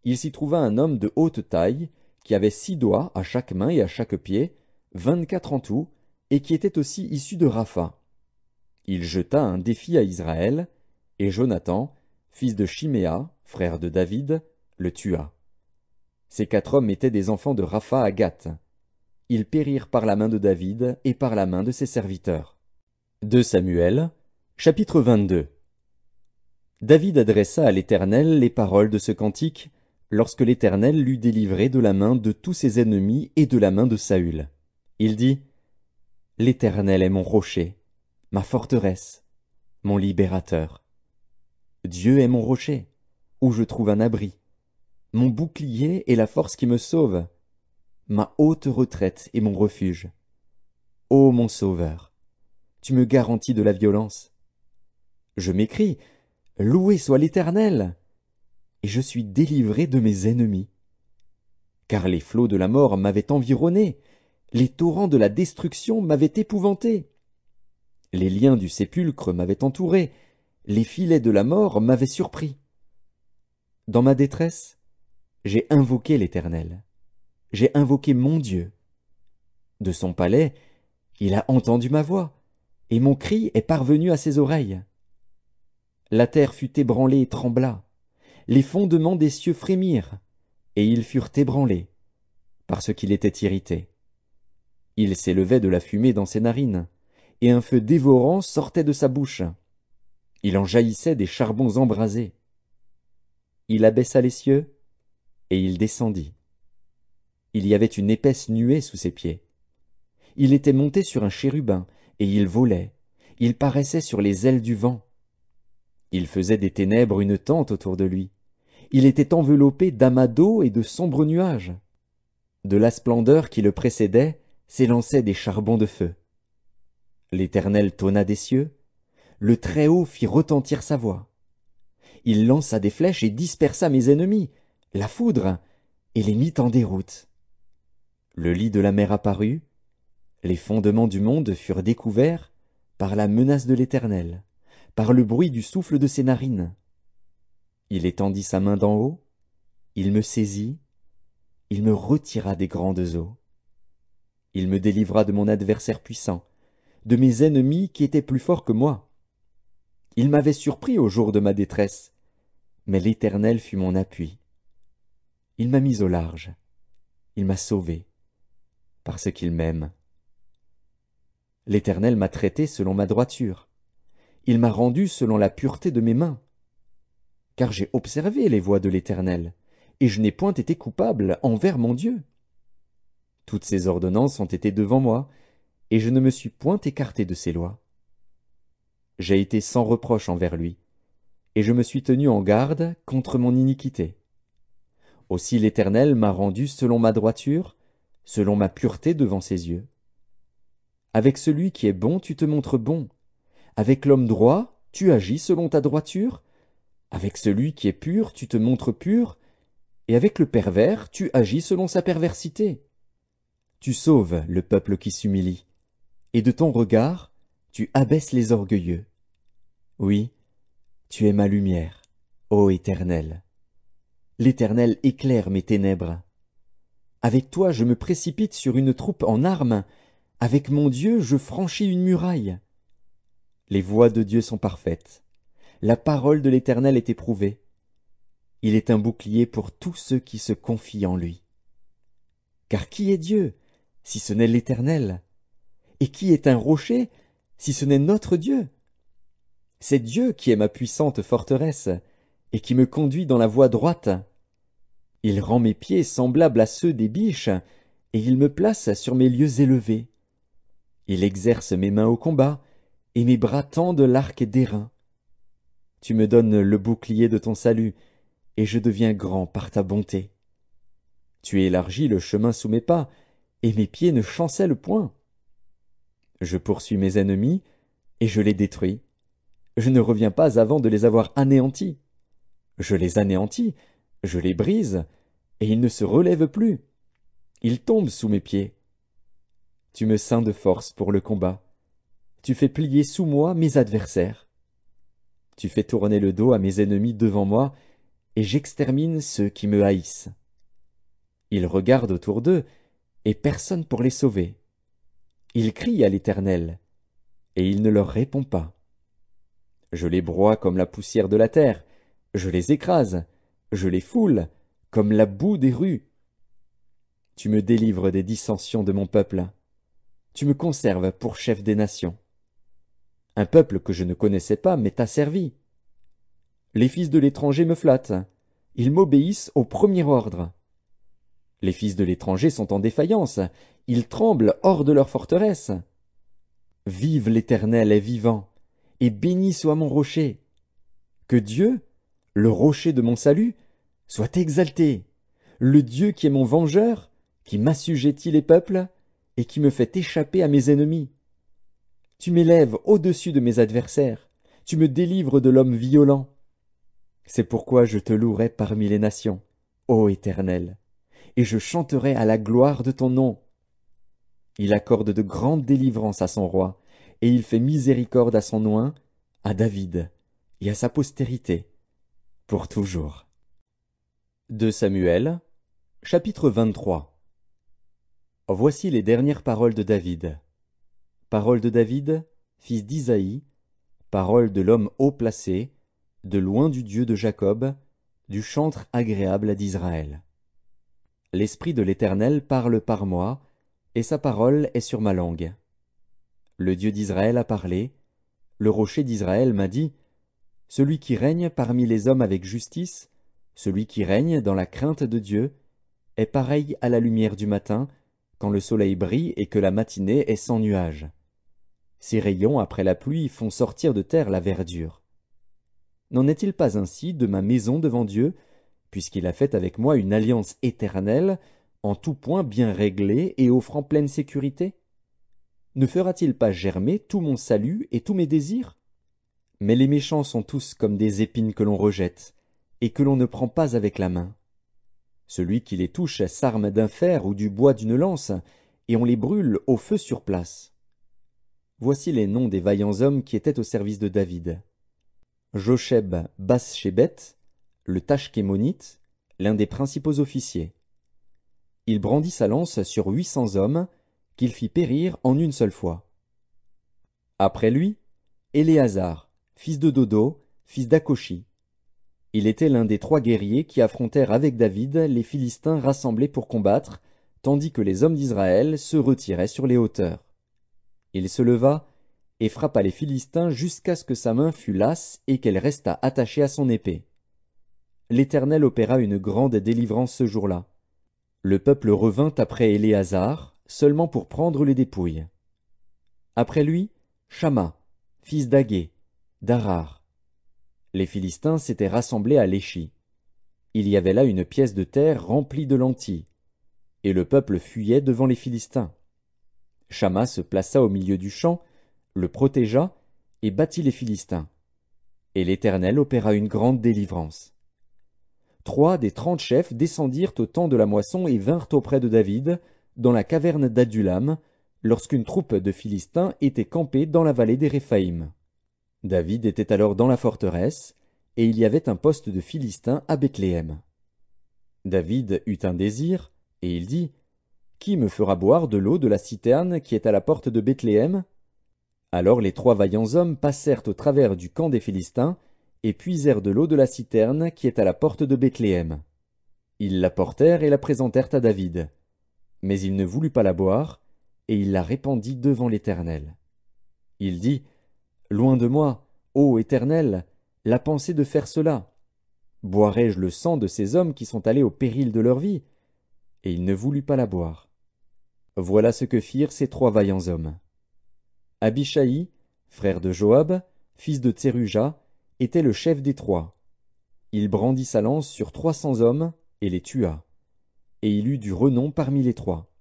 Il s'y trouva un homme de haute taille, qui avait 6 doigts à chaque main et à chaque pied, 24 en tout, et qui était aussi issu de Rapha. Il jeta un défi à Israël, et Jonathan, fils de Chiméa, frère de David, le tua. Ces 4 hommes étaient des enfants de Rapha à Gath. Ils périrent par la main de David et par la main de ses serviteurs. 2 Samuel, chapitre 22. David adressa à l'Éternel les paroles de ce cantique, lorsque l'Éternel l'eut délivré de la main de tous ses ennemis et de la main de Saül. Il dit, « L'Éternel est mon rocher, ma forteresse, mon libérateur. Dieu est mon rocher, où je trouve un abri, mon bouclier et la force qui me sauve, ma haute retraite et mon refuge. Ô mon Sauveur, tu me garantis de la violence. Je m'écrie, loué soit l'Éternel, et je suis délivré de mes ennemis. Car les flots de la mort m'avaient environné, les torrents de la destruction m'avaient épouvanté. Les liens du sépulcre m'avaient entouré, les filets de la mort m'avaient surpris. Dans ma détresse, j'ai invoqué l'Éternel, j'ai invoqué mon Dieu. De son palais, il a entendu ma voix, et mon cri est parvenu à ses oreilles. La terre fut ébranlée et trembla, les fondements des cieux frémirent, et ils furent ébranlés, parce qu'il était irrité. Il s'élevait de la fumée dans ses narines, et un feu dévorant sortait de sa bouche. Il en jaillissait des charbons embrasés. Il abaissa les cieux, et il descendit. Il y avait une épaisse nuée sous ses pieds. Il était monté sur un chérubin, et il volait. Il paraissait sur les ailes du vent. Il faisait des ténèbres une tente autour de lui. Il était enveloppé d'amas d'eau et de sombres nuages. De la splendeur qui le précédait, s'élançaient des charbons de feu. L'Éternel tonna des cieux, le Très-Haut fit retentir sa voix. Il lança des flèches et dispersa mes ennemis, la foudre, et les mit en déroute. Le lit de la mer apparut, les fondements du monde furent découverts par la menace de l'Éternel, par le bruit du souffle de ses narines. Il étendit sa main d'en haut, il me saisit, il me retira des grandes eaux. Il me délivra de mon adversaire puissant, de mes ennemis qui étaient plus forts que moi. Il m'avait surpris au jour de ma détresse, mais l'Éternel fut mon appui. Il m'a mis au large, il m'a sauvé, parce qu'il m'aime. L'Éternel m'a traité selon ma droiture, il m'a rendu selon la pureté de mes mains. Car j'ai observé les voies de l'Éternel, et je n'ai point été coupable envers mon Dieu. Toutes ses ordonnances ont été devant moi, et je ne me suis point écarté de ses lois. J'ai été sans reproche envers lui, et je me suis tenu en garde contre mon iniquité. Aussi l'Éternel m'a rendu selon ma droiture, selon ma pureté devant ses yeux. Avec celui qui est bon, tu te montres bon. Avec l'homme droit, tu agis selon ta droiture. Avec celui qui est pur, tu te montres pur. Et avec le pervers, tu agis selon sa perversité. Tu sauves le peuple qui s'humilie. Et de ton regard, tu abaisses les orgueilleux. Oui, tu es ma lumière, ô Éternel. L'Éternel éclaire mes ténèbres. Avec toi je me précipite sur une troupe en armes, avec mon Dieu je franchis une muraille. Les voies de Dieu sont parfaites, la parole de l'Éternel est éprouvée. Il est un bouclier pour tous ceux qui se confient en lui. Car qui est Dieu, si ce n'est l'Éternel? Et qui est un rocher, si ce n'est notre Dieu? C'est Dieu qui est ma puissante forteresse, et qui me conduit dans la voie droite. Il rend mes pieds semblables à ceux des biches, et il me place sur mes lieux élevés. Il exerce mes mains au combat, et mes bras tendent l'arc d'airain. Tu me donnes le bouclier de ton salut, et je deviens grand par ta bonté. Tu élargis le chemin sous mes pas, et mes pieds ne chancellent point. Je poursuis mes ennemis, et je les détruis. Je ne reviens pas avant de les avoir anéantis. Je les anéantis, je les brise, et ils ne se relèvent plus. Ils tombent sous mes pieds. Tu me ceins de force pour le combat. Tu fais plier sous moi mes adversaires. Tu fais tourner le dos à mes ennemis devant moi, et j'extermine ceux qui me haïssent. Ils regardent autour d'eux, et personne pour les sauver. Ils crient à l'Éternel, et il ne leur répond pas. Je les broie comme la poussière de la terre, je les écrase, je les foule, comme la boue des rues. Tu me délivres des dissensions de mon peuple. Tu me conserves pour chef des nations. Un peuple que je ne connaissais pas m'est asservi. Les fils de l'étranger me flattent, ils m'obéissent au premier ordre. Les fils de l'étranger sont en défaillance, ils tremblent hors de leur forteresse. Vive l'Éternel est vivant, et béni soit mon rocher. Que Dieu, le rocher de mon salut, soit exalté, le Dieu qui est mon vengeur, qui m'assujettit les peuples, et qui me fait échapper à mes ennemis. Tu m'élèves au-dessus de mes adversaires, tu me délivres de l'homme violent. C'est pourquoi je te louerai parmi les nations, ô Éternel, et je chanterai à la gloire de ton nom. Il accorde de grandes délivrances à son roi, et il fait miséricorde à son oint, à David, et à sa postérité, pour toujours. 2 Samuel, chapitre 23. Voici les dernières paroles de David. Paroles de David, fils d'Isaïe, paroles de l'homme haut placé, de loin du Dieu de Jacob, du chantre agréable d'Israël. L'Esprit de l'Éternel parle par moi, et sa parole est sur ma langue. Le Dieu d'Israël a parlé, le rocher d'Israël m'a dit, « Celui qui règne parmi les hommes avec justice, celui qui règne dans la crainte de Dieu, est pareil à la lumière du matin, quand le soleil brille et que la matinée est sans nuages. Ses rayons après la pluie font sortir de terre la verdure. N'en est-il pas ainsi de ma maison devant Dieu, puisqu'il a fait avec moi une alliance éternelle, en tout point bien réglé et offrant pleine sécurité? Ne fera-t-il pas germer tout mon salut et tous mes désirs? Mais les méchants sont tous comme des épines que l'on rejette, et que l'on ne prend pas avec la main. Celui qui les touche s'arme d'un fer ou du bois d'une lance, et on les brûle au feu sur place. Voici les noms des vaillants hommes qui étaient au service de David. Josheb Bas-Shébet, le Tachkémonite, l'un des principaux officiers. Il brandit sa lance sur 800 hommes, qu'il fit périr en une seule fois. Après lui, Éléazar, fils de Dodo, fils d'Akoshi. Il était l'un des 3 guerriers qui affrontèrent avec David les Philistins rassemblés pour combattre, tandis que les hommes d'Israël se retiraient sur les hauteurs. Il se leva et frappa les Philistins jusqu'à ce que sa main fût lasse et qu'elle restât attachée à son épée. L'Éternel opéra une grande délivrance ce jour-là. Le peuple revint après Éléazar, seulement pour prendre les dépouilles. Après lui, Shamma, fils d'Agé, d'Arar. Les Philistins s'étaient rassemblés à Léchi. Il y avait là une pièce de terre remplie de lentilles, et le peuple fuyait devant les Philistins. Shamma se plaça au milieu du champ, le protégea et battit les Philistins. Et l'Éternel opéra une grande délivrance. 3 des 30 chefs descendirent au temps de la moisson et vinrent auprès de David, dans la caverne d'Adulam, lorsqu'une troupe de Philistins était campée dans la vallée des Réphaïm. David était alors dans la forteresse, et il y avait un poste de Philistins à Bethléem. David eut un désir, et il dit, « Qui me fera boire de l'eau de la citerne qui est à la porte de Bethléem ?» Alors les 3 vaillants hommes passèrent au travers du camp des Philistins, et puisèrent de l'eau de la citerne qui est à la porte de Bethléem. Ils la portèrent et la présentèrent à David. Mais il ne voulut pas la boire, et il la répandit devant l'Éternel. Il dit, « Loin de moi, ô Éternel, la pensée de faire cela. Boirai-je le sang de ces hommes qui sont allés au péril de leur vie ?» Et il ne voulut pas la boire. Voilà ce que firent ces 3 vaillants hommes. Abishai, frère de Joab, fils de Tseruja, était le chef des 3. Il brandit sa lance sur 300 hommes et les tua. Et il eut du renom parmi les 3.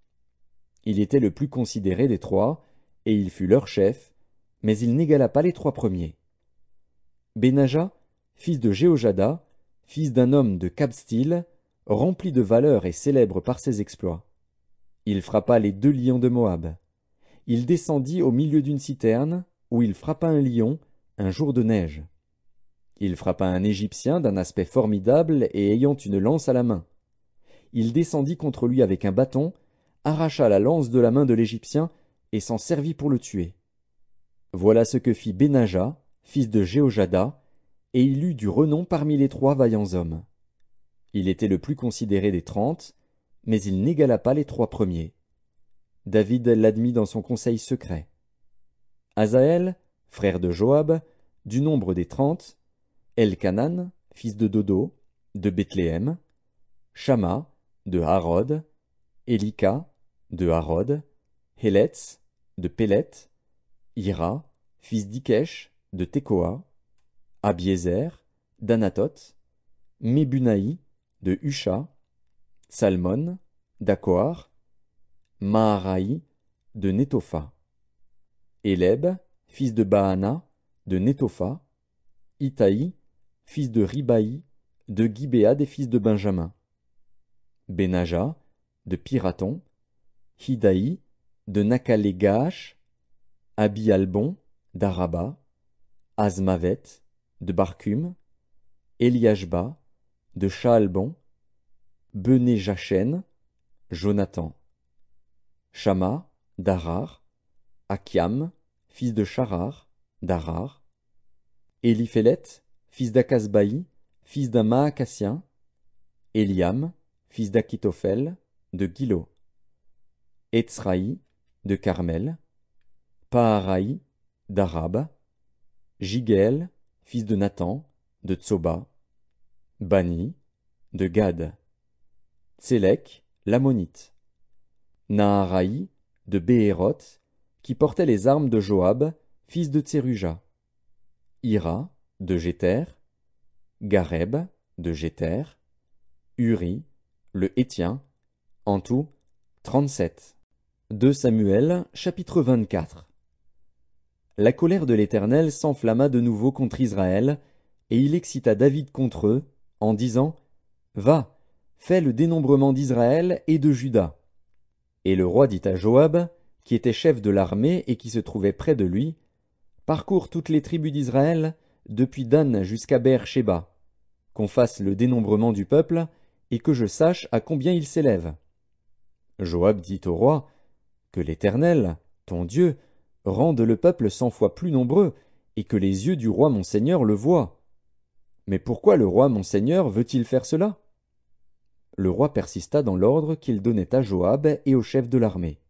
Il était le plus considéré des 3, et il fut leur chef, mais il n'égala pas les 3 premiers. Benaja, fils de Jéhojada, fils d'un homme de Kabstil, rempli de valeur et célèbre par ses exploits. Il frappa les 2 lions de Moab. Il descendit au milieu d'une citerne, où il frappa un lion, un jour de neige. Il frappa un Égyptien d'un aspect formidable et ayant une lance à la main. Il descendit contre lui avec un bâton, arracha la lance de la main de l'Égyptien et s'en servit pour le tuer. Voilà ce que fit Benaja, fils de Jéhojada, et il eut du renom parmi les 3 vaillants hommes. Il était le plus considéré des 30, mais il n'égala pas les 3 premiers. David l'admit dans son conseil secret. Asaël, frère de Joab, du nombre des 30, Elkanan, fils de Dodo, de Bethléem, Shamma, de Harod, Elika, de Harod, Héletz, de Pélet, Ira, fils d'Ikesh, de Tekoa, Abiézer, d'Anatoth, Mebunaï, de Husha, Salmon, d'Akoar, Maharaï, de Netopha, Éleb, fils de Baana, de Netopha, Itaï, fils de Ribaï, de Gibéa des fils de Benjamin, Benaja, de Piraton, Hidaï, de Nakale-Gaash, Abi-Albon, d'Araba, Azmavet, de Barcum, Eliashba, de Shaalbon, Bené-Jachen, Jonathan, Shamma, d'Arar, Akiam, fils de Charar, d'Arar, Éliphélet, fils d'Akasbaï, fils d'un Maacassien, Eliam, fils d'Akitophel, de Gilo, Etzraï, de Carmel, Paharaï, d'Arab, Jigel, fils de Nathan, de Tsoba, Bani, de Gad, Tsélek, l'Ammonite, Naharaï, de Béhéroth, qui portait les armes de Joab, fils de Tseruja, Ira, de Jéter, Gareb, de Jéter, Uri, le Hétien, En tout, 37. 2 Samuel, chapitre 24. La colère de l'Éternel s'enflamma de nouveau contre Israël, et il excita David contre eux, en disant, Va, fais le dénombrement d'Israël et de Juda. Et le roi dit à Joab, qui était chef de l'armée et qui se trouvait près de lui, Parcours toutes les tribus d'Israël, depuis Dan jusqu'à Beer-Shéba, qu'on fasse le dénombrement du peuple, et que je sache à combien il s'élève. Joab dit au roi, Que l'Éternel, ton Dieu, rende le peuple 100 fois plus nombreux, et que les yeux du roi mon seigneur le voient. Mais pourquoi le roi mon seigneur veut-il faire cela? Le roi persista dans l'ordre qu'il donnait à Joab et aux chefs de l'armée.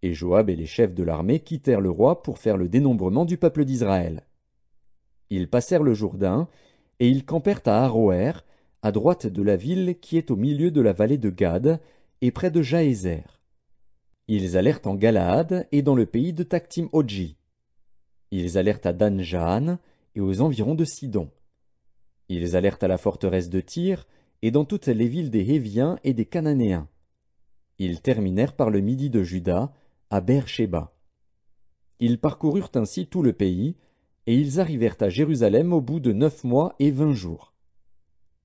Et Joab et les chefs de l'armée quittèrent le roi pour faire le dénombrement du peuple d'Israël. Ils passèrent le Jourdain, et ils campèrent à Aroër, à droite de la ville qui est au milieu de la vallée de Gad, et près de Jaézer. Ils allèrent en Galaad et dans le pays de Taktim-Odji. Ils allèrent à Dan-Jaan et aux environs de Sidon. Ils allèrent à la forteresse de Tyr et dans toutes les villes des Héviens et des Cananéens. Ils terminèrent par le midi de Juda, à Beer-Shéba. Ils parcoururent ainsi tout le pays, et ils arrivèrent à Jérusalem au bout de 9 mois et 20 jours.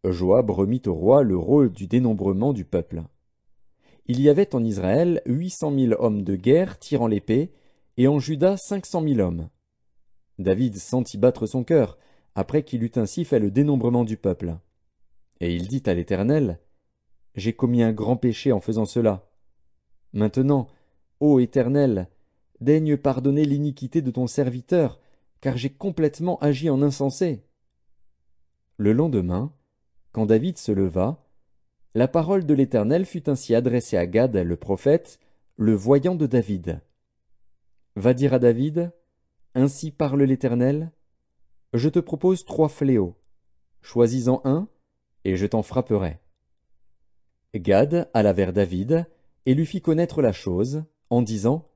Joab remit au roi le rôle du dénombrement du peuple. Il y avait en Israël 800 000 hommes de guerre tirant l'épée, et en Juda 500 000 hommes. David sentit battre son cœur, après qu'il eut ainsi fait le dénombrement du peuple. Et il dit à l'Éternel, J'ai commis un grand péché en faisant cela. Maintenant, ô Éternel, daigne pardonner l'iniquité de ton serviteur, car j'ai complètement agi en insensé. Le lendemain, quand David se leva, la parole de l'Éternel fut ainsi adressée à Gad le prophète, le voyant de David. Va dire à David, Ainsi parle l'Éternel, je te propose 3 fléaux. Choisis-en un, et je t'en frapperai. Gad alla vers David, et lui fit connaître la chose, en disant,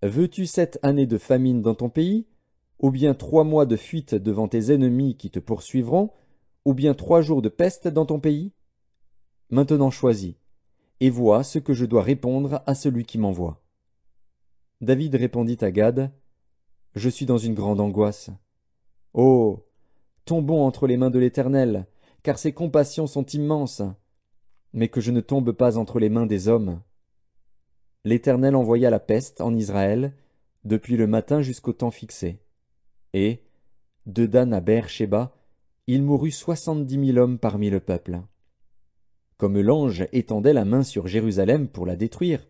Veux-tu 7 années de famine dans ton pays, ou bien 3 mois de fuite devant tes ennemis qui te poursuivront, ou bien 3 jours de peste dans ton pays? Maintenant choisis, et vois ce que je dois répondre à celui qui m'envoie. David répondit à Gad, Je suis dans une grande angoisse. Oh, tombons entre les mains de l'Éternel, car ses compassions sont immenses. Mais que je ne tombe pas entre les mains des hommes. L'Éternel envoya la peste en Israël, depuis le matin jusqu'au temps fixé. Et, de Dan à Beer-Shéba, il mourut 70 000 hommes parmi le peuple. Comme l'ange étendait la main sur Jérusalem pour la détruire,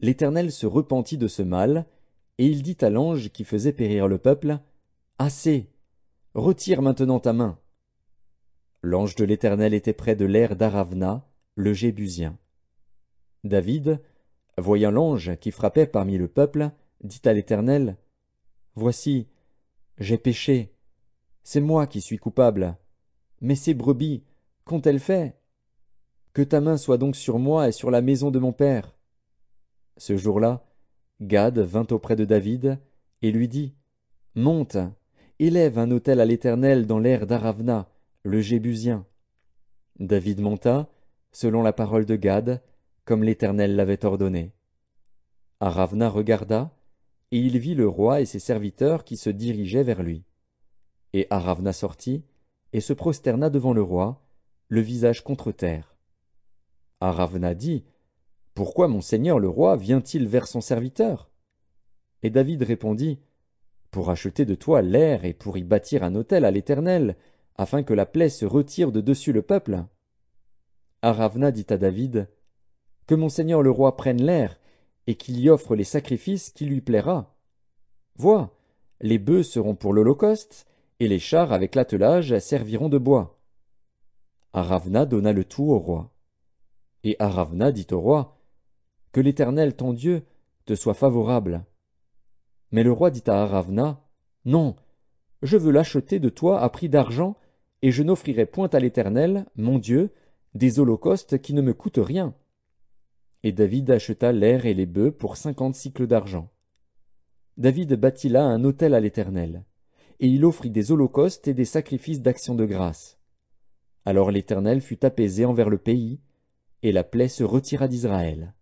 l'Éternel se repentit de ce mal, et il dit à l'ange qui faisait périr le peuple, Assez, retire maintenant ta main. L'ange de l'Éternel était près de l'aire d'Aravna, le Jébusien. David, voyant l'ange qui frappait parmi le peuple, dit à l'Éternel, Voici, j'ai péché, c'est moi qui suis coupable. Mais ces brebis, qu'ont-elles fait? Que ta main soit donc sur moi et sur la maison de mon père. Ce jour-là, Gad vint auprès de David et lui dit, Monte, élève un autel à l'Éternel dans l'aire d'Aravna, le Jébusien. David monta, selon la parole de Gad, comme l'Éternel l'avait ordonné. Aravna regarda, et il vit le roi et ses serviteurs qui se dirigeaient vers lui. Et Aravna sortit, et se prosterna devant le roi, le visage contre terre. Aravna dit, Pourquoi mon seigneur le roi vient-il vers son serviteur? Et David répondit, Pour acheter de toi l'aire et pour y bâtir un autel à l'Éternel, afin que la plaie se retire de dessus le peuple. Aravna dit à David, Que mon seigneur le roi prenne l'aire, et qu'il y offre les sacrifices qui lui plaira. Vois, les bœufs seront pour l'holocauste, et les chars avec l'attelage serviront de bois. Aravna donna le tout au roi. Et Aravna dit au roi, Que l'Éternel ton Dieu te soit favorable. Mais le roi dit à Aravna, Non, je veux l'acheter de toi à prix d'argent, et je n'offrirai point à l'Éternel, mon Dieu, des holocaustes qui ne me coûtent rien. Et David acheta l'aire et les bœufs pour 50 sicles d'argent. David bâtit là un autel à l'Éternel, et il offrit des holocaustes et des sacrifices d'action de grâce. Alors l'Éternel fut apaisé envers le pays, et la plaie se retira d'Israël.